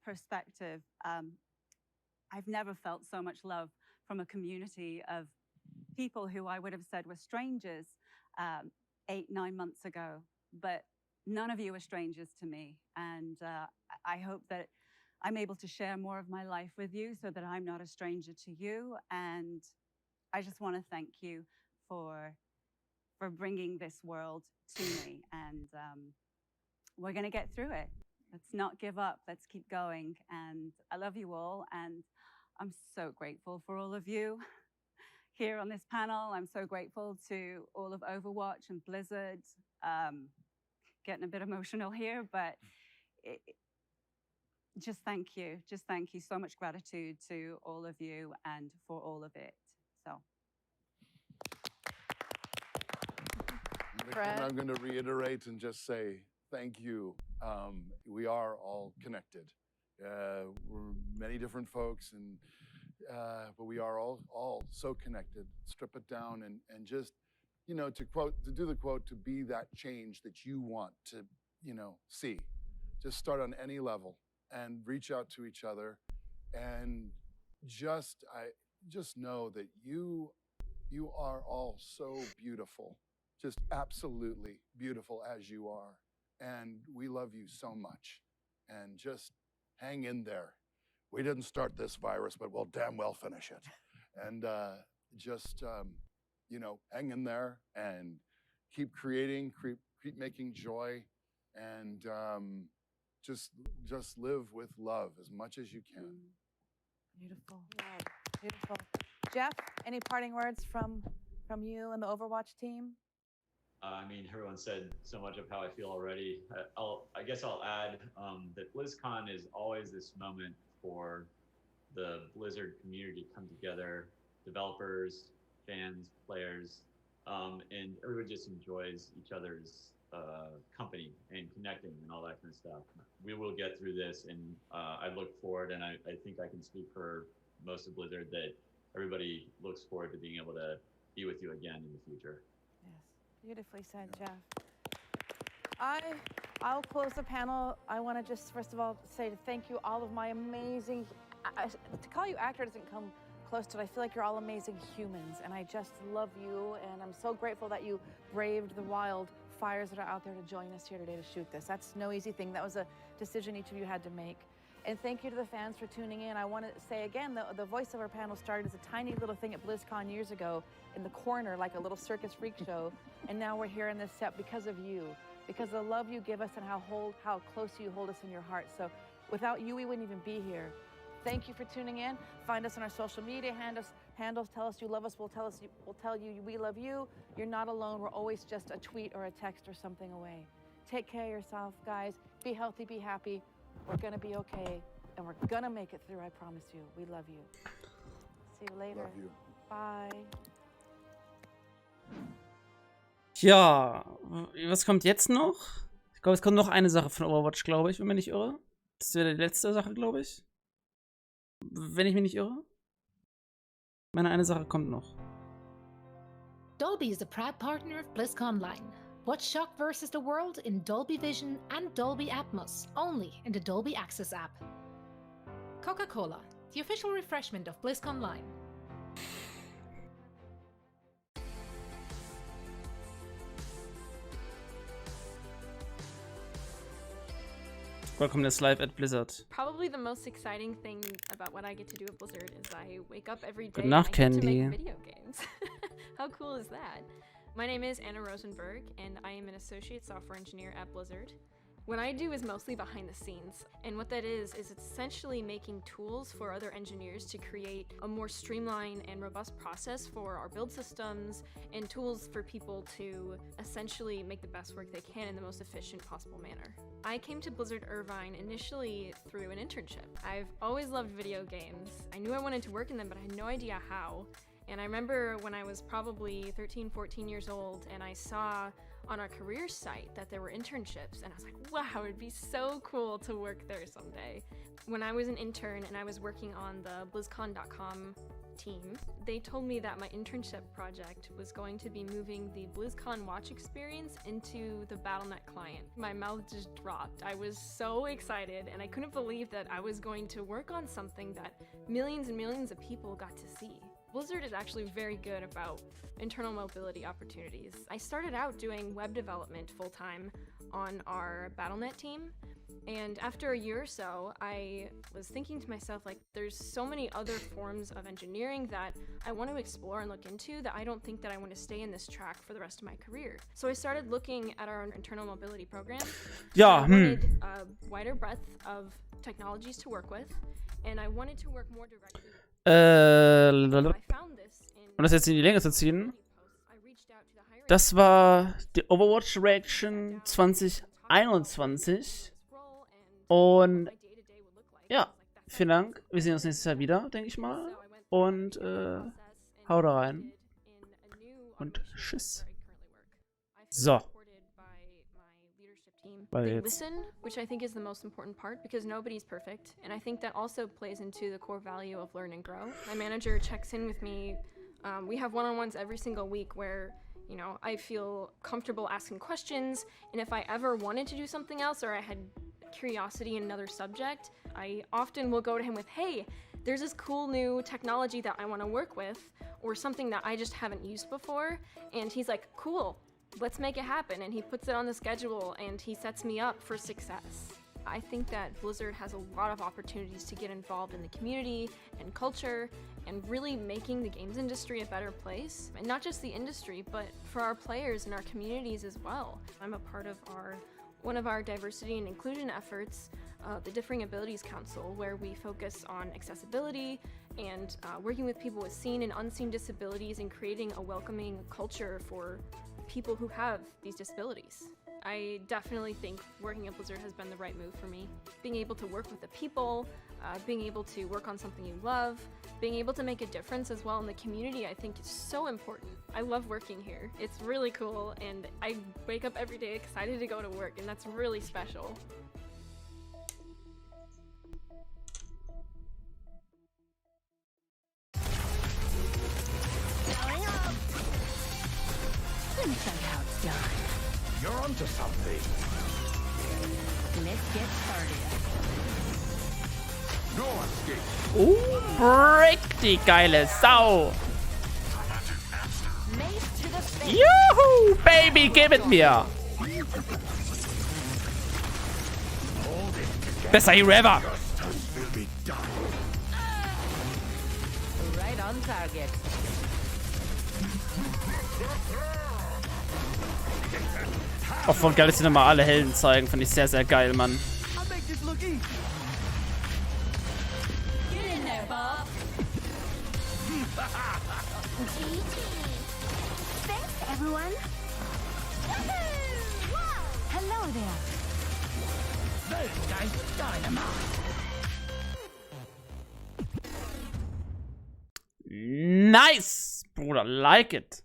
perspective, I've never felt so much love from a community of people who I would have said were strangers 8-9 months ago, but none of you are strangers to me. And I hope that I'm able to share more of my life with you so that I'm not a stranger to you. And I just want to thank you for for bringing this world to me. And we're going to get through it. Let's not give up. Let's keep going. And I love you all. And I'm so grateful for all of you here on this panel. I'm so grateful to all of Overwatch and Blizzard. Getting a bit emotional here, but just thank you. Just thank you. So much gratitude to all of you and for all of it. So. And I'm going to reiterate and just say thank you. We are all connected. We're many different folks, and but we are all so connected. Strip it down and just, you know, to do the quote, to be that change that you want to, you know, see. Just start on any level and reach out to each other, and just know that you are all so beautiful, just absolutely beautiful as you are, and we love you so much. And just hang in there. We didn't start this virus, but we'll damn well finish it. And you know, hang in there and keep creating, keep making joy, and just live with love as much as you can. Beautiful. Beautiful. Jeff, any parting words from you and the Overwatch team? I mean, everyone said so much of how I feel already. I guess I'll add that BlizzCon is always this moment for the Blizzard community to come together, developers, fans, players, and everyone just enjoys each other's company and connecting and all that kind of stuff. We will get through this, and I look forward, and I think I can speak for most of Blizzard that everybody looks forward to being able to be with you again in the future. Yes, beautifully said, Jeff. I'll close the panel. I want to just, first of all, say thank you, all of my amazing, to call you actor doesn't come close to it. I feel like you're all amazing humans, and I just love you, and I'm so grateful that you braved the wild fires that are out there to join us here today to shoot this. That's no easy thing. That was a decision each of you had to make. And thank you to the fans for tuning in. I want to say again, the voiceover panel started as a tiny little thing at BlizzCon years ago in the corner, like a little circus freak show. And now we're here in this set because of you, because the love you give us and how close you hold us in your heart. So without you, we wouldn't even be here. Thank you for tuning in. Find us on our social media handles. Tell us you love us. We'll tell you we love you. You're not alone. We're always just a tweet or a text or something away. Take care of yourself, guys. Be healthy, be happy. We're gonna be okay, and we're gonna make it through, I promise you. We love you. See you later. Love you. Bye. Ja, was kommt jetzt noch? Ich glaube, es kommt noch eine Sache von Overwatch, glaube ich, wenn mich nicht irre. Das wäre die letzte Sache, glaube ich. Wenn ich mich nicht irre. Meine eine Sache kommt noch. Dolby is a proud partner of BlizzCon Line. Watch Shock vs. the World in Dolby Vision and Dolby Atmos, only in the Dolby Access app. Coca-Cola, the official refreshment of BlizzCon Line. Welcome to Live at Blizzard. Probably the most exciting thing about what I get to do at Blizzard is I wake up every day Good and enough, I get to Candy. make video games. How cool is that? My name is Anna Rosenberg, and I am an associate software engineer at Blizzard. What I do is mostly behind the scenes, and what that is it's essentially making tools for other engineers to create a more streamlined and robust process for our build systems, and tools for people to essentially make the best work they can in the most efficient possible manner. I came to Blizzard Irvine initially through an internship. I've always loved video games. I knew I wanted to work in them, but I had no idea how. And I remember when I was probably 13, 14 years old, and I saw on our career site that there were internships, and I was like, wow, it'd be so cool to work there someday. When I was an intern and I was working on the BlizzCon.com team, they told me that my internship project was going to be moving the BlizzCon watch experience into the Battle.net client. My mouth just dropped. I was so excited, and I couldn't believe that I was going to work on something that millions and millions of people got to see. Blizzard is actually very good about internal mobility opportunities. I started out doing web development full-time on our Battle.net team, and after a year or so, I was thinking to myself, like, there's so many other forms of engineering that I want to explore and look into that I don't think that I want to stay in this track for the rest of my career. So I started looking at our internal mobility program. Ja, I wanted a wider breadth of technologies to work with, and I wanted to work more directly. Um das jetzt in die Länge zu ziehen. Das war die Overwatch Reaction 2021. Und ja, vielen Dank. Wir sehen uns nächstes Jahr wieder, denke ich mal. Und hau da rein. Und tschüss. So. They listen, which I think is the most important part because nobody's perfect. And I think that also plays into the core value of learn and grow. My manager checks in with me. We have one-on-ones every single week where, you know, I feel comfortable asking questions. And if I ever wanted to do something else or I had curiosity in another subject, I often will go to him with, hey, there's this cool new technology that I want to work with or something that I just haven't used before. And he's like, cool. Let's make it happen, and he puts it on the schedule and he sets me up for success. I think that Blizzard has a lot of opportunities to get involved in the community and culture and really making the games industry a better place. And not just the industry, but for our players and our communities as well. I'm a part of one of our diversity and inclusion efforts, the Differing Abilities Council, where we focus on accessibility and working with people with seen and unseen disabilities and creating a welcoming culture for people who have these disabilities. I definitely think working at Blizzard has been the right move for me. Being able to work with the people, being able to work on something you love, being able to make a difference as well in the community, I think is so important. I love working here. It's really cool, and I wake up every day excited to go to work, and that's really special. Let me tell you how it's done. You're onto something. Let's get started. No escape. Break die geile Sau. Mace to the face. Juhu, Baby, gib es mir. Bester Hero ever. Right on target. Auch voll geil, dass sie nochmal alle Helden zeigen. Finde ich sehr, sehr geil, Mann. Thanks, everyone. Hello there. Nice, Bruder, like it.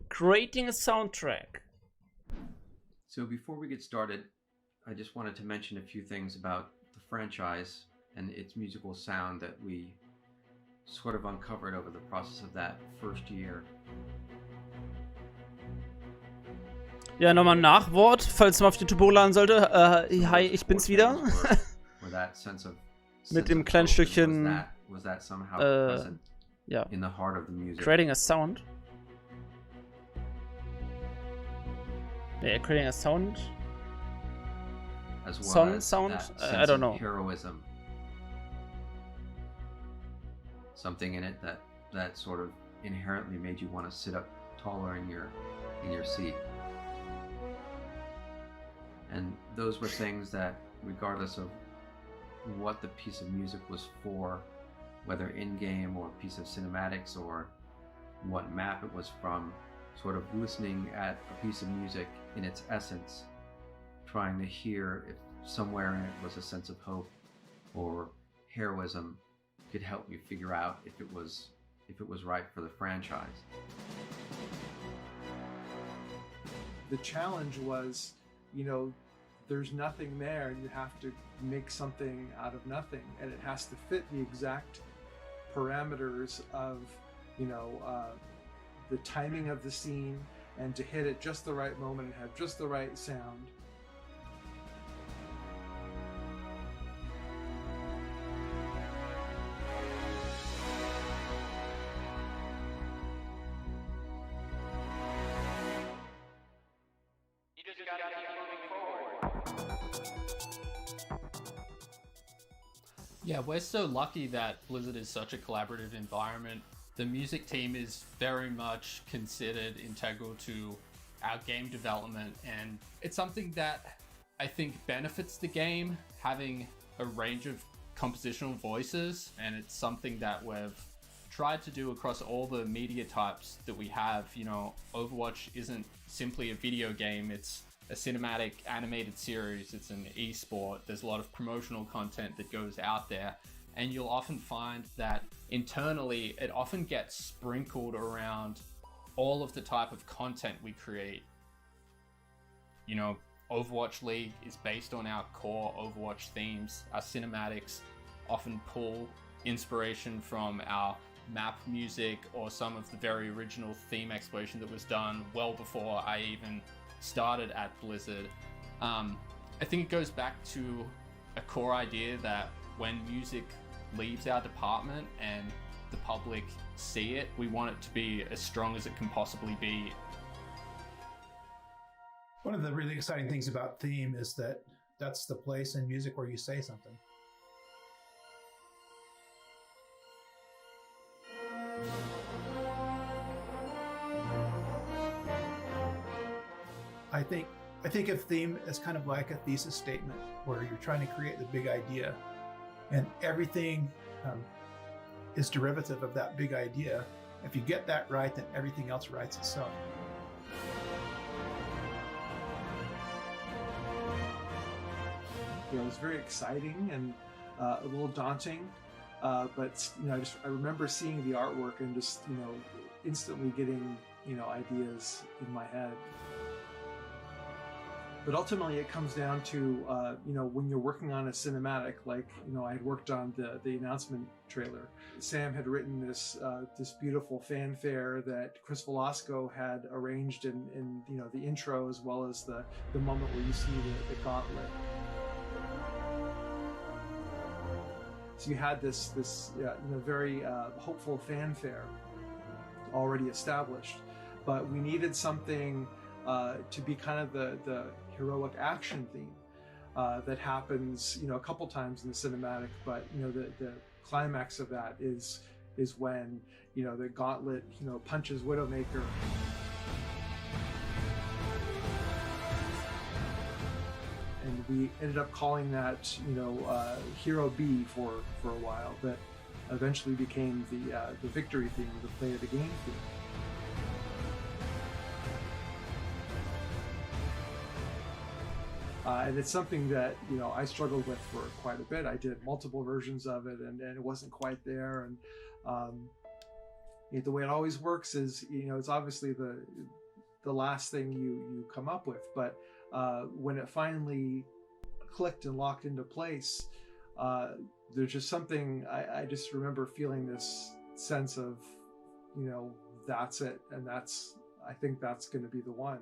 Creating a soundtrack. So before we get started, I just wanted to mention a few things about the franchise and its musical sound that we sort of uncovered over the process of that first year. Ja, nochmal ein Nachwort, falls man auf YouTube hochladen sollte. Hi, ich bin's wieder. Mit dem kleinen Stückchen ja. Creating a sound. Yeah, creating a sound. As well sound? I don't know. Heroism. Something in it that sort of inherently made you want to sit up taller in your seat. And those were things that, regardless of what the piece of music was for, whether in-game or a piece of cinematics or what map it was from, sort of listening at a piece of music in its essence, trying to hear if somewhere in it was a sense of hope or heroism, could help you figure out if it was right for the franchise. The challenge was, you know, there's nothing there, and you have to make something out of nothing, and it has to fit the exact parameters of, you know, the timing of the scene, and to hit at just the right moment and have just the right sound. just gotta keep moving forward. Yeah, we're so lucky that Blizzard is such a collaborative environment. The music team is very much considered integral to our game development, and it's something that I think benefits the game, having a range of compositional voices, and it's something that we've tried to do across all the media types that we have. You know, Overwatch isn't simply a video game, it's a cinematic animated series, it's an esport, there's a lot of promotional content that goes out there, and you'll often find that internally it often gets sprinkled around all of the type of content we create. You know, Overwatch League is based on our core Overwatch themes. Our cinematics often pull inspiration from our map music or some of the very original theme exploration that was done well before I even started at Blizzard. I think it goes back to a core idea that when music leaves our department and the public see it, we want it to be as strong as it can possibly be. One of the really exciting things about theme is that that's the place in music where you say something. I think of theme as kind of like a thesis statement where you're trying to create the big idea, and everything is derivative of that big idea. If you get that right, then everything else writes itself. You know, it was very exciting and a little daunting, but you know, I remember seeing the artwork and just, you know, instantly getting, you know, ideas in my head. But ultimately, it comes down to, you know, when you're working on a cinematic, like, you know, I had worked on the announcement trailer. Sam had written this this beautiful fanfare that Chris Velasco had arranged in you know, the intro, as well as the moment where you see the gauntlet. So you had this you know, very hopeful fanfare already established, but we needed something to be kind of the heroic action theme that happens, you know, a couple times in the cinematic, but you know, the climax of that is when, you know, the gauntlet, you know, punches Widowmaker. And we ended up calling that, you know, Hero B for a while, that eventually became the victory theme, the play of the game theme. And it's something that, you know, I struggled with for quite a bit. I did multiple versions of it, and it wasn't quite there. And you know, the way it always works is, you know, it's obviously the last thing you come up with, but when it finally clicked and locked into place, there's just something, I just remember feeling this sense of, you know, that's it, and I think that's going to be the one.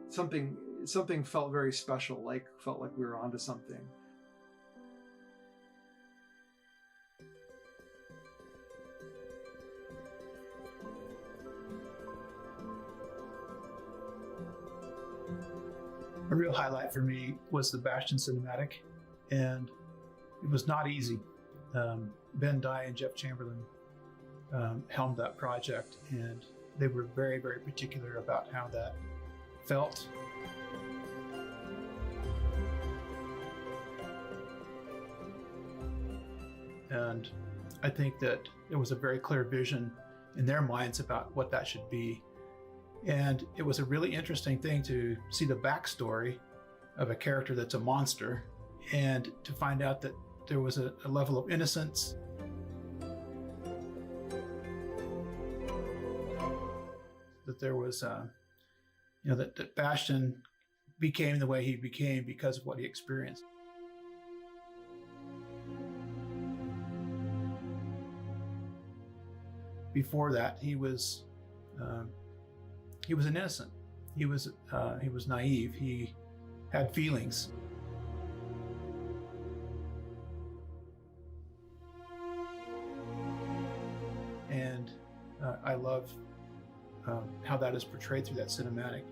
Something felt very special, felt like we were onto something. A real highlight for me was the Bastion cinematic, and it was not easy. Ben Dye and Jeff Chamberlain helmed that project, and they were very, very particular about how that felt. And I think that there was a very clear vision in their minds about what that should be. And it was a really interesting thing to see the backstory of a character that's a monster, and to find out that there was a level of innocence. That there was, you know, that Bastion became the way he became because of what he experienced. Before that, he was an innocent. He was naive. He had feelings. And I love how that is portrayed through that cinematic.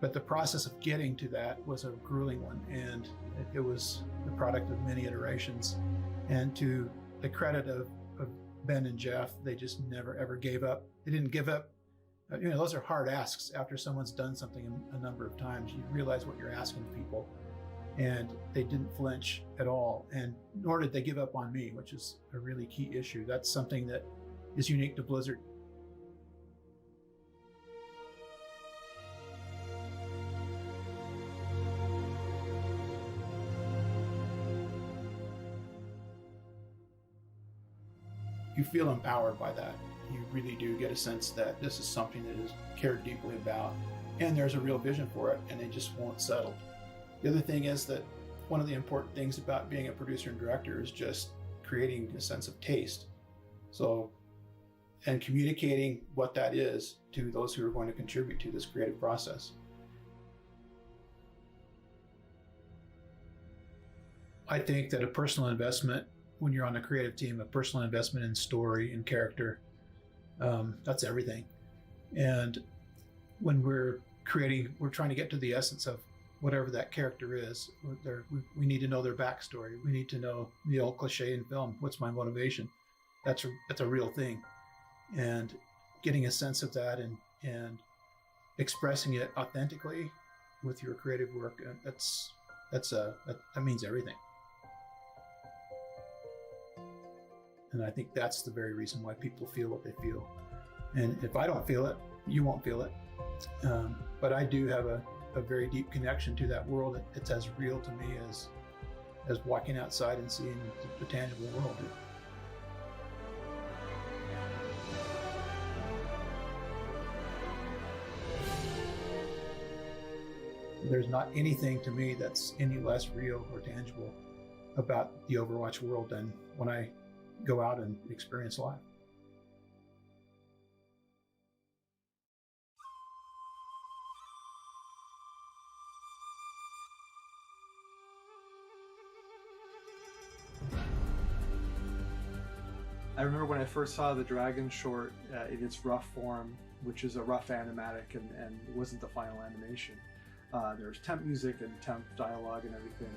But the process of getting to that was a grueling one, and it was the product of many iterations. And to the credit of Ben and Jeff, they just never ever gave up. They didn't give up. Those are hard asks after someone's done something a number of times. You realize what you're asking people, and they didn't flinch at all. And nor did they give up on me, which is a really key issue. That's something that is unique to Blizzard. You feel empowered by that. You really do get a sense that this is something that is cared deeply about, and there's a real vision for it, and they just won't settle. The other thing is that one of the important things about being a producer and director is just creating a sense of taste. And communicating what that is to those who are going to contribute to this creative process. I think that a personal investment, when you're on a creative team, a personal investment in story and character, that's everything. And when we're creating, we're trying to get to the essence of whatever that character is. We need to know their backstory. We need to know the old cliche in film, what's my motivation? That's a real thing. And getting a sense of that and expressing it authentically with your creative work, that means everything. And I think that's the very reason why people feel what they feel. And if I don't feel it, you won't feel it. But I do have a very deep connection to that world. It's as real to me as walking outside and seeing the tangible world. There's not anything to me that's any less real or tangible about the Overwatch world than when I go out and experience life. I remember when I first saw the Dragon short in its rough form, which is a rough animatic and wasn't the final animation. There was temp music and temp dialogue and everything.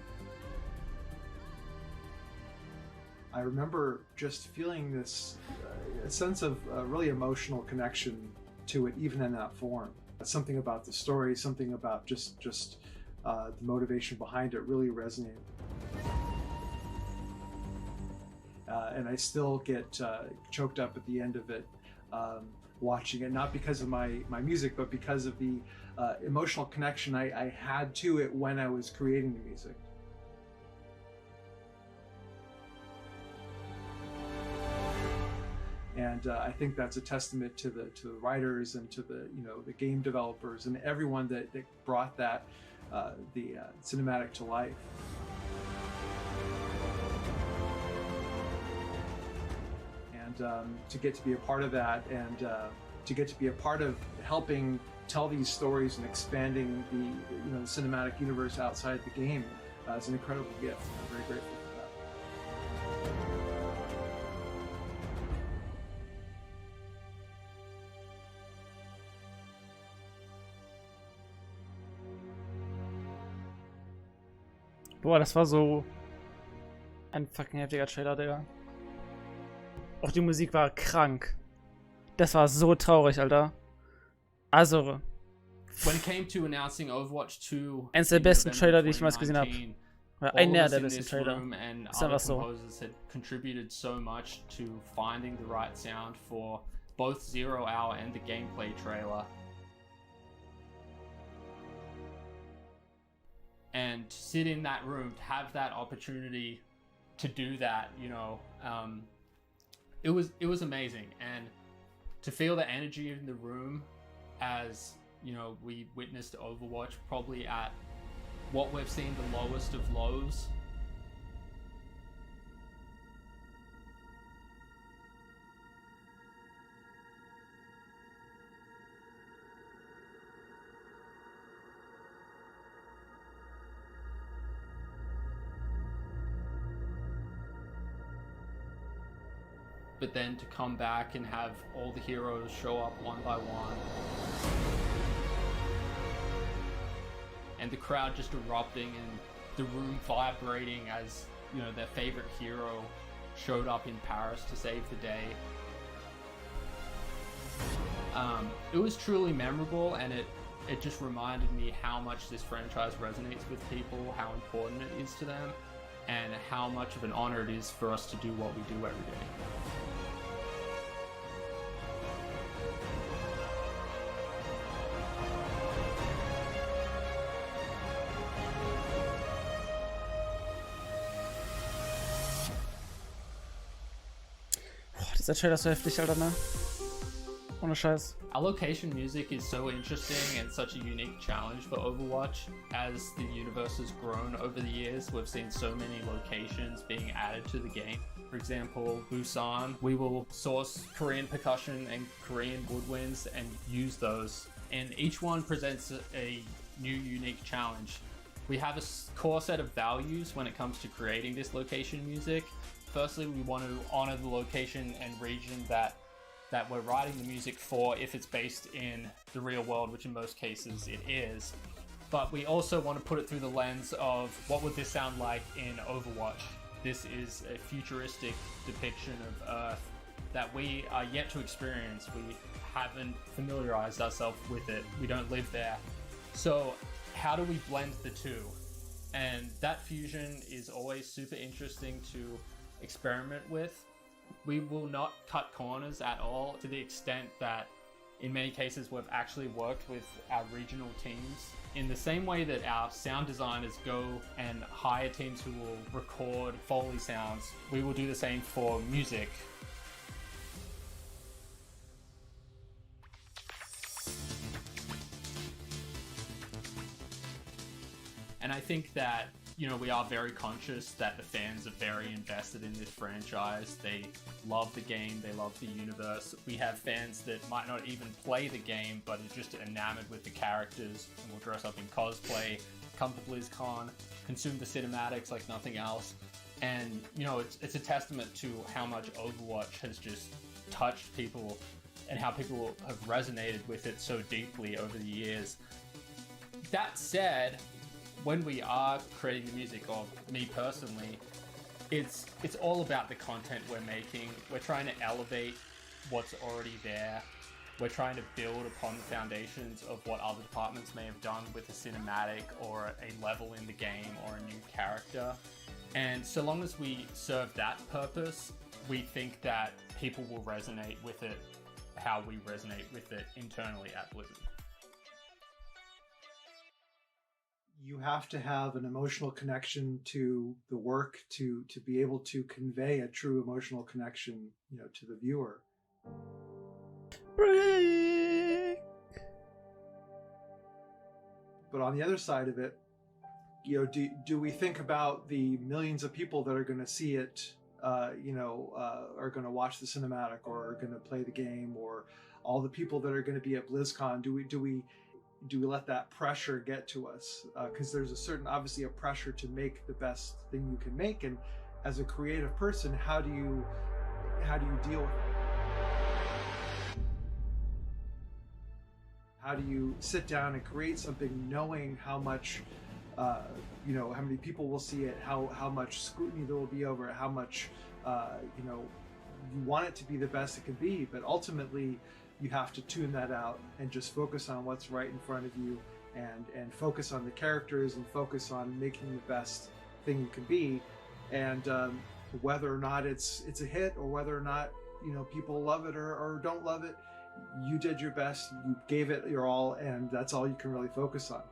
I remember just feeling this a sense of really emotional connection to it, even in that form. Something about the story, something about just the motivation behind it really resonated. And I still get choked up at the end of it, watching it, not because of my music, but because of the emotional connection I had to it when I was creating the music. And I think that's a testament to the writers and to the game developers and everyone that brought that the cinematic to life. And to get to be a part of that, and to get to be a part of helping tell these stories and expanding the cinematic universe outside the game is an incredible gift. I'm very grateful for that. Boah, das war so ein fucking heftiger Trailer, Digga. Auch die Musik war krank. Das war so traurig, Alter. Also, when it came to announcing Overwatch 2, eins der besten Trailer, die ich jemals gesehen habe. Ja, einer der besten Trailer. And Ist einfach so. composers had contributed so much to finding the right sound for both Zero Hour and the gameplay trailer. And to sit in that room, to have that opportunity to do that, it was amazing. And to feel the energy in the room as, we witnessed Overwatch probably at what we've seen the lowest of lows. but then to come back and have all the heroes show up one by one, and the crowd just erupting and the room vibrating as, you know, their favorite hero showed up in Paris to save the day. It was truly memorable, and it just reminded me how much this franchise resonates with people, how important it is to them, and how much of an honor it is for us to do what we do every day. Dieser Trailer ist so heftig, Alter, ne? Ohne Scheiß. Our location music is so interesting and such a unique challenge for Overwatch. As the universe has grown over the years, we've seen so many locations being added to the game. For example, Busan, we will source Korean percussion and Korean woodwinds and use those. And each one presents a new unique challenge. We have a core set of values when it comes to creating this location music. Firstly, we want to honor the location and region that we're writing the music for if it's based in the real world, which in most cases it is. But we also want to put it through the lens of what would this sound like in Overwatch. This is a futuristic depiction of Earth that we are yet to experience. We haven't familiarized ourselves with it. We don't live there. So how do we blend the two? And that fusion is always super interesting to experiment with. We will not cut corners at all, to the extent that in many cases we've actually worked with our regional teams. In the same way that our sound designers go and hire teams who will record Foley sounds, we will do the same for music. And I think that, you know, we are very conscious that the fans are very invested in this franchise. They love the game, they love the universe. We have fans that might not even play the game, but are just enamored with the characters and will dress up in cosplay, come to BlizzCon, consume the cinematics like nothing else. And, you know, it's a testament to how much Overwatch has just touched people and how people have resonated with it so deeply over the years. That said, when we are creating the music, or me personally, it's all about the content we're making. We're trying to elevate what's already there. We're trying to build upon the foundations of what other departments may have done with a cinematic or a level in the game or a new character. And so long as we serve that purpose, we think that people will resonate with it how we resonate with it internally at Blizzard. You have to have an emotional connection to the work to be able to convey a true emotional connection, you know, to the viewer. But on the other side of it, you know, do we think about the millions of people that are going to see it, are going to watch the cinematic or are going to play the game, or all the people that are going to be at BlizzCon? Do we let that pressure get to us? Because there's obviously a pressure to make the best thing you can make. And as a creative person, how do you deal with it? How do you sit down and create something knowing how much, how many people will see it, how much scrutiny there will be over it, how much, you want it to be the best it can be, but ultimately you have to tune that out and just focus on what's right in front of you, and focus on the characters and focus on making the best thing you can be. And whether or not it's a hit, or whether or not, people love it or don't love it, you did your best, you gave it your all, and that's all you can really focus on.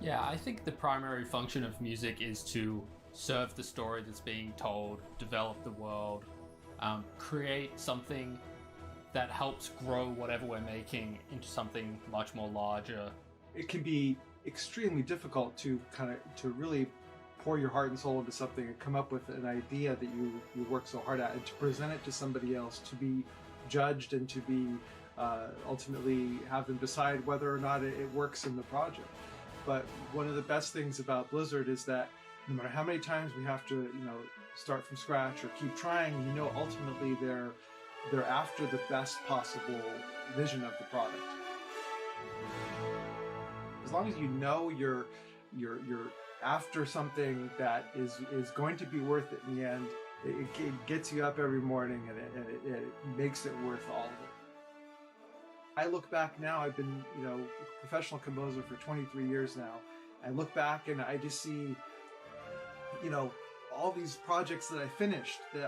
Yeah, I think the primary function of music is to serve the story that's being told, develop the world, create something that helps grow whatever we're making into something much more larger. It can be extremely difficult to really pour your heart and soul into something and come up with an idea that you work so hard at, and to present it to somebody else, to be judged and to be ultimately have them decide whether or not it works in the project. But one of the best things about Blizzard is that no matter how many times we have to, start from scratch or keep trying, ultimately they're after the best possible vision of the product. As long as you're after something that is going to be worth it in the end, it gets you up every morning and it makes it worth all of it. I look back now, I've been, a professional composer for 23 years now. I look back and I just see, all these projects that I finished that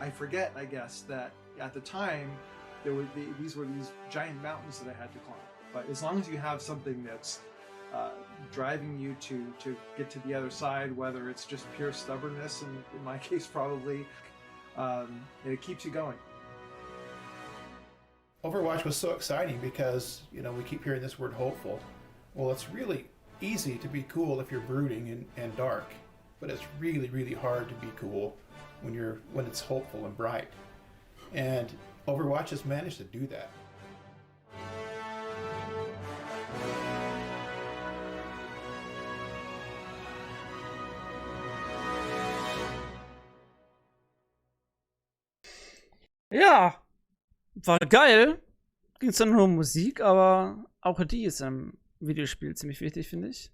I forget, I guess, that at the time these were these giant mountains that I had to climb. But as long as you have something that's driving you to get to the other side, whether it's just pure stubbornness, and in my case probably, it keeps you going. Overwatch was so exciting because, we keep hearing this word hopeful. Well, it's really easy to be cool if you're brooding and dark, but it's really, really hard to be cool when it's hopeful and bright. And Overwatch has managed to do that. Ja, war geil. Ging es dann nur um Musik, aber auch die ist im Videospiel ziemlich wichtig, finde ich.